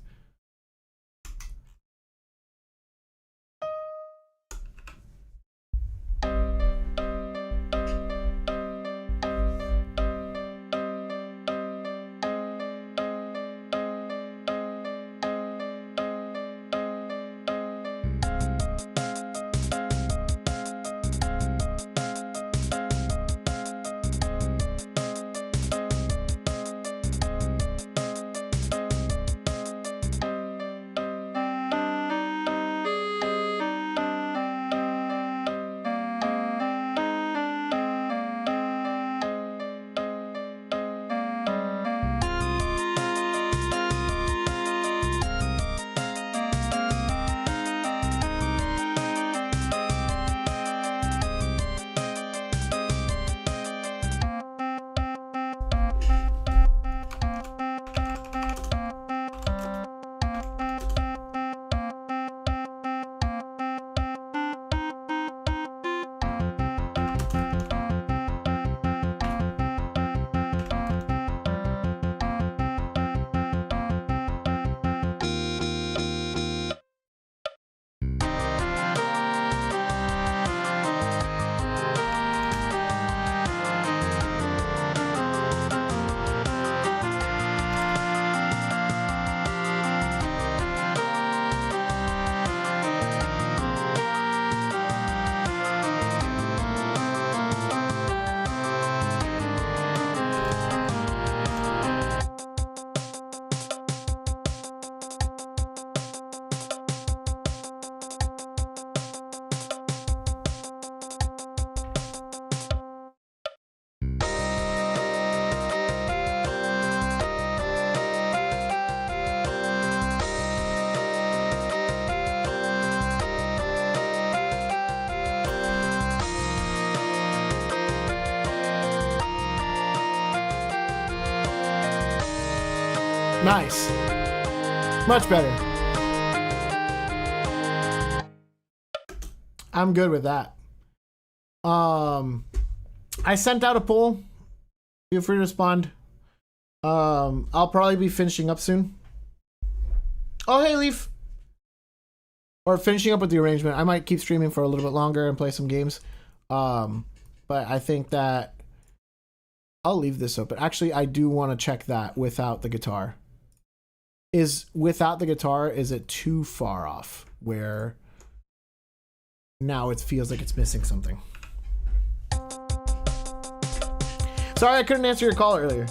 Nice. Much better. I'm good with that. I sent out a poll. Feel free to respond. I'll probably be finishing up soon. Oh, hey, Leaf. Or finishing up with the arrangement. I might keep streaming for a little bit longer and play some games. But I think that I'll leave this open. Actually, I do want to check that without the guitar. Without the guitar, is it too far off where now it feels like it's missing something? Sorry, I couldn't answer your call earlier.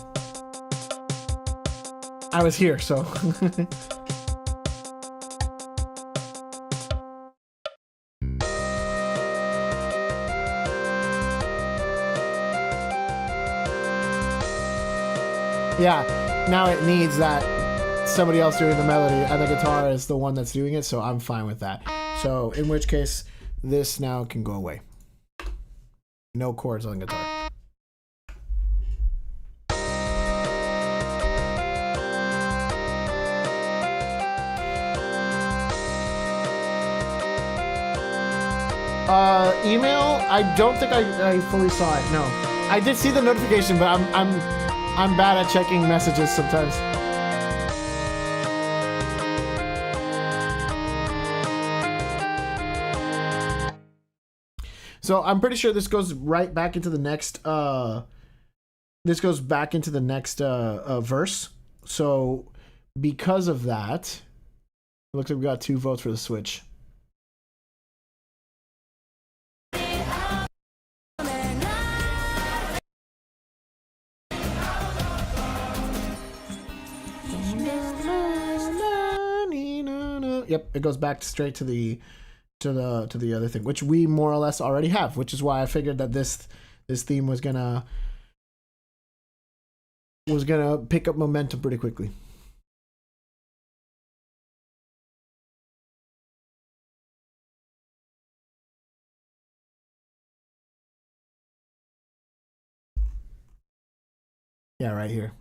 I was here, so. Yeah, now it needs that somebody else doing the melody and the guitar is the one that's doing it, so I'm fine with that. So in which case, this now can go away. No chords on guitar. Email. I don't think I fully saw it. No, I did see the notification, but I'm bad at checking messages sometimes. So I'm pretty sure this goes right back into the next. This goes back into the next verse. So because of that, it looks like we got 2 votes for the switch. Yep, it goes back straight to the other thing, which we more or less already have, which is why I figured that this theme was gonna pick up momentum pretty quickly. Yeah, right here.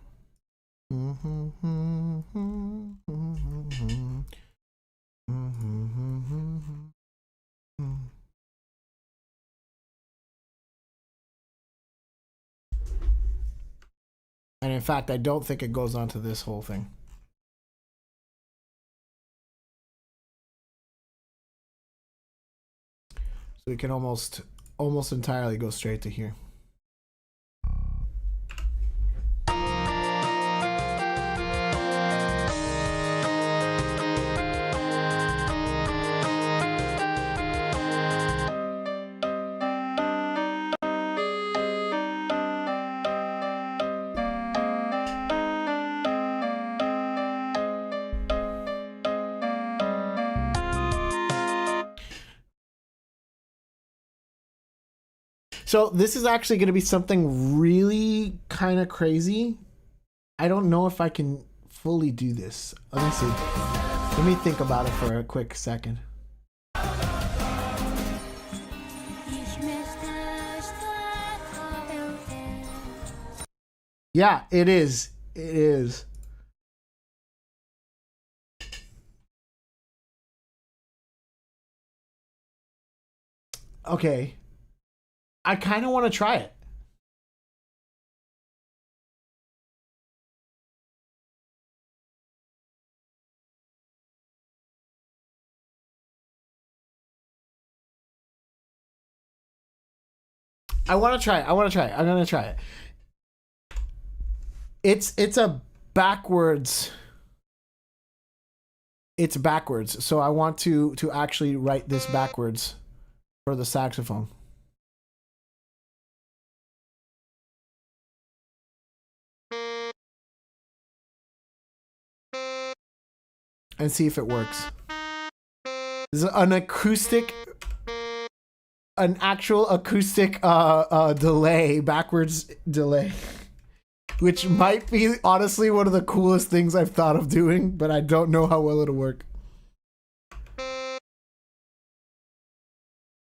And in fact, I don't think it goes on to this whole thing. So we can almost entirely go straight to here. So this is actually going to be something really kind of crazy. I don't know if I can fully do this. Let me see. Let me think about it for a quick second. Yeah, it is. It is. Okay. I kind of want to try it. I want to try it. I'm going to try it. It's a backwards. It's backwards. So I want to actually write this backwards for the saxophone. And see if it works. This is an acoustic, an actual acoustic delay, backwards delay, which might be honestly one of the coolest things I've thought of doing, but I don't know how well it'll work.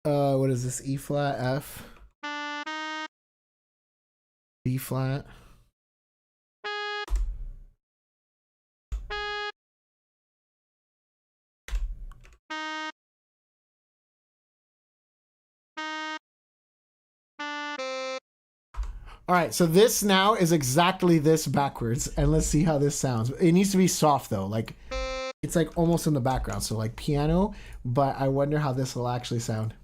What is this? E flat, F, B flat. All right, so this now is exactly this backwards, and let's see how this sounds. It needs to be soft though, like it's like almost in the background, so like piano, but I wonder how this will actually sound.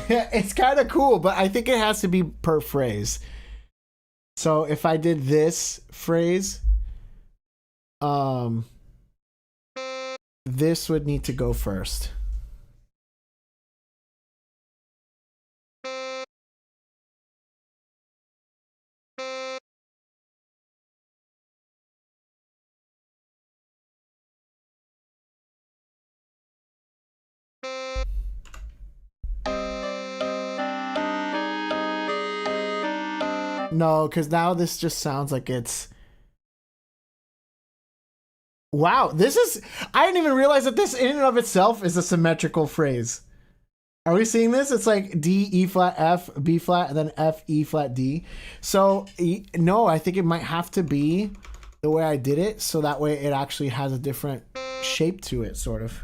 Yeah, it's kind of cool, but I think it has to be per phrase. So if I did this phrase, this would need to go first. No, because now this just sounds like it's Wow, this is... I didn't even realize that this in and of itself is a symmetrical phrase. Are we seeing this? It's like D, E flat, F, B flat, and then F, E flat, D. So, no, I think it might have to be the way I did it, so that way it actually has a different shape to it, sort of.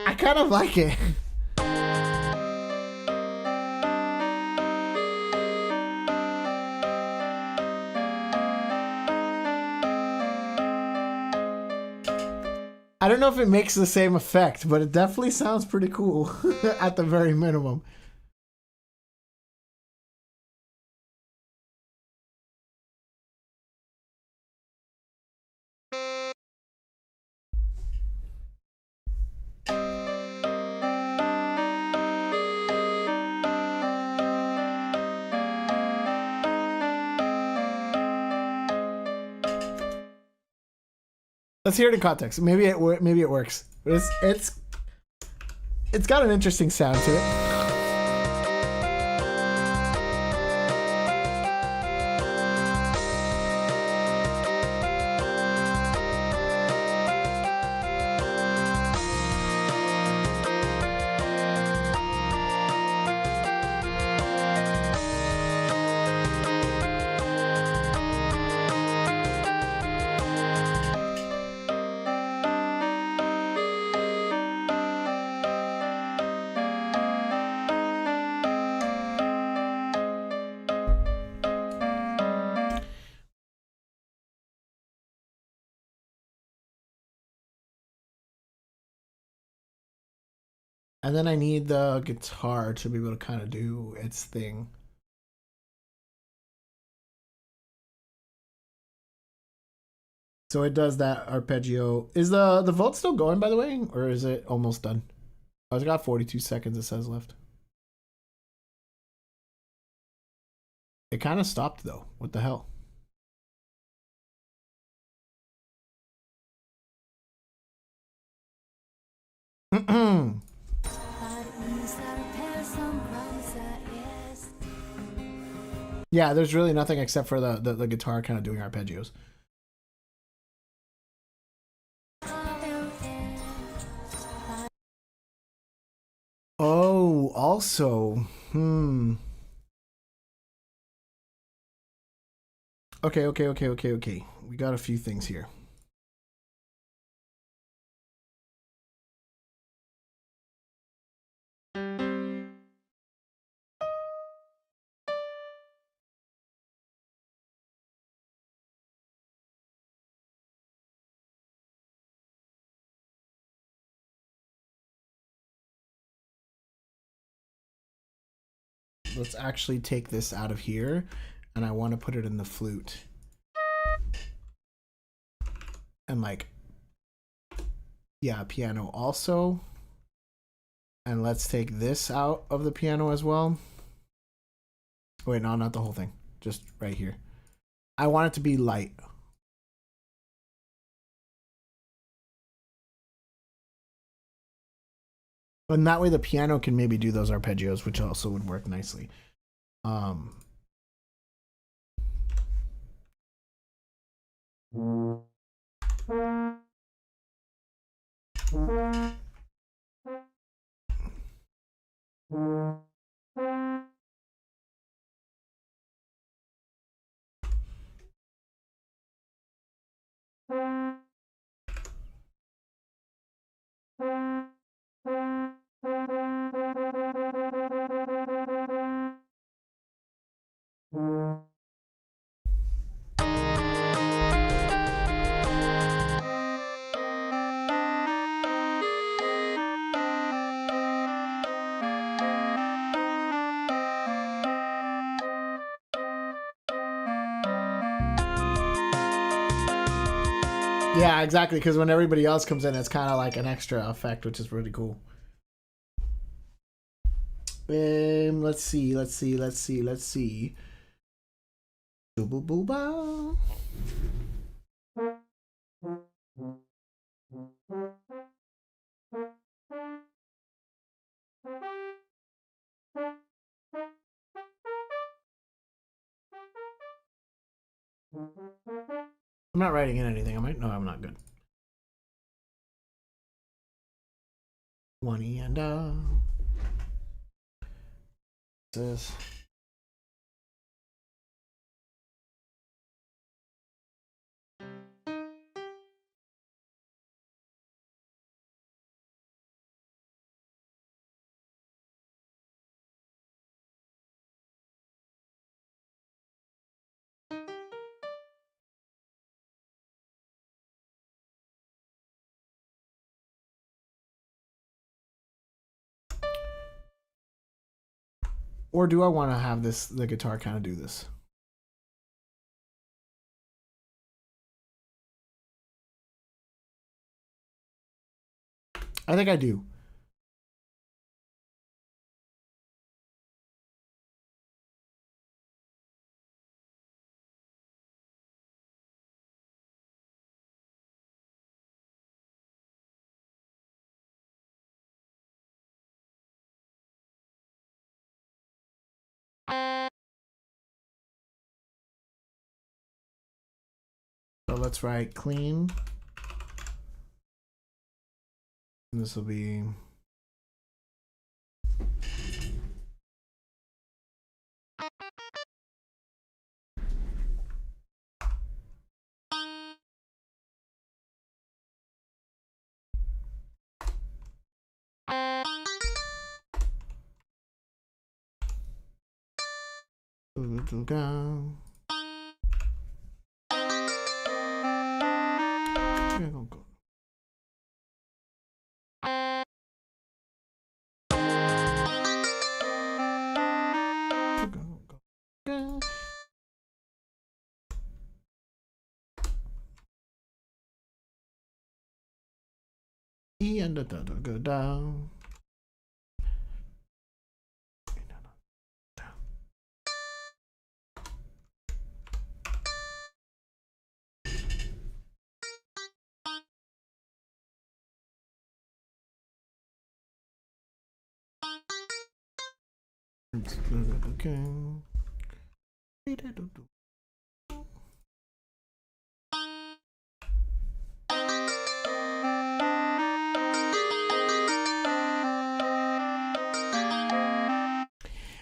I kind of like it. I don't know if it makes the same effect, but it definitely sounds pretty cool at the very minimum. Let's hear it in context. Maybe it works. It's got an interesting sound to it. And then I need the guitar to be able to kind of do its thing. So it does that arpeggio. Is the vote still going, by the way? Or is it almost done? Oh, it's got 42 seconds, it says, left. It kind of stopped, though. What the hell? Yeah, there's really nothing except for the guitar kind of doing arpeggios. Oh, also, Okay. We got a few things here. Let's actually take this out of here, and I want to put it in the flute. And like, yeah, piano also. And let's take this out of the piano as well. Wait, no, not the whole thing. Just right here. I want it to be light. And that way the piano can maybe do those arpeggios, which also would work nicely. Yeah, exactly, because when everybody else comes in, it's kind of like an extra effect, which is really cool. Let's see. Boo boo ba. I'm not writing in anything, am I? No, I'm not. Good. One E and this. Or do I want to have the guitar kind of do this? I think I do. So let's write clean. And this will be E and da go down. Okay.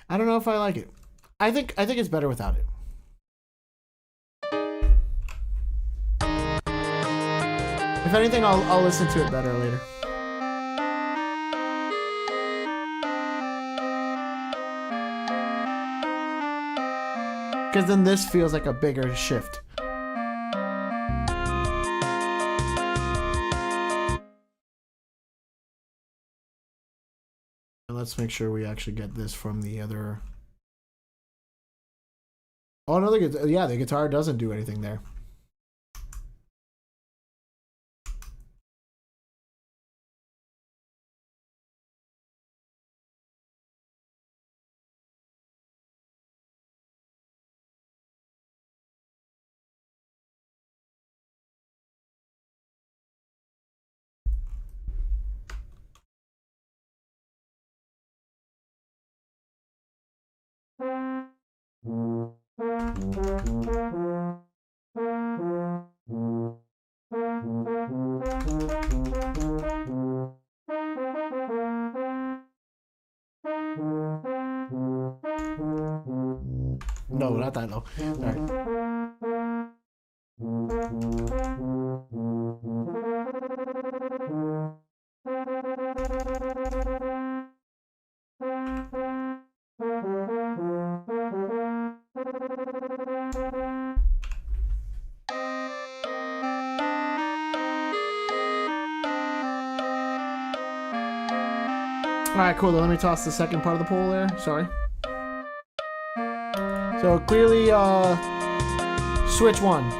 I don't know if I like it. I think it's better without it. If anything, I'll listen to it better later. Because then this feels like a bigger shift. And let's make sure we actually get this from the other. Oh no, yeah, the guitar doesn't do anything there. No, not that low. Alright, cool. Let me toss the second part of the poll there. Sorry. So clearly, Switch won.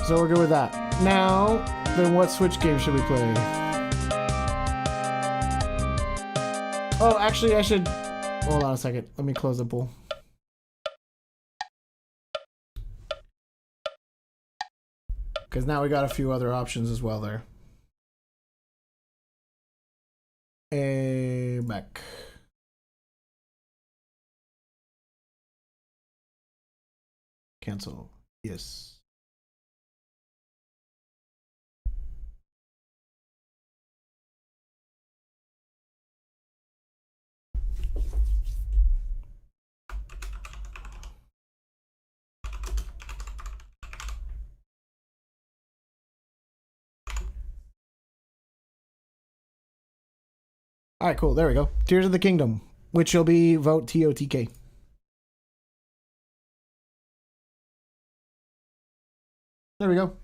So we're good with that. Now, then what Switch game should we play? Oh, actually, I should... Hold on a second. Let me close the poll. Because now we got a few other options as well there. Back. Cancel. Yes. All right, cool. There we go. Tears of the Kingdom, which will be vote TOTK. There we go.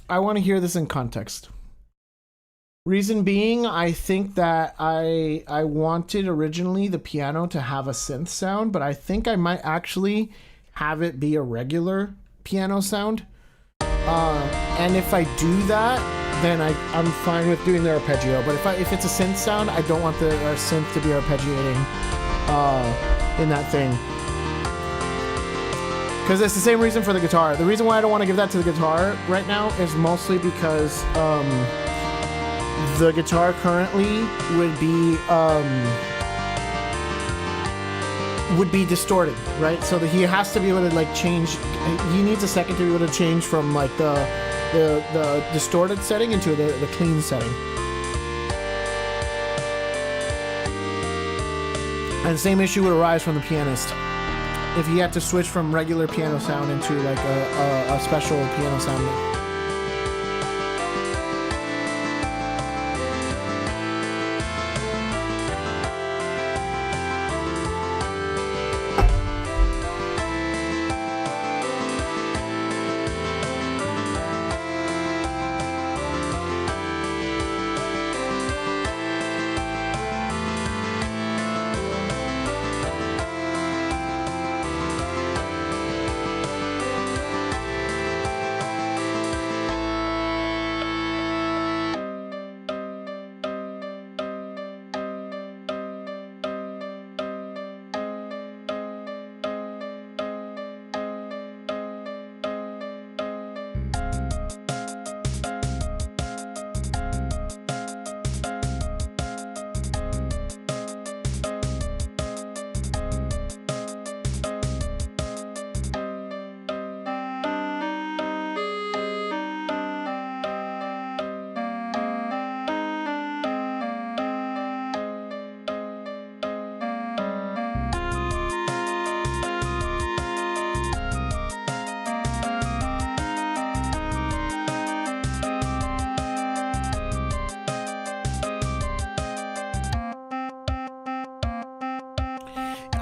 I want to hear this in context. Reason being, I think that I wanted originally the piano to have a synth sound, but I think I might actually have it be a regular piano sound. And if I do that, then I'm fine with doing the arpeggio. But if it's a synth sound, I don't want the synth to be arpeggiating in that thing. Because it's the same reason for the guitar. The reason why I don't want to give that to the guitar right now is mostly because the guitar currently would be distorted, right? So that he has to be able to like change. He needs a second to be able to change from like the distorted setting into the clean setting. And the same issue would arise from the pianist if he had to switch from regular piano sound into like a special piano sound.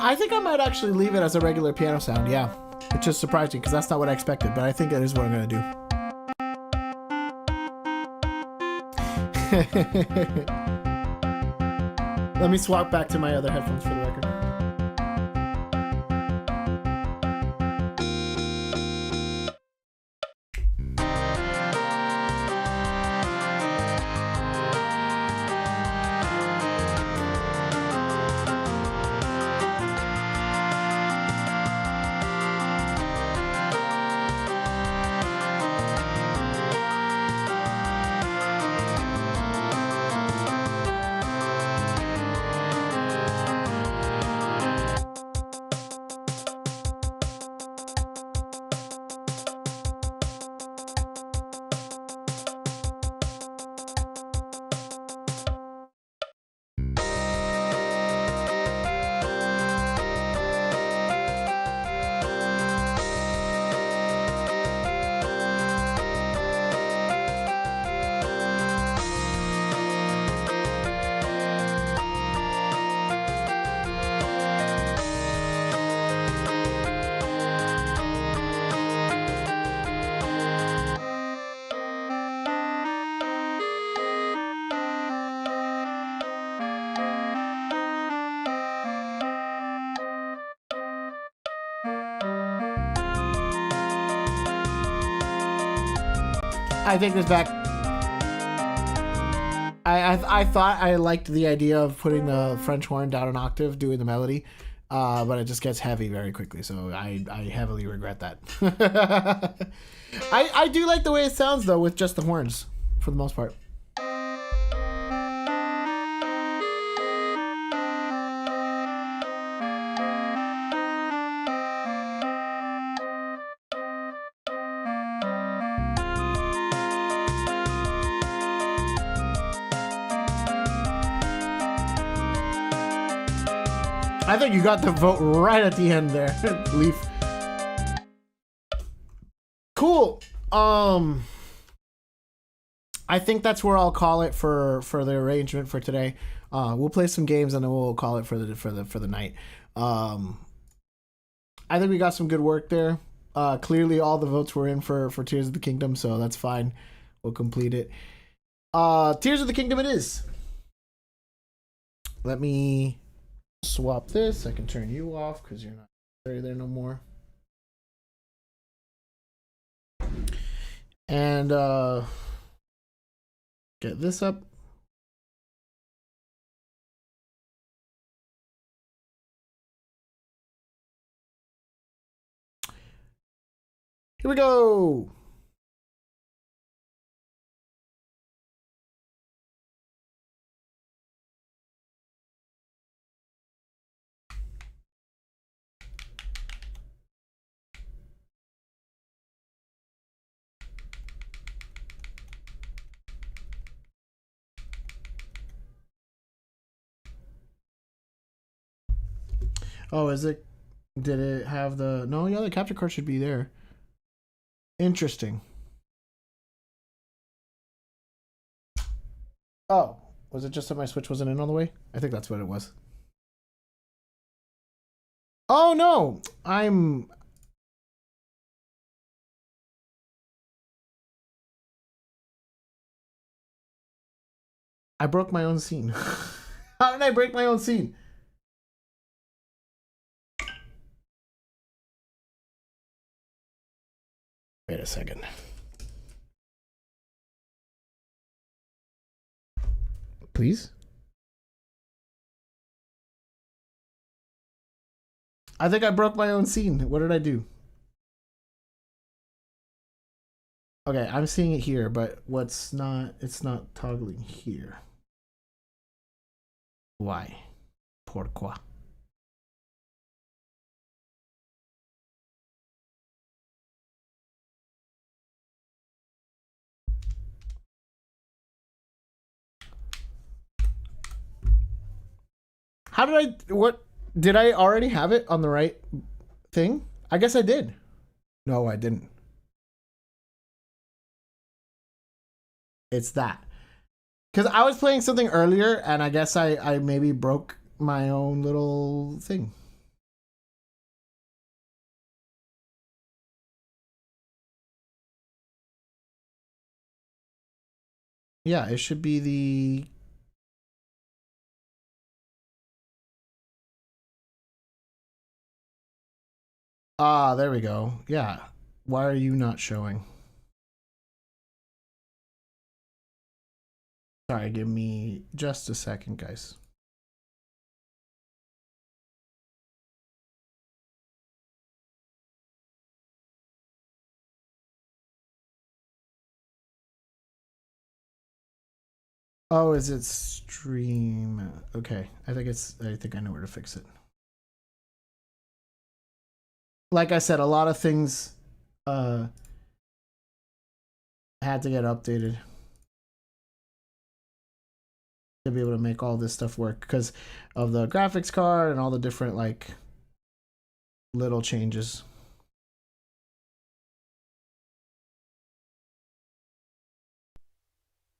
I think I might actually leave it as a regular piano sound, yeah. Which is surprising because that's not what I expected, but I think that is what I'm going to do. Let me swap back to my other headphones for the record. I take this back. I thought I liked the idea of putting the French horn down an octave, doing the melody, but it just gets heavy very quickly, so I heavily regret that. I do like the way it sounds, though, with just the horns, for the most part. I think you got the vote right at the end there, Leaf. Cool. I think that's where I'll call it for the arrangement for today. We'll play some games and then we'll call it for the night. I think we got some good work there. Clearly all the votes were in for Tears of the Kingdom, so that's fine. We'll complete it. Tears of the Kingdom it is. Let me swap this. I can turn you off because you're not there no more. And get this up. Here we go. Oh, is it? Did it have the? No, yeah, the capture card should be there. Interesting. Oh, was it just that my Switch wasn't in all the way? I think that's what it was. Oh no, I broke my own scene. How did I break my own scene? Wait a second. Please? I think I broke my own scene. What did I do? Okay, I'm seeing it here, but it's not toggling here. Why? Pourquoi? How did I, what, did I already have it on the right thing? I guess I did. No, I didn't. It's that. Because I was playing something earlier, and I guess I maybe broke my own little thing. Yeah, it should be the... Ah, there we go. Yeah. Why are you not showing? Sorry, give me just a second, guys. Oh, is it stream? Okay, I think I know where to fix it. Like I said, a lot of things had to get updated to be able to make all this stuff work because of the graphics card and all the different like little changes.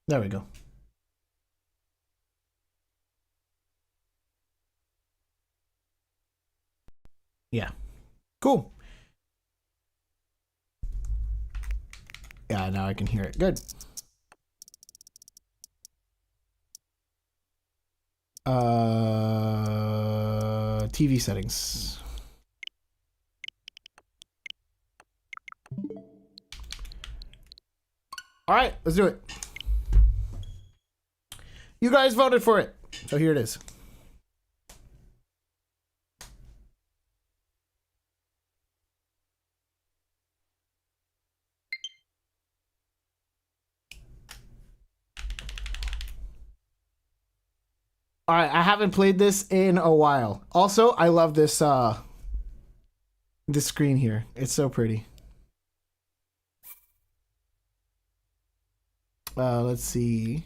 There we go. Yeah. Cool. Yeah, now I can hear it. Good. TV settings. All let's do it. You guys voted for it, so here it is. All right, I haven't played this in a while. Also, I love this this screen here. It's so pretty. Let's see.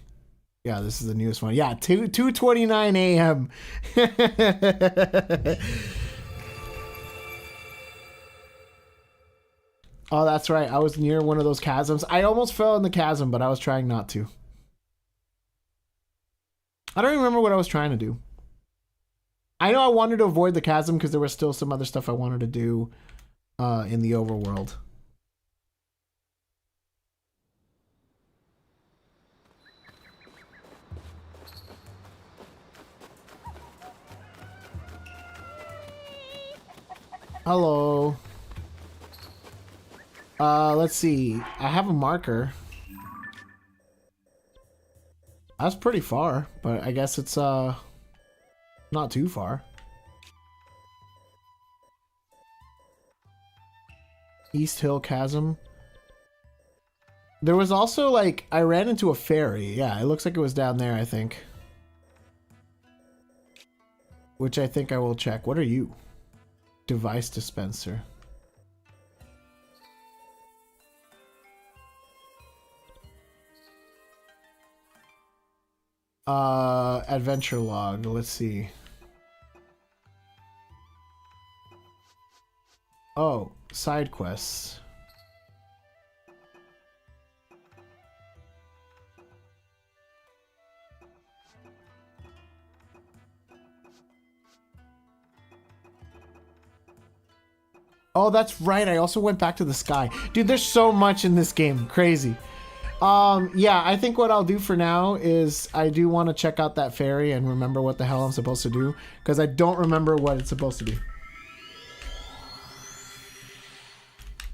Yeah, this is the newest one. Yeah, 2:29 a.m. Oh, that's right. I was near one of those chasms. I almost fell in the chasm, but I was trying not to. I don't even remember what I was trying to do. I know I wanted to avoid the chasm because there was still some other stuff I wanted to do in the overworld. Hello. Let's see. I have a marker. That's pretty far, but I guess it's not too far. East Hill Chasm. There was also like I ran into a ferry. Yeah, it looks like it was down there, I think. Which I think I will check. What are you? Device dispenser. Adventure log. Let's see. Oh, side quests. Oh, that's right. I also went back to the sky. Dude, there's so much in this game. Crazy. Yeah, I think what I'll do for now is I do want to check out that ferry and remember what the hell I'm supposed to do, because I don't remember what it's supposed to be.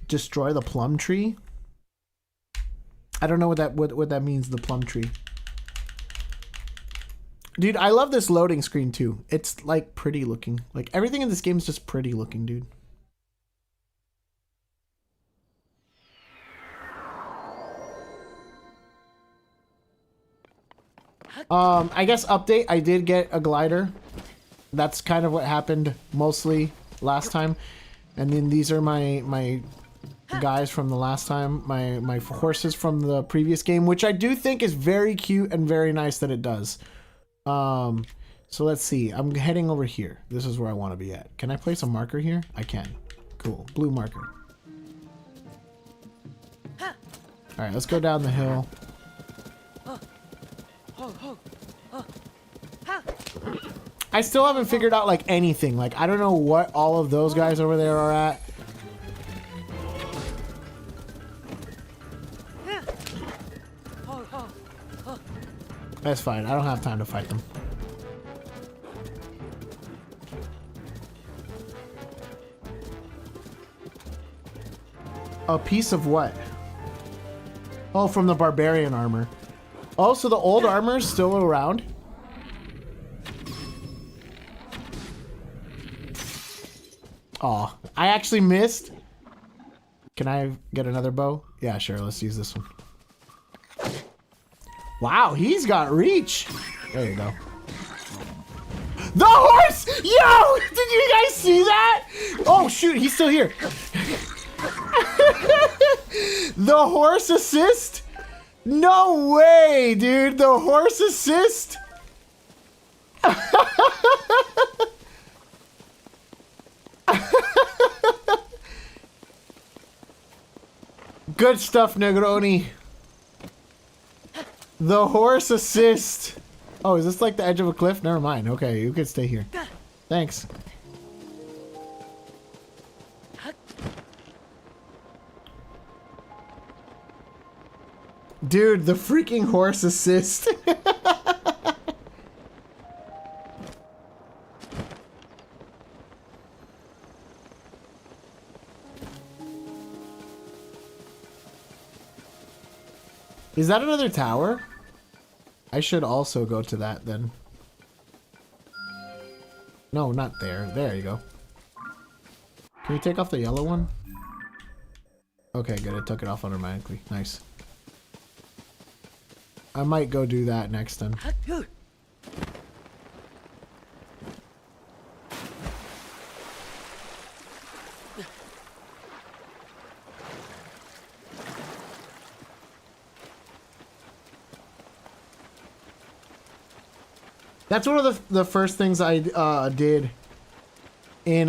Destroy the plum tree? I don't know what that means, the plum tree. Dude, I love this loading screen too. It's like pretty looking. Like everything in this game is just pretty looking, dude. I guess update, I did get a glider. That's kind of what happened mostly last time. And then these are my guys from the last time, my horses from the previous game, which I do think is very cute and very nice that it does. So let's see. I'm heading over here. This is where I want to be at. Can I place a marker here? I can. Cool. Blue marker. All right, let's go down the hill. I still haven't figured out like anything. Like I don't know what all of those guys over there are at. That's fine. I don't have time to fight them. A piece of what? Oh, from the barbarian armor. Oh, so the old armor is still around? Oh, I actually missed. Can I get another bow? Yeah, sure. Let's use this one. Wow, he's got reach. There you go. The horse! Yo! Did you guys see that? Oh, shoot. He's still here. The horse assist? No way, dude. The horse assist? Good stuff, Negroni. The horse assist. Oh, is this like the edge of a cliff? Never mind. Okay, you can stay here. Thanks. Dude, the freaking horse assist. Is that another tower? I should also go to that then. No, not there. There you go. Can you take off the yellow one? Okay, good. It took it off automatically. Nice. I might go do that next then. That's one of the first things I did in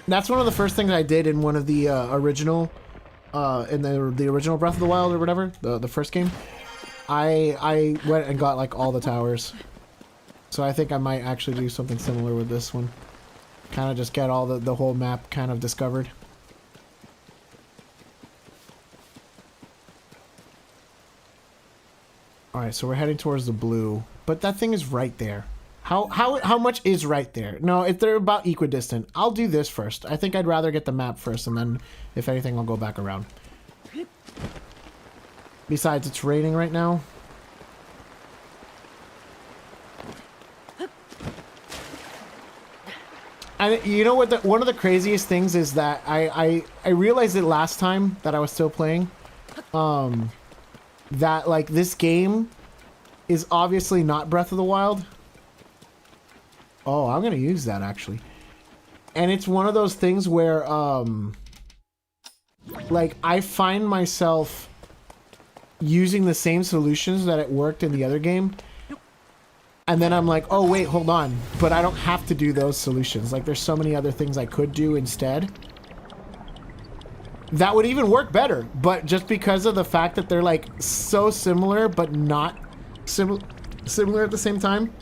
that's one of the first things I did in one of the original in the original Breath of the Wild or whatever, the first game. I went and got like all the towers. So I think I might actually do something similar with this one. Kind of just get all the whole map kind of discovered. Alright, so we're heading towards the blue. But that thing is right there. How much is right there? No, if they're about equidistant. I'll do this first. I think I'd rather get the map first, and then, if anything, I'll go back around. Besides, it's raining right now. And you know what? One of the craziest things is that I realized it last time that I was still playing. That like this game is obviously not Breath of the Wild. Oh, I'm gonna use that actually. And it's one of those things where like I find myself using the same solutions that it worked in the other game. And then I'm like, oh wait, hold on. But I don't have to do those solutions. Like there's so many other things I could do instead. That would even work better. But just because of the fact that they're like so similar, but not similar at the same time.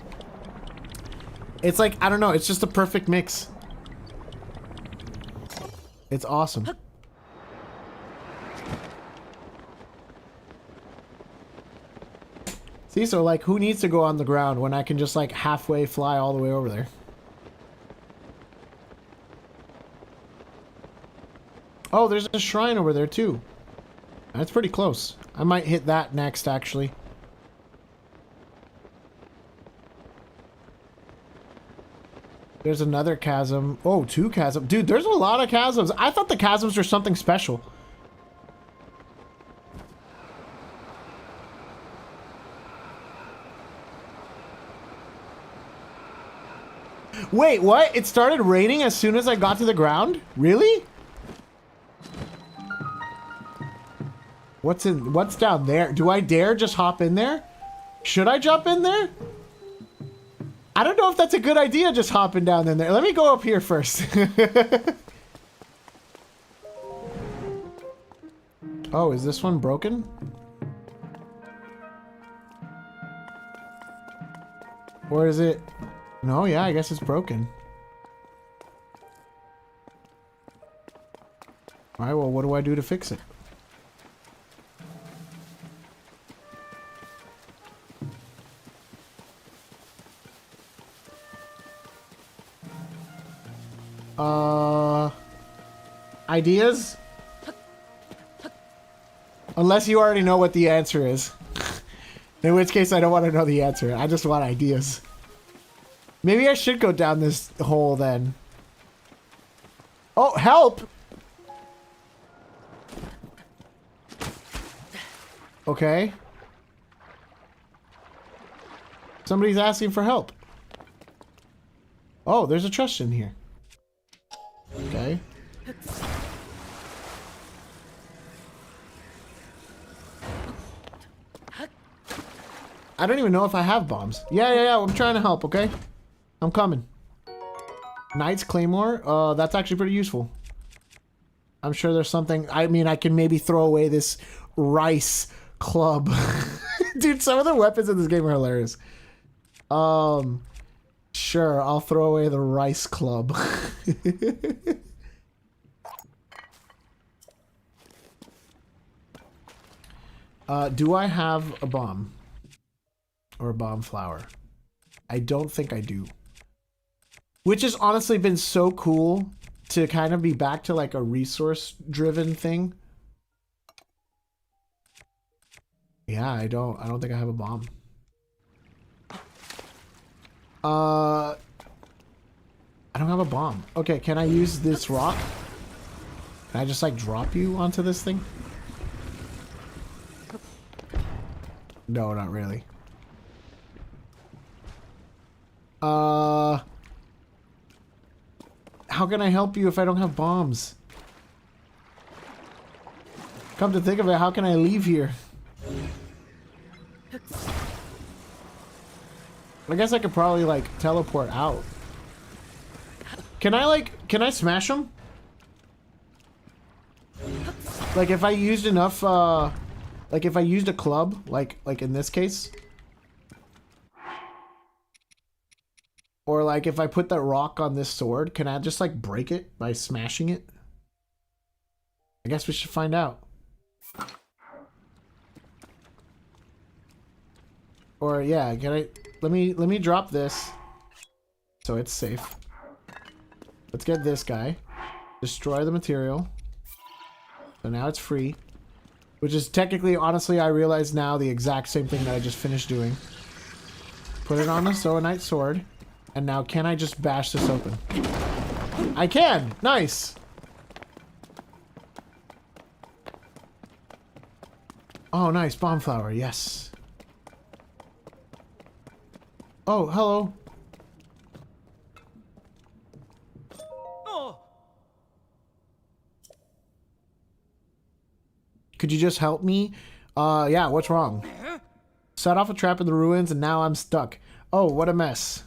It's like, I don't know, it's just a perfect mix. It's awesome. See, so like, who needs to go on the ground when I can just like halfway fly all the way over there? Oh, there's a shrine over there too. That's pretty close. I might hit that next, actually. There's another chasm. Oh, 2 chasms. Dude, there's a lot of chasms. I thought the chasms were something special. Wait, what? It started raining as soon as I got to the ground? Really? What's down there? Do I dare just hop in there? Should I jump in there? I don't know if that's a good idea, just hopping down in there. Let me go up here first. Oh, is this one broken? Or is it... No, yeah, I guess it's broken. Alright, well, what do I do to fix it? Ideas? Unless you already know what the answer is. In which case, I don't want to know the answer. I just want ideas. Maybe I should go down this hole then. Oh, help! Okay. Somebody's asking for help. Oh, there's a chest in here. Okay. I don't even know if I have bombs. Yeah, I'm trying to help, okay? I'm coming. Knight's Claymore? That's actually pretty useful. I'm sure there's something... I mean, I can maybe throw away this rice club. Dude, some of the weapons in this game are hilarious. Sure, I'll throw away the rice club. Do I have a bomb? Or a bomb flower? I don't think I do. Which has honestly been so cool to kind of be back to like a resource-driven thing. Yeah, I don't think I have a bomb. I don't have a bomb. Okay, can I use this rock? Can I just like drop you onto this thing? No, not really. How can I help you if I don't have bombs? Come to think of it, how can I leave here? I guess I could probably like teleport out. Can I smash them? Like if I used enough, like if I used a club, like in this case. Or like if I put that rock on this sword, can I just like break it by smashing it? I guess we should find out. Or yeah, can I let me drop this so it's safe. Let's get this guy. Destroy the material. So now it's free. Which is technically, honestly, I realize now the exact same thing that I just finished doing. Put it on the Zoanite sword. And now can I just bash this open? I can! Nice! Oh, nice. Bomb flower. Yes. Oh, hello. Could you just help me? Yeah, what's wrong? Set off a trap in the ruins and now I'm stuck. Oh, what a mess.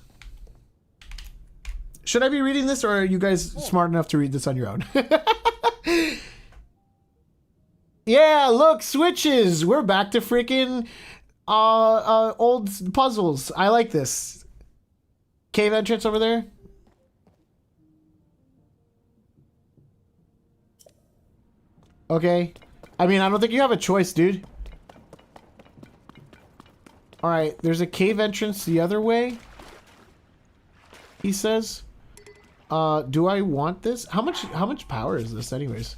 Should I be reading this or are you guys smart enough to read this on your own? Yeah, look, switches. We're back to freaking old puzzles. I like this. Cave entrance over there. Okay. I mean, I don't think you have a choice, dude. All right, there's a cave entrance the other way. He says. Do I want this? How much power is this anyways?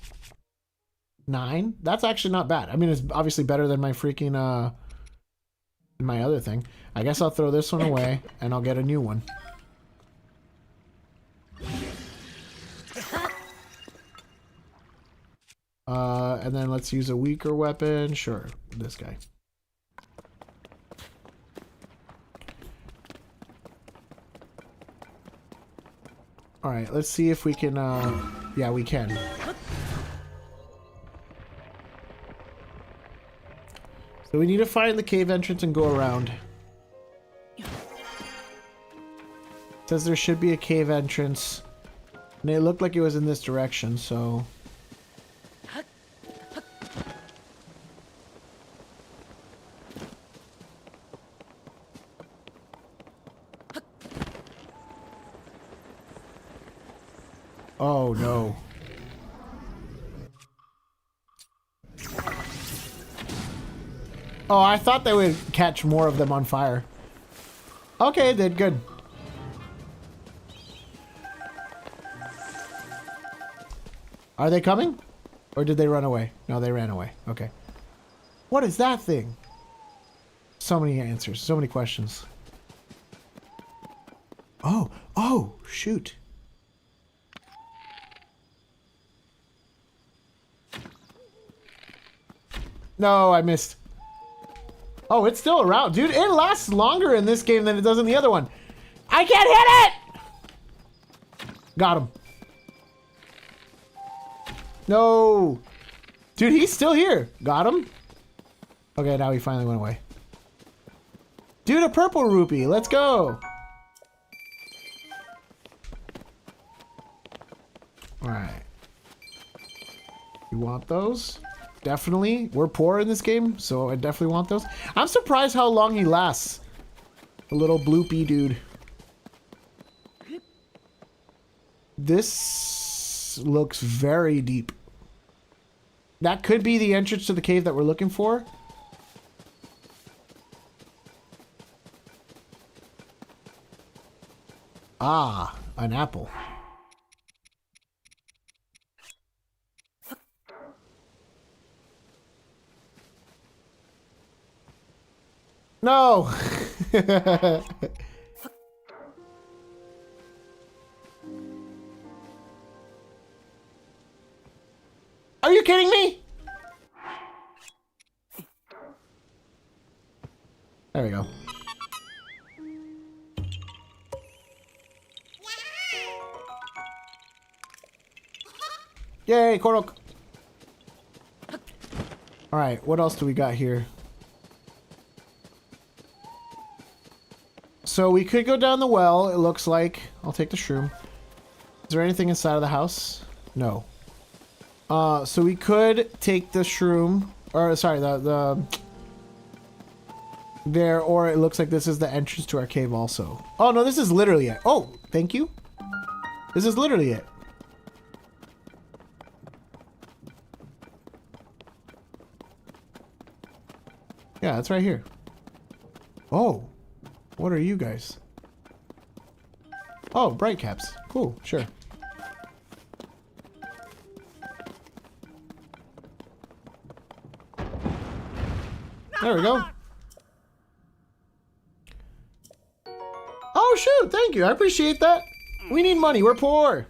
9? That's actually not bad. I mean, it's obviously better than my freaking my other thing. I guess I'll throw this one away and I'll get a new one. And then let's use a weaker weapon. Sure, this guy. All right, let's see if we can, yeah, we can. So we need to find the cave entrance and go around. It says there should be a cave entrance. And it looked like it was in this direction, so... Oh, no. Oh, I thought they would catch more of them on fire. Okay, it did. Good. Are they coming? Or did they run away? No, they ran away. Okay. What is that thing? So many answers. So many questions. Oh. Oh, shoot. No, I missed. Oh, it's still around. Dude, it lasts longer in this game than it does in the other one. I can't hit it! Got him. No. Dude, he's still here. Got him. Okay, now he finally went away. Dude, a purple rupee. Let's go. Alright. You want those? Definitely. We're poor in this game, so I definitely want those. I'm surprised how long he lasts. A little bloopy dude. This looks very deep. That could be the entrance to the cave that we're looking for. Ah, an apple. No! Are you kidding me? There we go. Yay, Korok! Alright, what else do we got here? So we could go down the well, it looks like. I'll take the shroom. Is there anything inside of the house? No. So we could take the shroom, or sorry, the there, or it looks like this is the entrance to our cave also. Oh no, this is literally it. Oh, thank you. This is literally it. Yeah, it's right here. Oh, what are you guys? Oh, bright caps. Cool, sure. There we go. Oh shoot, thank you. I appreciate that. We need money. We're poor.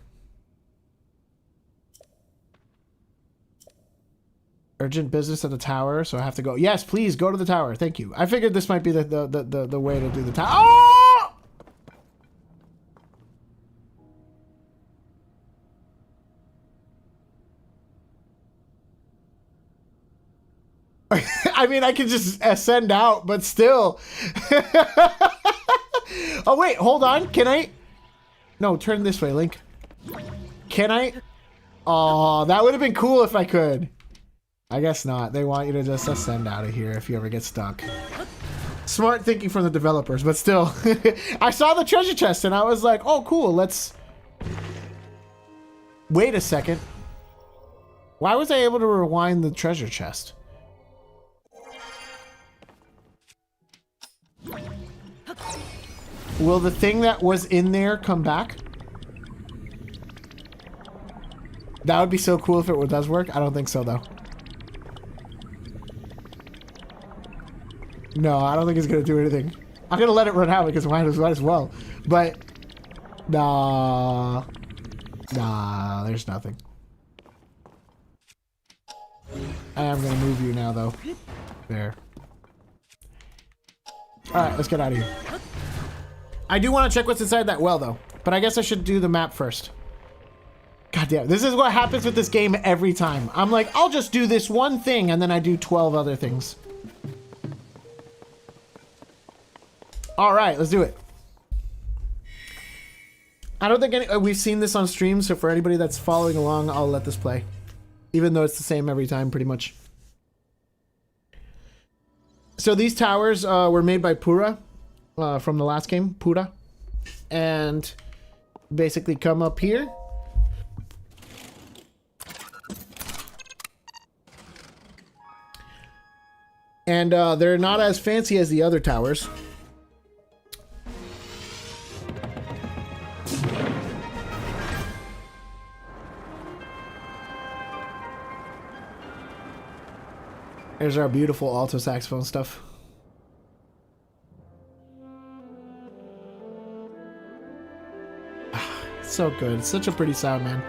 Urgent business at the tower, so I have to go. Yes, please go to the tower. Thank you. I figured this might be the way to do the tower. Oh! I mean, I can just ascend out, but still. Oh, wait, hold on. Can I? No, turn this way, Link. Can I? Oh, that would have been cool if I could. I guess not. They want you to just ascend out of here if you ever get stuck. Smart thinking from the developers, but still. I saw the treasure chest and I was like, oh, cool, let's... Wait a second. Why was I able to rewind the treasure chest? Will the thing that was in there come back? That would be so cool if it does work. I don't think so, though. No, I don't think it's gonna do anything. I'm gonna let it run out because might as well. But nah, there's nothing. I am gonna move you now, though. There. All right, let's get out of here. I do want to check what's inside that well, though. But I guess I should do the map first. God damn, this is what happens with this game every time. I'm like, I'll just do this one thing, and then I do 12 other things. All right, let's do it. I don't think we've seen this on stream, so for anybody that's following along, I'll let this play. Even though it's the same every time, pretty much. So these towers were made by Pura from the last game, Pura. And basically come up here. And they're not as fancy as the other towers. There's our beautiful alto saxophone stuff. It's so good. It's such a pretty sound, man.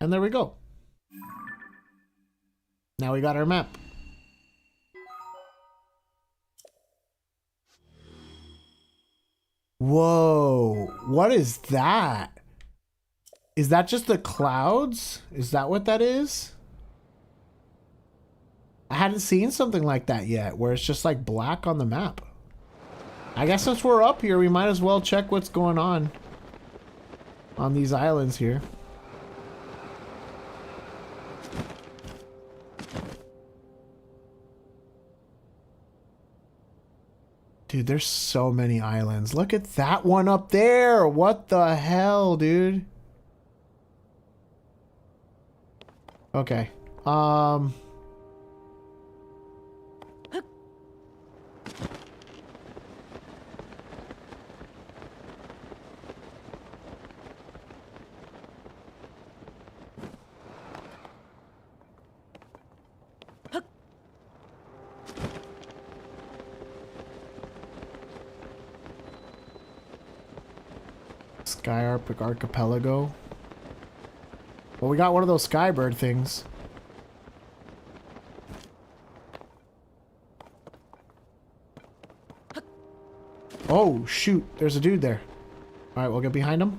And there we go. Now we got our map. Whoa, what is that? Is that just the clouds? Is that what that is? I hadn't seen something like that yet, where it's just like black on the map. I guess since we're up here, we might as well check what's going on these islands here. Dude, there's so many islands. Look at that one up there. What the hell, dude? Okay. Sky Archipelago. Well, we got one of those Skybird things. Oh, shoot. There's a dude there. Alright, we'll get behind him.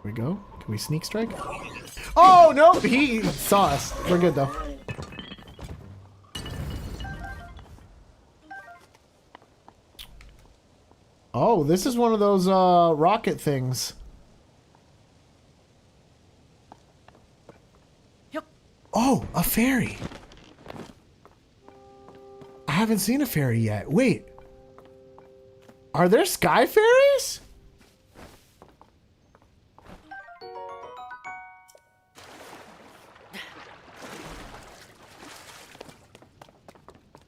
Here we go. Can we sneak strike? Oh, no! He saw us. We're good, though. Oh, this is one of those rocket things. Yep. Oh, a ferry. I haven't seen a ferry yet. Wait. Are there sky ferries?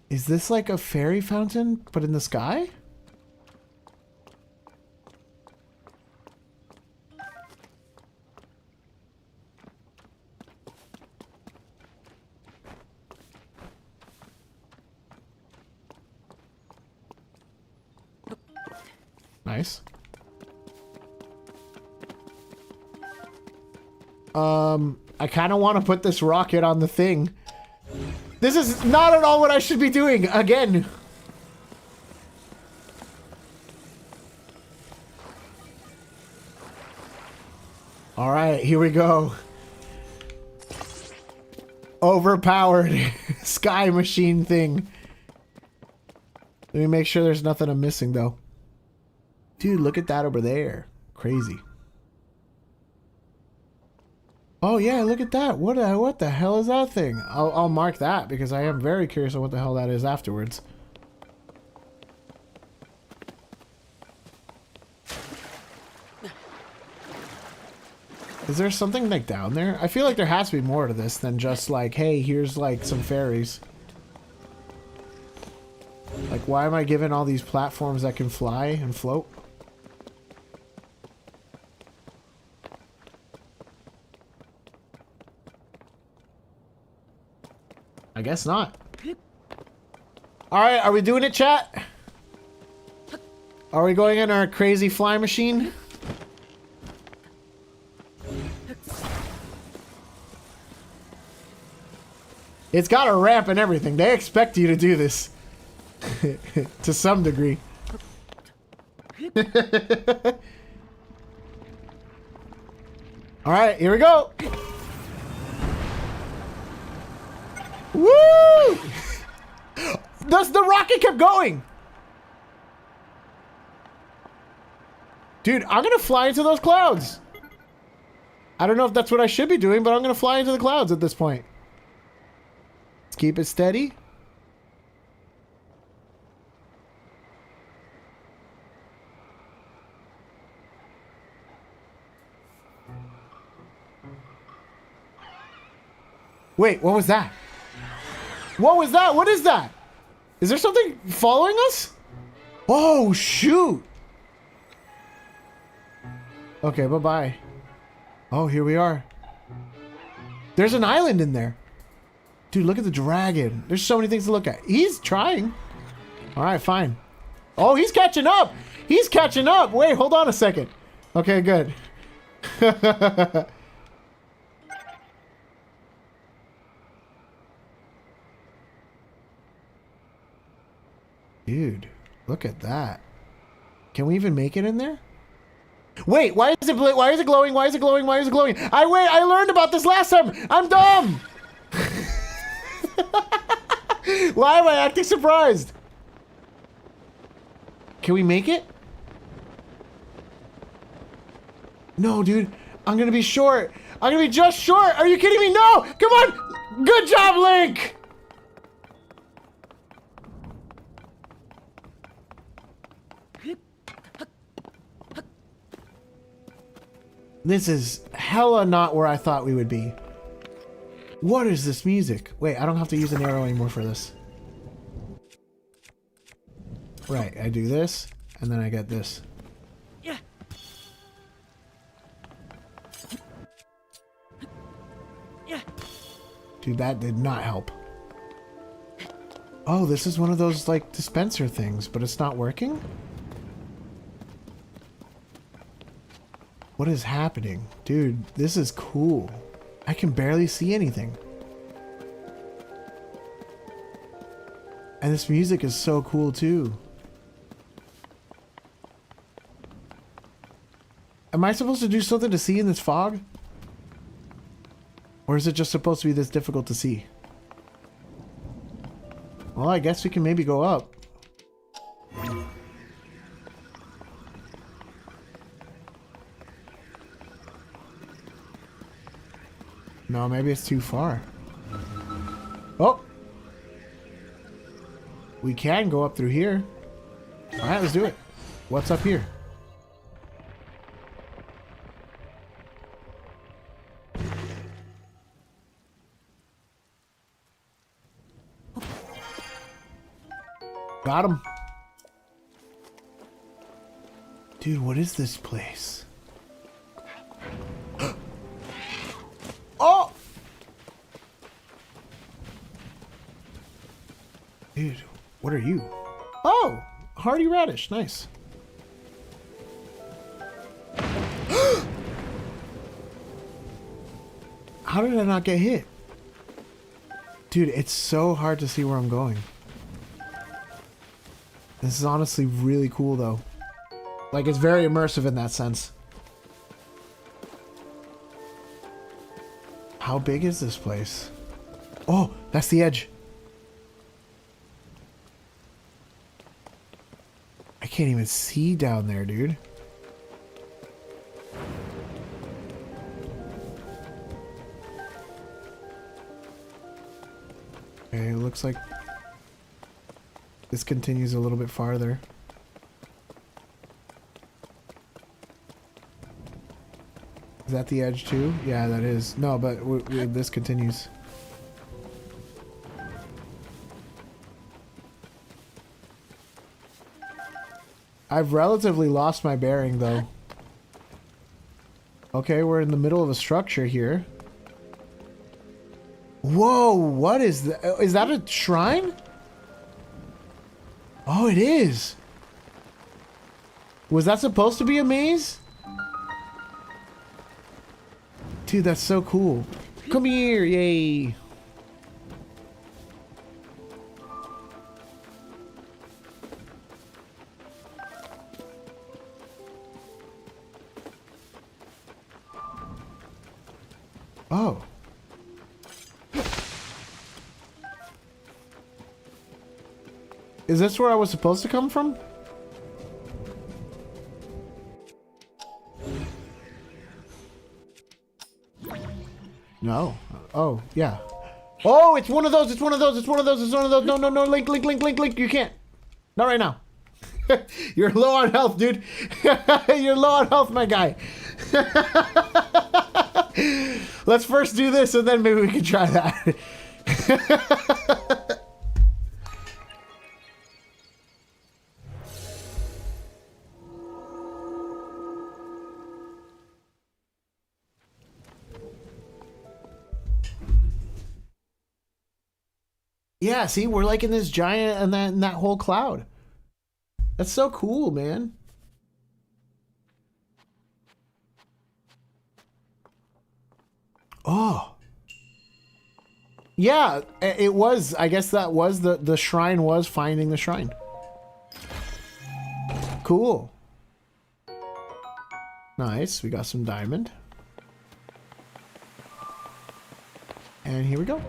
Is this like a fairy fountain, but in the sky? Nice. I kind of want to put this rocket on the thing. This is not at all what I should be doing again. All right, here we go. Overpowered sky machine thing. Let me make sure there's nothing I'm missing though. Dude, look at that over there. Crazy. Oh yeah, look at that. What the hell is that thing? I'll mark that because I am very curious on what the hell that is afterwards. Is there something like down there? I feel like there has to be more to this than just like, hey, here's like some fairies. Like, why am I given all these platforms that can fly and float? I guess not. Alright, are we doing it, chat? Are we going in our crazy fly machine? It's got a ramp and everything. They expect you to do this. To some degree. Alright, here we go. Woo! The rocket kept going! Dude, I'm gonna fly into those clouds. I don't know if that's what I should be doing, but I'm gonna fly into the clouds at this point. Let's keep it steady. Wait, what was that? What was that? What is that? Is there something following us? Oh, shoot. Okay, bye-bye. Oh, here we are. There's an island in there. Dude, look at the dragon. There's so many things to look at. He's trying. All right, fine. Oh, he's catching up. He's catching up. Wait, hold on a second. Okay, good. Dude, look at that. Can we even make it in there? Wait, why is it glowing? Why is it glowing? Why is it glowing? I learned about this last time. I'm dumb. Why am I acting surprised? Can we make it? No, dude. I'm gonna be short. I'm gonna be just short. Are you kidding me? No! Come on! Good job, Link! This is hella not where I thought we would be. What is this music? Wait, I don't have to use an arrow anymore for this. Right, I do this, and then I get this. Yeah. Yeah. Dude, that did not help. Oh, this is one of those, like, dispenser things, but it's not working? What is happening? Dude, this is cool. I can barely see anything. And this music is so cool, too. Am I supposed to do something to see in this fog? Or is it just supposed to be this difficult to see? Well, I guess we can maybe go up. No, maybe it's too far. Oh! We can go up through here. Alright, let's do it. What's up here? Got him. Dude, what is this place? Oh! Dude, what are you? Oh! Hardy radish, nice. How did I not get hit? Dude, it's so hard to see where I'm going. This is honestly really cool, though. Like, it's very immersive in that sense. How big is this place? Oh, that's the edge. I can't even see down there, dude. Okay, it looks like this continues a little bit farther. Is that the edge too? Yeah, that is. No, but this continues. I've relatively lost my bearing though. Okay, we're in the middle of a structure here. Whoa, what is that? Is that a shrine? Oh, it is. Was that supposed to be a maze? Dude, that's so cool. Come here, yay. Oh. Is this where I was supposed to come from? No. Oh, yeah. Oh, it's one of those. It's one of those. It's one of those. It's one of those. No, no, no. Link, link, link, link, link. You can't. Not right now. You're low on health, dude. You're low on health, my guy. Let's first do this and then maybe we can try that. Yeah, see, we're like in this giant and that whole cloud. That's so cool, man. Oh. Yeah, it was. I guess that was the shrine was finding the shrine. Cool. Nice. We got some diamond. And here we go.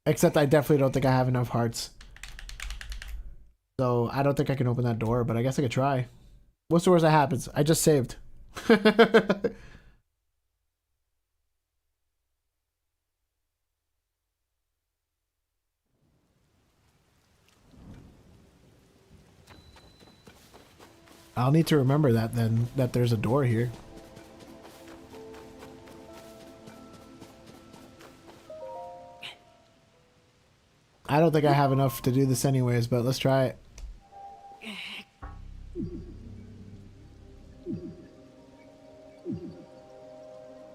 Except I definitely don't think I have enough hearts. So I don't think I can open that door, but I guess I could try. What's the worst that happens? I just saved. I'll need to remember that then, that there's a door here. I don't think I have enough to do this anyways, but let's try it.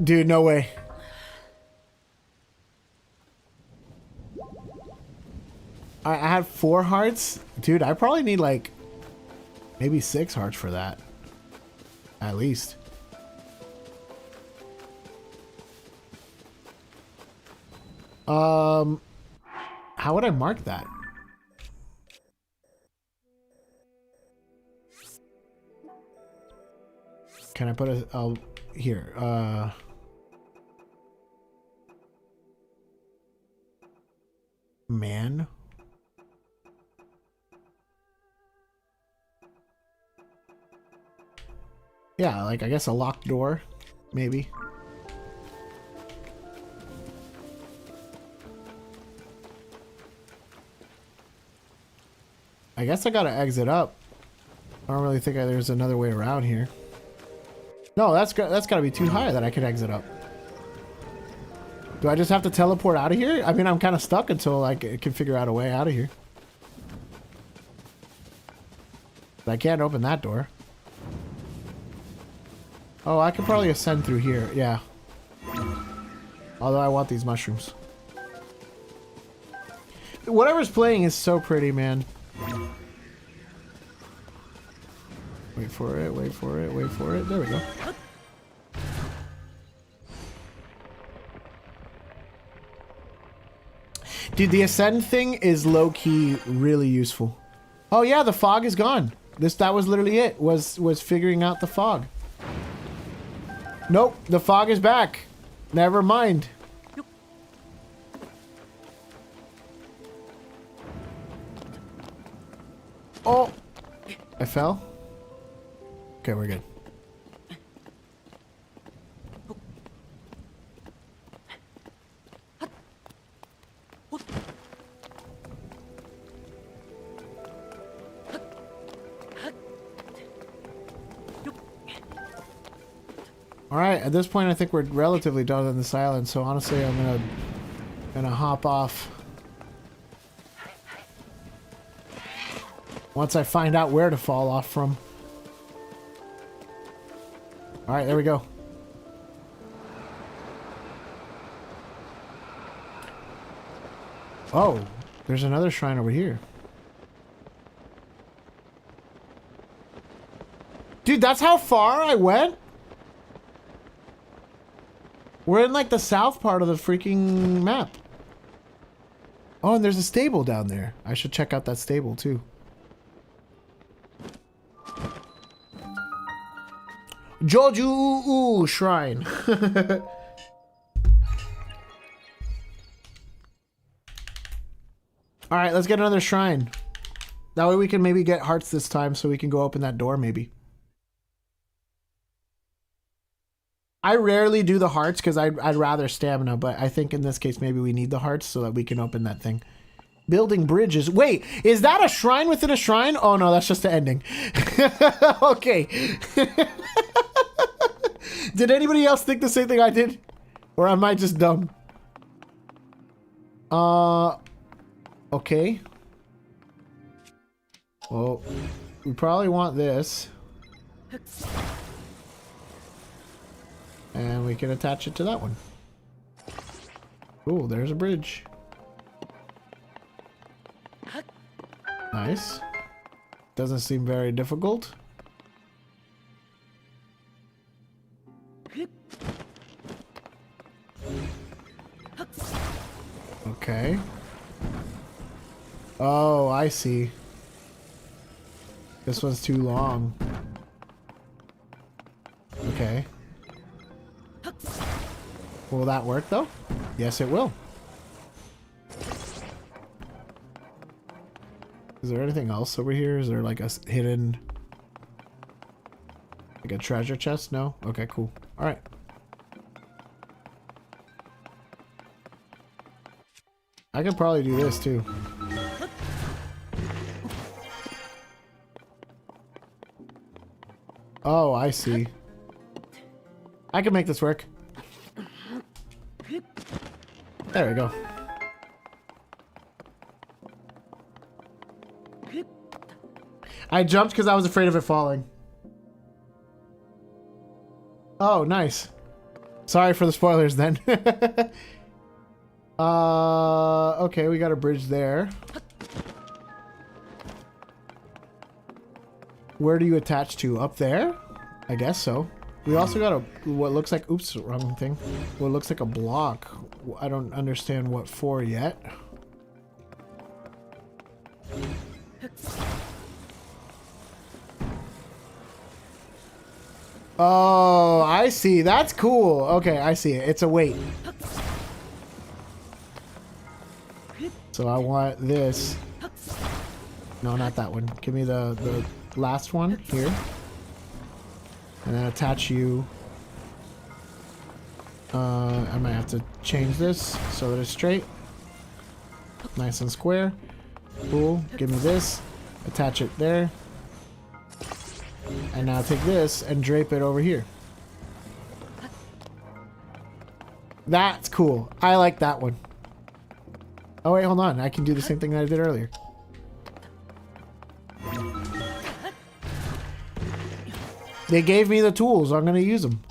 Dude, no way. I had 4 hearts? Dude, I probably need like maybe 6 hearts for that. At least. How would I mark that? Can I put a here, man. Yeah, like I guess a locked door, maybe. I guess I gotta exit up. I don't really think there's another way around here. No, that's gotta be too high that I could exit up. Do I just have to teleport out of here? I mean, I'm kind of stuck until I can figure out a way out of here. But I can't open that door. Oh, I could probably ascend through here. Yeah. Although I want these mushrooms. Whatever's playing is so pretty, man. Wait for it, wait for it, wait for it. There we go. Dude, the ascend thing is low-key really useful. Oh yeah, the fog is gone. That was literally it. Was figuring out the fog. Nope, the fog is back. Never mind. Oh, I fell. Okay, we're good. Alright, at this point I think we're relatively done in this island, so honestly I'm gonna hop off. Once I find out where to fall off from. Alright, there we go. Oh, there's another shrine over here. Dude, that's how far I went? We're in like the south part of the freaking map. Oh, and there's a stable down there. I should check out that stable too. Joju Shrine. Alright, let's get another shrine. That way we can maybe get hearts this time so we can go open that door maybe. I rarely do the hearts because I'd rather stamina, but I think in this case maybe we need the hearts so that we can open that thing. Building bridges. Wait, is that a shrine within a shrine? Oh no, that's just the ending. Okay. Did anybody else think the same thing I did? Or am I just dumb? Okay. Well, we probably want this. And we can attach it to that one. Cool, there's a bridge. Nice. Doesn't seem very difficult. Okay. Oh, I see. This one's too long. Okay. Will that work though? Yes, it will. Is there anything else over here? Is there like a hidden... Like a treasure chest? No? Okay, cool. Alright. I could probably do this too. Oh, I see. I can make this work. There we go. I jumped because I was afraid of it falling. Oh, nice. Sorry for the spoilers then. Okay, we got a bridge there. Where do you attach to? Up there? I guess so. We also got a, what looks like, oops, wrong thing. What looks like a block. I don't understand what for yet. Oh, I see. That's cool. Okay, I see it. It's a weight. So I want this. No, not that one. Give me the last one here. And then attach you. I might have to change this so that it's straight. Nice and square. Cool. Give me this. Attach it there. And now take this and drape it over here. That's cool. I like that one. Oh wait, hold on. I can do the same thing that I did earlier. They gave me the tools. I'm gonna use them.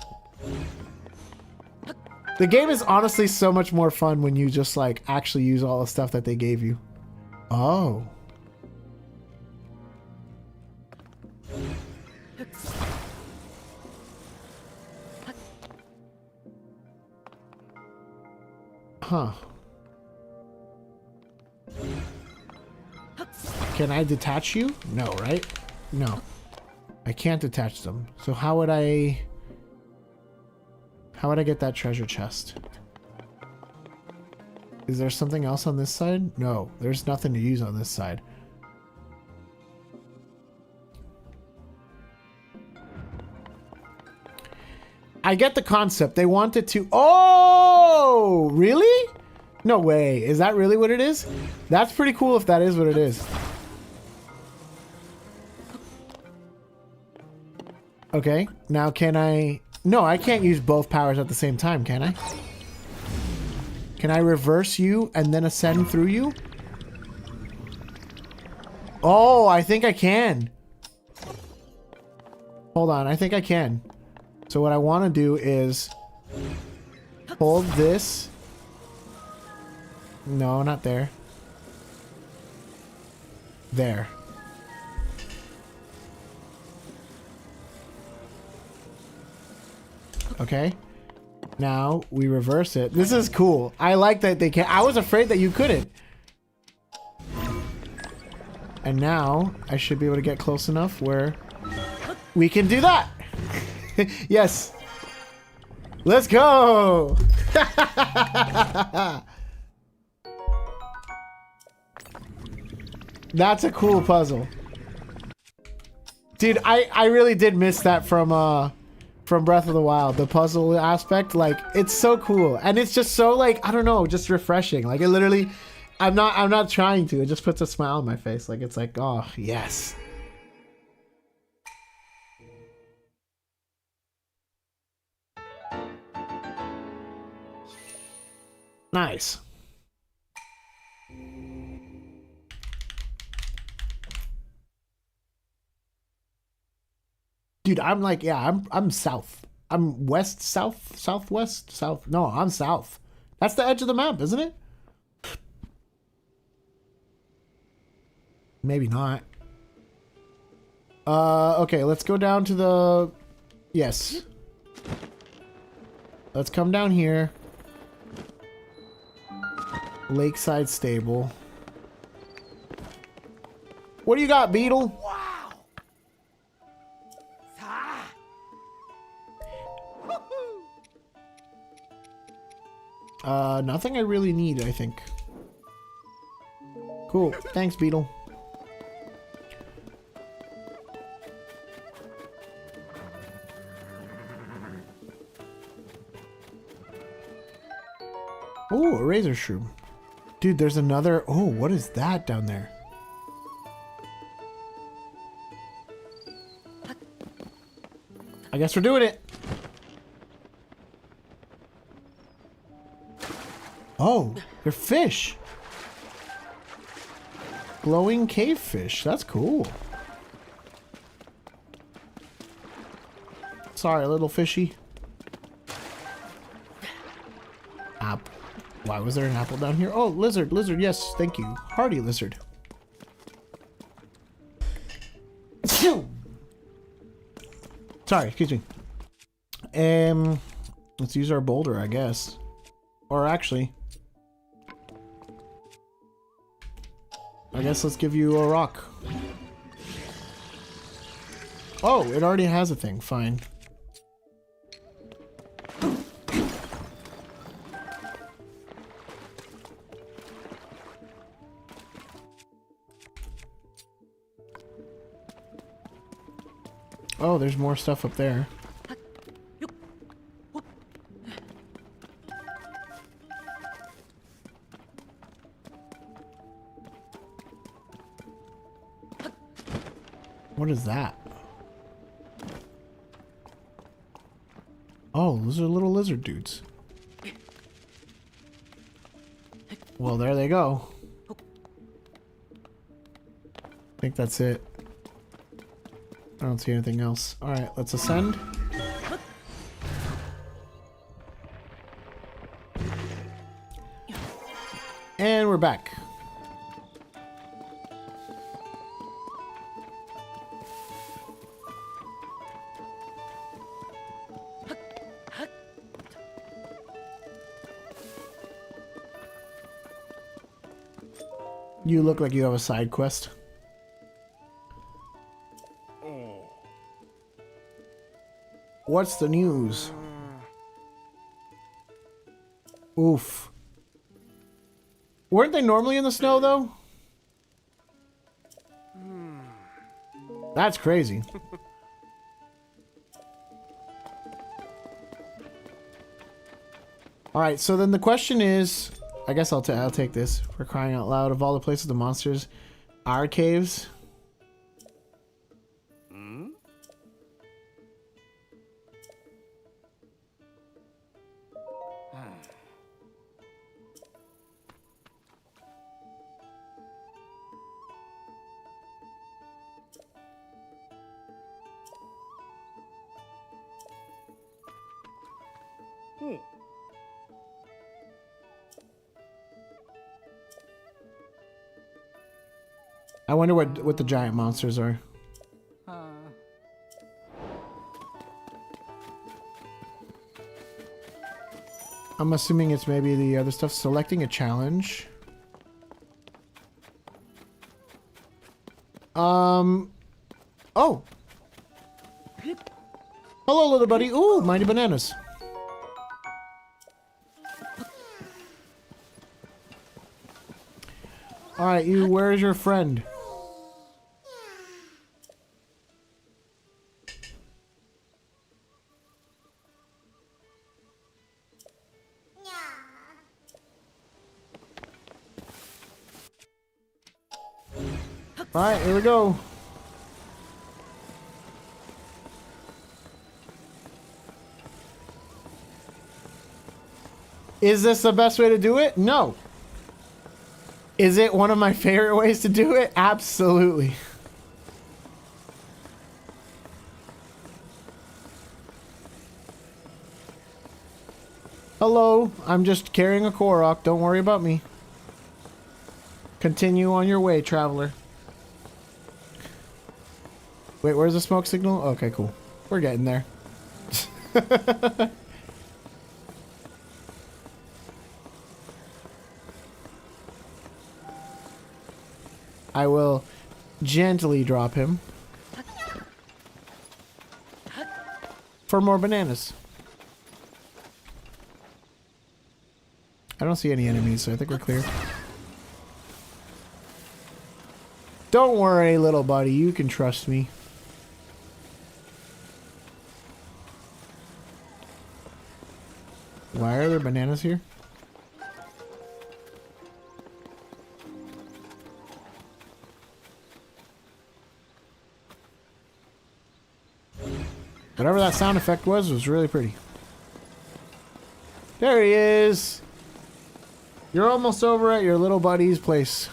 The game is honestly so much more fun when you just like actually use all the stuff that they gave you. Oh. Huh. Can I detach you? No, right? No. I can't detach them. So how would I get that treasure chest? Is there something else on this side? No, there's nothing to use on this side. I get the concept. They wanted to... Oh! Really? No way. Is that really what it is? That's pretty cool if that is what it is. Okay. Now can I... No, I can't use both powers at the same time, can I? Can I reverse you and then ascend through you? Oh, I think I can. Hold on. I think I can. So what I want to do is hold this. No, not there. There. Okay. Now we reverse it. This is cool. I like that they can. I was afraid that you couldn't. And now I should be able to get close enough where we can do that. Yes. Let's go. That's a cool puzzle. Dude, I really did miss that from Breath of the Wild. The puzzle aspect, like, it's so cool. And it's just so, like, I don't know, just refreshing. Like, it literally, I'm not trying to. It just puts a smile on my face. Like, it's like, oh, yes. Nice. Dude, I'm like, yeah, I'm south. I'm west, south, southwest, south. No, I'm south. That's the edge of the map, isn't it? Maybe not. Okay, let's go down to the... Yes. Let's come down here. Lakeside Stable. What do you got, Beetle? Nothing I really need, I think. Cool. Thanks, Beetle. Oh, a razor shroom. Dude, there's another... Oh, what is that down there? I guess we're doing it. Oh, they're fish. Glowing cave fish. That's cool. Sorry, little fishy. Apple. Why was there an apple down here? Oh, lizard, lizard. Yes, thank you. Hardy lizard. Sorry, excuse me. Let's use our boulder, I guess. Or actually, I guess let's give you a rock. Oh, it already has a thing. Fine. Oh, there's more stuff up there. What is that? Oh, those are little lizard dudes. Well, there they go. I think that's it. I don't see anything else. Alright, let's ascend. And we're back. You look like you have a side quest. What's the news? Oof. Weren't they normally in the snow, though? That's crazy. Alright, so then the question is... I guess I'll take this. For crying out loud, of all the places the monsters are caves. I wonder what the giant monsters are. I'm assuming it's maybe the other stuff. Selecting a challenge. Oh. Hello, little buddy. Ooh, mighty bananas. Alright, you, where's your friend? Alright, here we go. Is this the best way to do it? No. Is it one of my favorite ways to do it? Absolutely. Hello, I'm just carrying a Korok. Don't worry about me. Continue on your way, traveler. Wait, where's the smoke signal? Okay, cool. We're getting there. I will gently drop him for more bananas. I don't see any enemies, so I think we're clear. Don't worry, little buddy. You can trust me. Why are there bananas here? Whatever that sound effect was really pretty. There he is. You're almost over at your little buddy's place.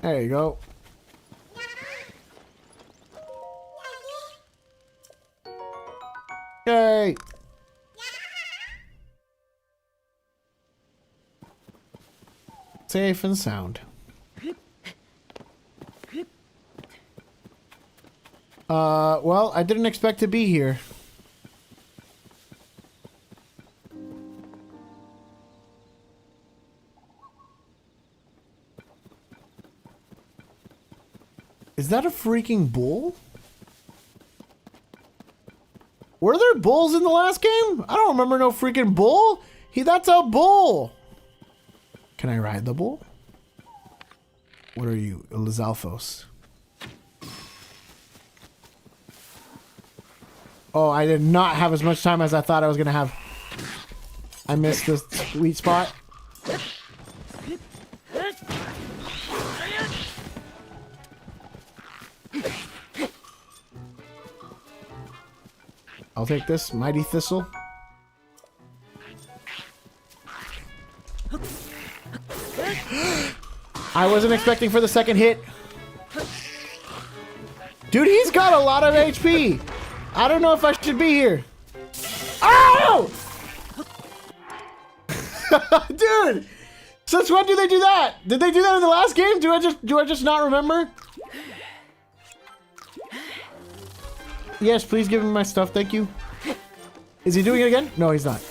There you go. Yay! Safe and sound. Well, I didn't expect to be here. Is that a freaking bull? Were there bulls in the last game? I don't remember no freaking bull. That's a bull. Can I ride the bull? What are you, Lizalfos? Oh, I did not have as much time as I thought I was gonna have. I missed the sweet spot. I'll take this mighty thistle. I wasn't expecting for the second hit. Dude, he's got a lot of HP. I don't know if I should be here. Oh! Dude! Since when do they do that? Did they do that in the last game? Do I just not remember? Yes, please give me my stuff, thank you. Is he doing it again? No, he's not.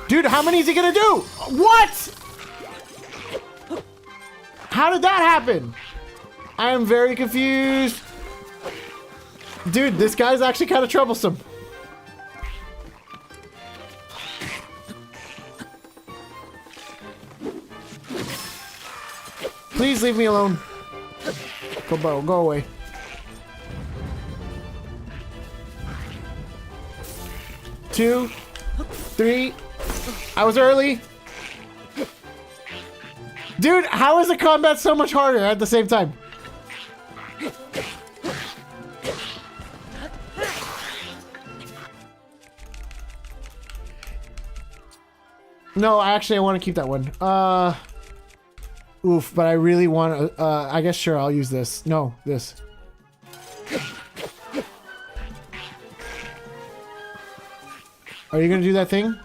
Dude, how many is he gonna do? What? How did that happen? I am very confused. Dude, this guy's actually kind of troublesome. Please leave me alone. Go away. Two, three. I was early. Dude, how is the combat so much harder at the same time? No, I want to keep that one. Oof, but I really want to, I guess sure, I'll use this. No, this. Are you gonna do that thing?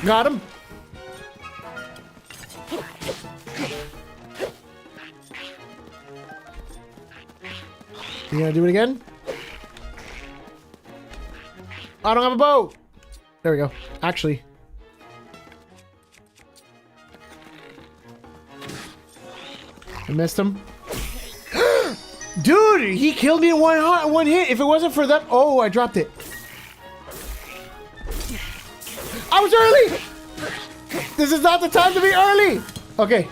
Got him. You gonna do it again? I don't have a bow. There we go. Actually. I missed him. Dude, he killed me in one hit. If it wasn't for that, oh, I dropped it. I was early. This is not the time to be early. Okay.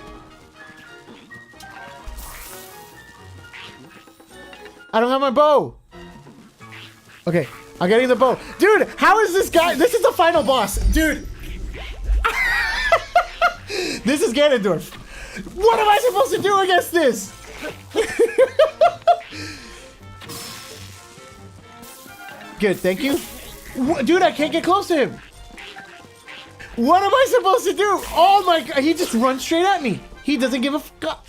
I don't have my bow. Okay, I'm getting the bow. Dude, how is this guy? This is the final boss. Dude. This is Ganondorf. What am I supposed to do against this? Good, thank you. Dude, I can't get close to him. What am I supposed to do? Oh my god, he just runs straight at me. He doesn't give a fuck.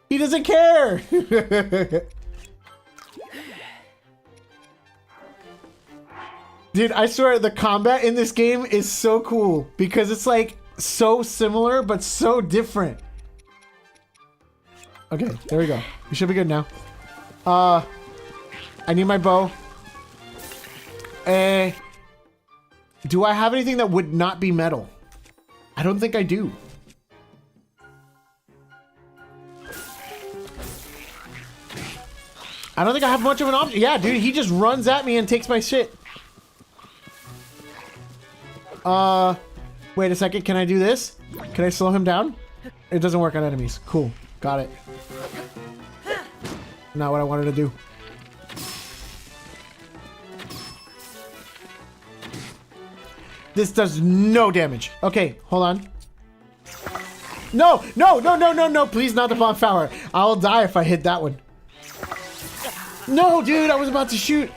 He doesn't care. Dude, I swear the combat in this game is so cool because it's like so similar but so different. Okay, there we go. We should be good now. I need my bow. Do I have anything that would not be metal? I don't think I do. I don't think I have much of an option. Yeah, dude, he just runs at me and takes my shit. Wait a second. Can I do this? Can I slow him down? It doesn't work on enemies. Cool. Got it. Not what I wanted to do. This does no damage. Okay, hold on. No, no, no, no, no, no. Please not the bomb power. I'll die if I hit that one. No, dude, I was about to shoot.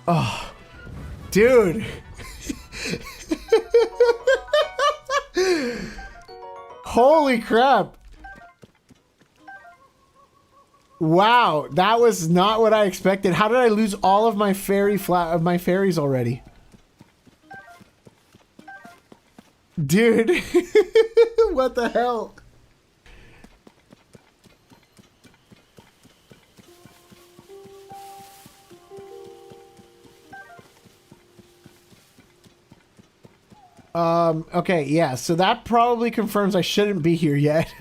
Oh, dude. Holy crap. Wow, that was not what I expected. How did I lose all of my fairies already? Dude. What the hell? Okay, yeah, so that probably confirms I shouldn't be here yet.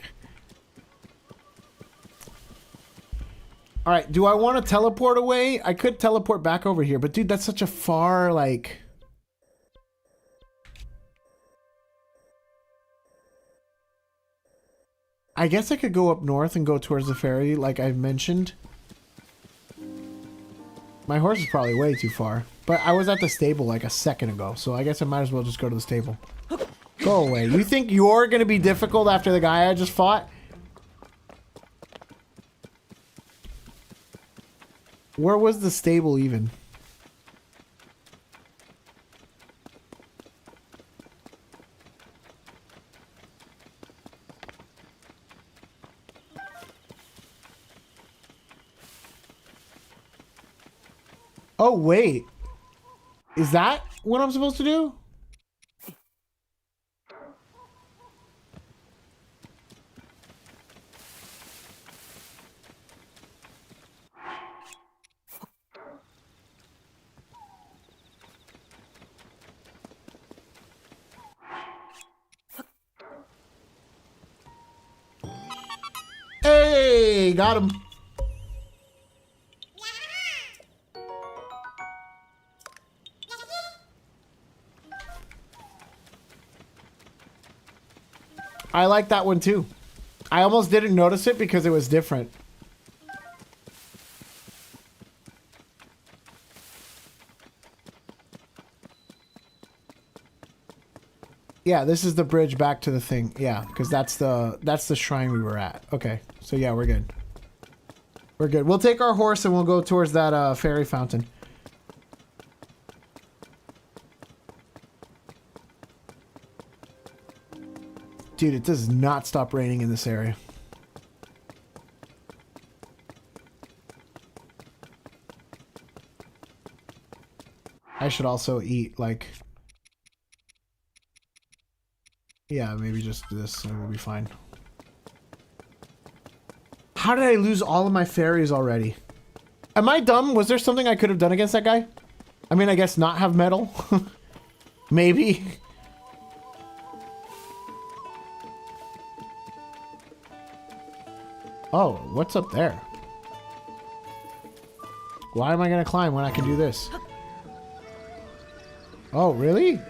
Alright, do I want to teleport away? I could teleport back over here, but dude, that's such a far, like... I guess I could go up north and go towards the ferry, like I mentioned. My horse is probably way too far. But I was at the stable like a second ago, so I guess I might as well just go to the stable. Go away. You think you're gonna be difficult after the guy I just fought? Where was the stable even? Oh, wait. Is that what I'm supposed to do? Hey, got him. I like that one too. I almost didn't notice it because it was different. Yeah, this is the bridge back to the thing. Yeah, because that's the shrine we were at. Okay, so yeah, we're good. We're good. We'll take our horse and we'll go towards that fairy fountain. Dude, it does not stop raining in this area. I should also eat, like... Yeah, maybe just this and we'll be fine. How did I lose all of my fairies already? Am I dumb? Was there something I could have done against that guy? I mean, I guess not have metal? Maybe. Oh, what's up there? Why am I gonna climb when I can do this? Oh, really?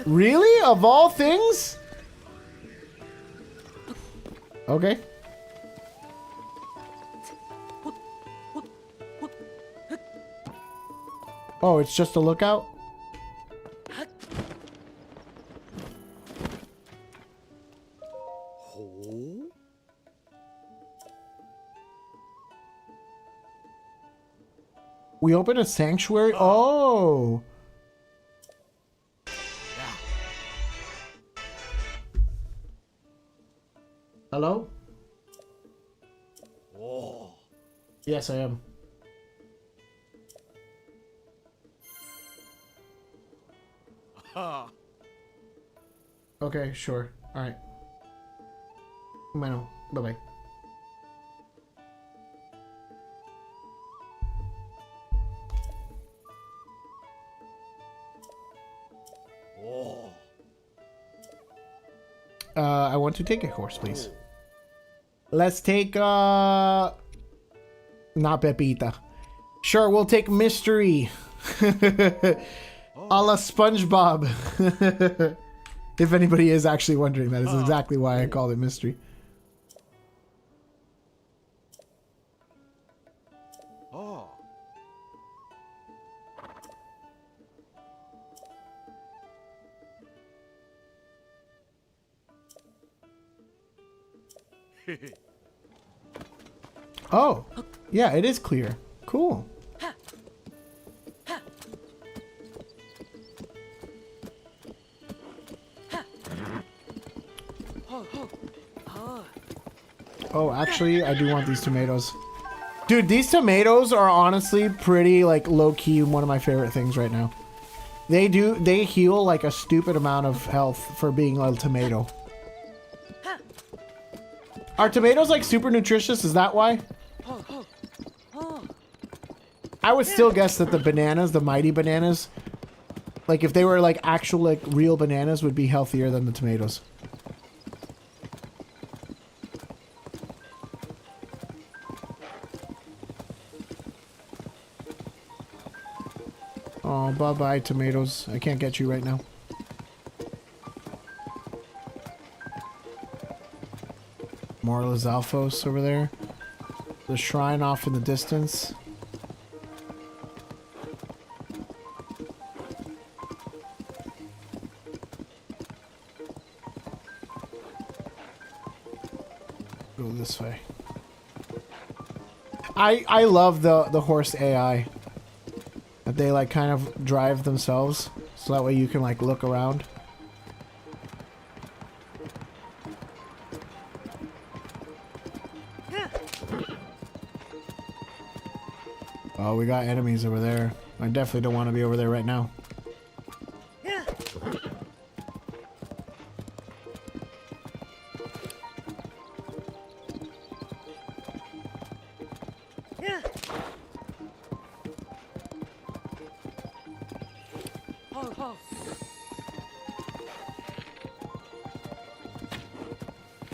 Really? Of all things? Okay. Oh, it's just a lookout? We open a sanctuary? Oh! Hello? Oh. Yes, I am. Okay, sure. Alright. Bueno, bye-bye. I want to take a horse, please. Let's take, not Pepita. Sure, we'll take Mystery. A la SpongeBob. If anybody is actually wondering, that is exactly why I called it mystery. Oh. Oh, yeah, it is clear. Cool. Oh, actually, I do want these tomatoes. Dude, these tomatoes are honestly pretty, like, low-key one of my favorite things right now. They heal, like, a stupid amount of health for being a tomato. Are tomatoes, like, super nutritious? Is that why? I would still guess that the bananas, the mighty bananas, like, if they were, like, actual, like, real bananas, would be healthier than the tomatoes. Oh, bye-bye, tomatoes. I can't get you right now. More Lizalfos over there. The shrine off in the distance. Go this way. I love the horse AI. That they like kind of drive themselves. So that way you can like look around. Oh, we got enemies over there. I definitely don't want to be over there right now.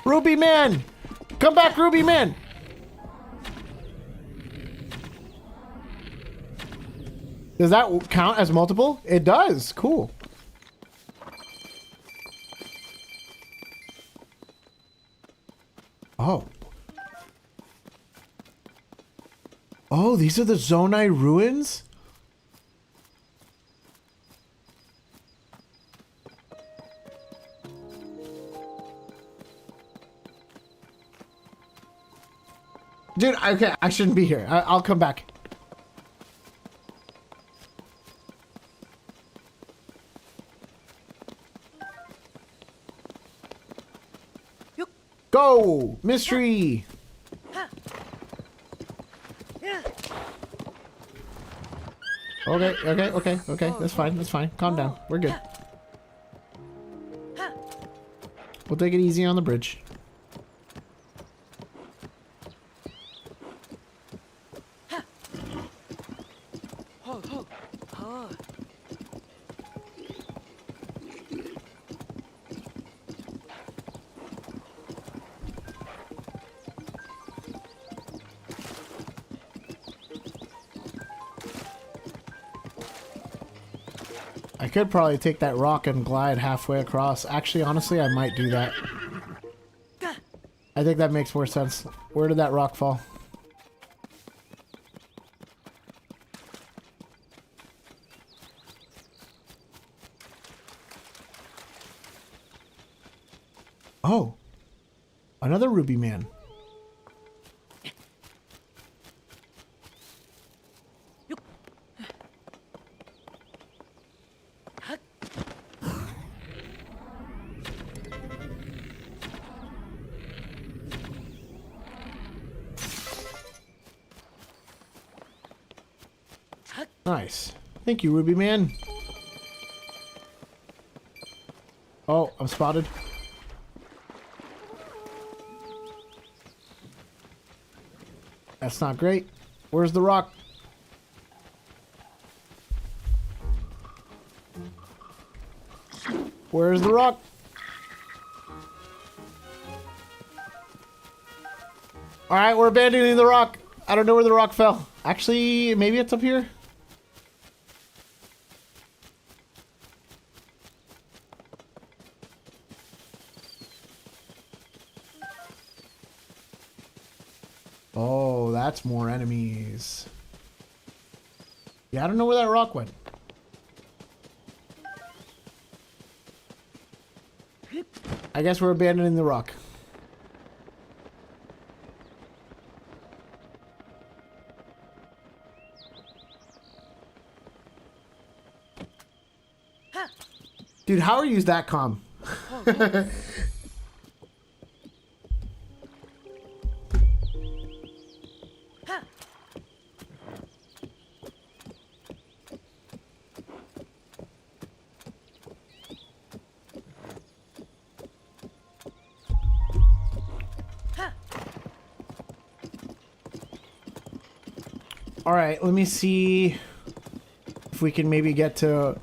Ruby Man! Come back, Ruby Man! Does that count as multiple? It does. Cool. Oh. Oh, these are the Zonai ruins? Dude, okay, I shouldn't be here. I'll come back. Go! Mystery! Okay. That's fine. Calm down. We're good. We'll take it easy on the bridge. I could probably take that rock and glide halfway across. Actually, honestly, I might do that. I think that makes more sense. Where did that rock fall? Oh, another Ruby Man. Nice. Thank you, Ruby Man. Oh, I'm spotted. That's not great. Where's the rock? Where's the rock? Alright, we're abandoning the rock. I don't know where the rock fell. Actually, maybe it's up here. Oh, that's more enemies. Yeah, I don't know where that rock went. I guess we're abandoning the rock. Dude, how are you that calm? All right, let me see if we can maybe get to...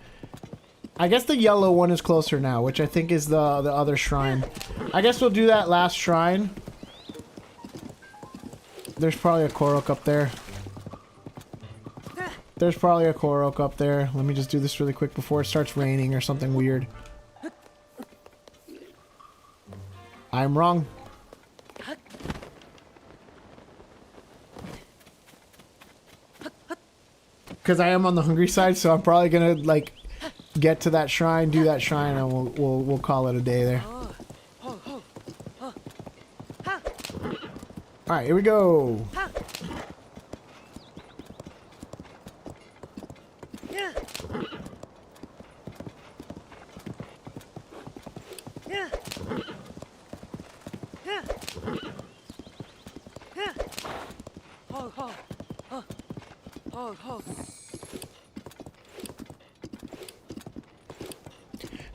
I guess the yellow one is closer now, which I think is the other shrine. I guess we'll do that last shrine. There's probably a Korok up there. There's probably a Korok up there. Let me just do this really quick before it starts raining or something weird. I'm wrong. Because I am on the hungry side, so I'm probably gonna like get to that shrine, do that shrine, and we'll call it a day there. All right, here we go.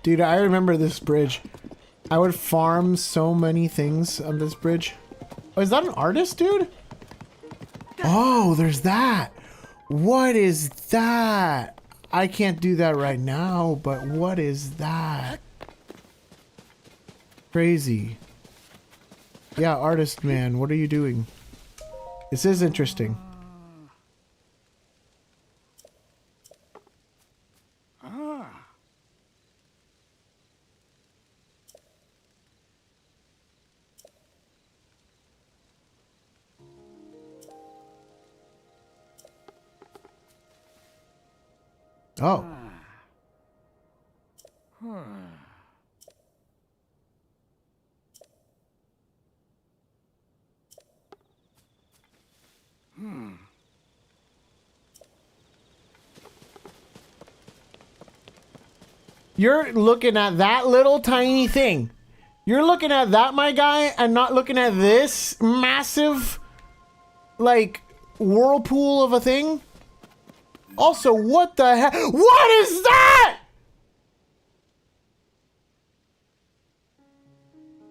Dude, I remember this bridge. I would farm so many things on this bridge. Oh, is that an artist, dude? Oh, there's that. What is that? I can't do that right now, but what is that? Crazy. Yeah, artist man, what are you doing? This is interesting. Oh. You're looking at that little tiny thing. You're looking at that, my guy, and not looking at this massive, like, whirlpool of a thing? Also, what the heck? What is that?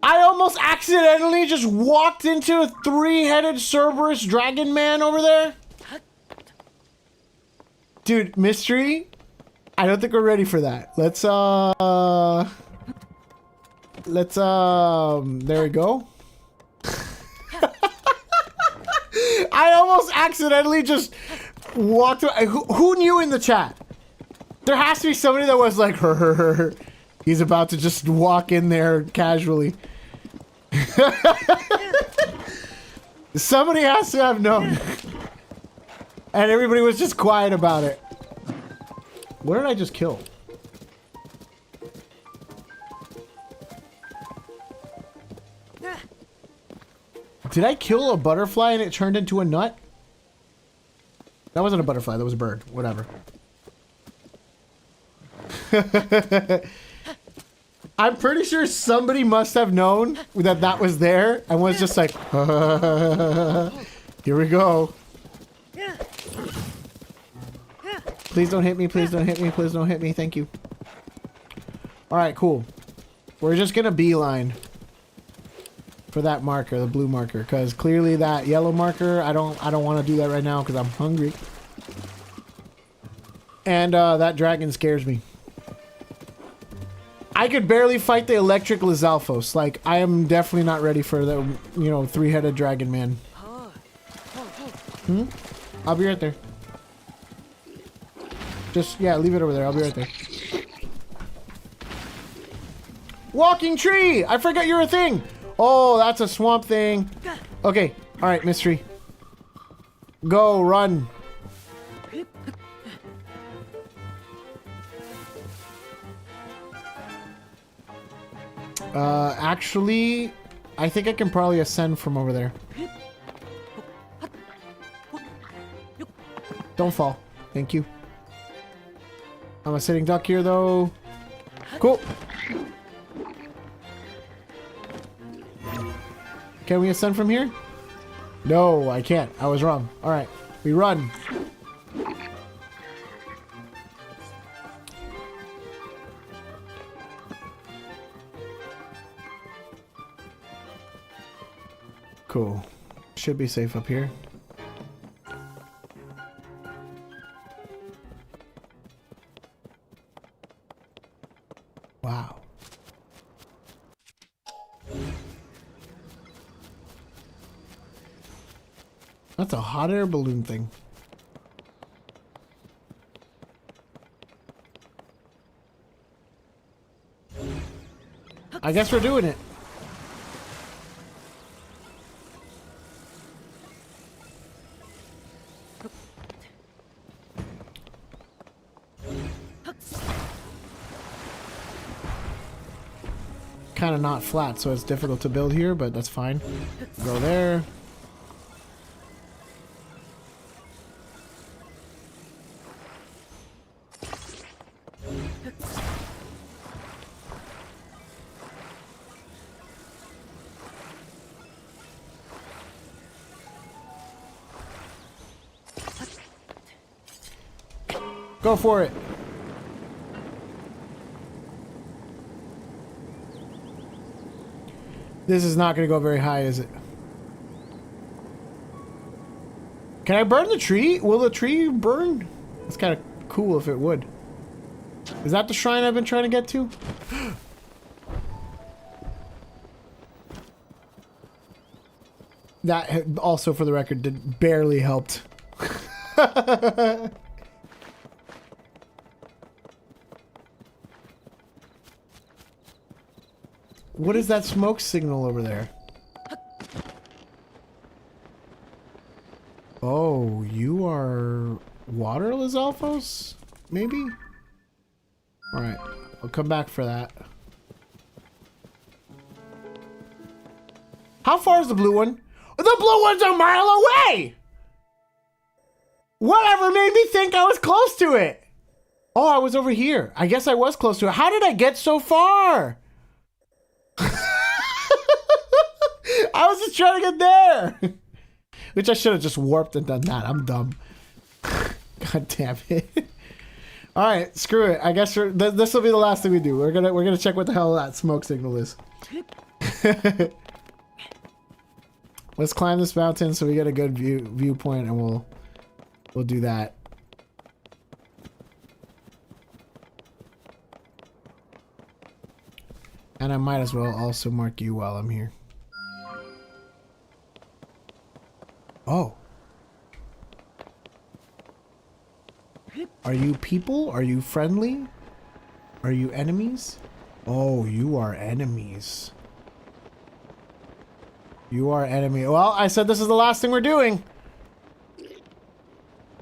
I almost accidentally just walked into a three-headed Cerberus dragon man over there. Dude, mystery? I don't think we're ready for that. There we go. I almost accidentally just walked away. Who knew in the chat? There has to be somebody that was like, he's about to just walk in there casually. Somebody has to have known. And everybody was just quiet about it. What did I just kill? Did I kill a butterfly and it turned into a nut? That wasn't a butterfly, that was a bird. Whatever. I'm pretty sure somebody must have known that that was there and was just like, here we go. Please don't hit me, please don't hit me, please don't hit me, thank you. Alright, cool. We're just gonna beeline for that marker, the blue marker, because clearly that yellow marker, I don't want to do that right now because I'm hungry. And that dragon scares me. I could barely fight the electric Lizalfos. Like, I am definitely not ready for the, you know, three-headed dragon man. I'll be right there. Just, yeah, leave it over there. I'll be right there. Walking tree! I forgot you're a thing! Oh, that's a swamp thing. Okay, alright, mystery. Go, run. Actually, I think I can probably ascend from over there. Don't fall. Thank you. I'm a sitting duck here, though. Cool. Can we ascend from here? No, I can't. I was wrong. All right. We run. Cool. Should be safe up here. Wow. That's a hot air balloon thing. I guess we're doing it. Kind of not flat, so it's difficult to build here, but that's fine. Go there. Go for it. This is not going to go very high, is it? Can I burn the tree? Will the tree burn? It's kind of cool if it would. Is that the shrine I've been trying to get to? That also, for the record, did barely helped. What is that smoke signal over there? Oh, you are water Lizalfos? Maybe? Alright, I'll come back for that. How far is the blue one? The blue one's a mile away! Whatever made me think I was close to it? Oh, I was over here. I guess I was close to it. How did I get so far? I was just trying to get there. Which I should have just warped and done that. I'm dumb. God damn it. All right, screw it. I guess this will be the last thing we do. We're gonna check what the hell that smoke signal is. Let's climb this mountain so we get a good viewpoint, and we'll do that. And I might as well also mark you while I'm here. Oh. Are you people? Are you friendly? Are you enemies? Oh, you are enemies. You are enemy. Well, I said this is the last thing we're doing.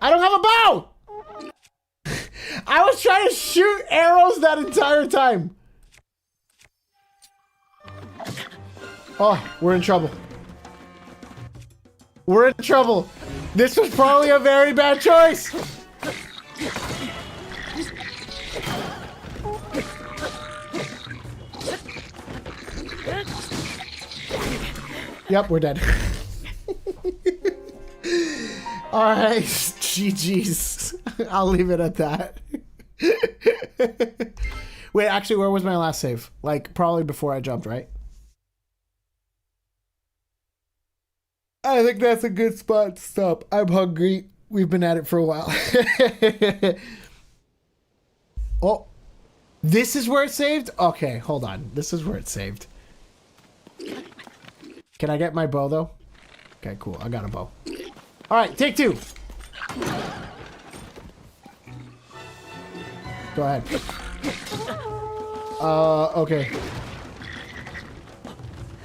I don't have a bow! I was trying to shoot arrows that entire time. Oh, we're in trouble. We're in trouble. This was probably a very bad choice. Yep, we're dead. Alright, GG's. I'll leave it at that. Wait, actually, where was my last save? Like, probably before I jumped, right? I think that's a good spot to stop. I'm hungry. We've been at it for a while. Oh, this is where it saved? Okay, hold on. This is where it saved. Can I get my bow, though? Okay, cool. I got a bow. All right, take two. Go ahead. Okay.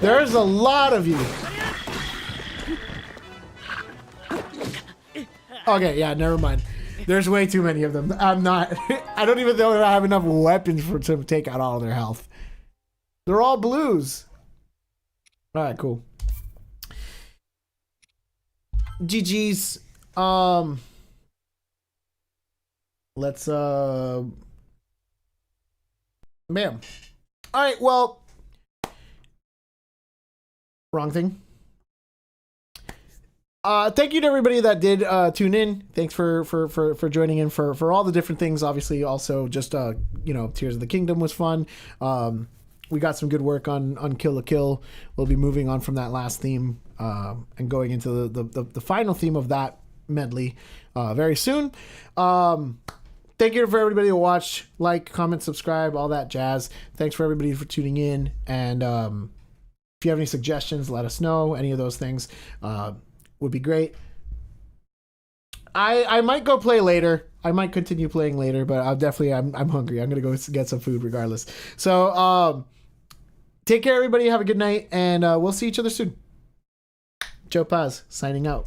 There's a lot of you. Okay, yeah, never mind. There's way too many of them. I'm not. I don't even know if I have enough weapons to take out all of their health. They're all blues. All right, cool. GG's. Let's bam. All right, well, wrong thing. Thank you to everybody that did tune in. Thanks for joining in for all the different things. Obviously, also just Tears of the Kingdom was fun. We got some good work on Kill la Kill. We'll be moving on from that last theme and going into the final theme of that medley very soon. Thank you for everybody who watched, like, comment, subscribe, all that jazz. Thanks for everybody for tuning in. And if you have any suggestions, let us know. Any of those things would be great. I might go play later. I might continue playing later, but I'm hungry. I'm gonna go get some food regardless. So take care, everybody. Have a good night, and we'll see each other soon. Joe Paz signing out.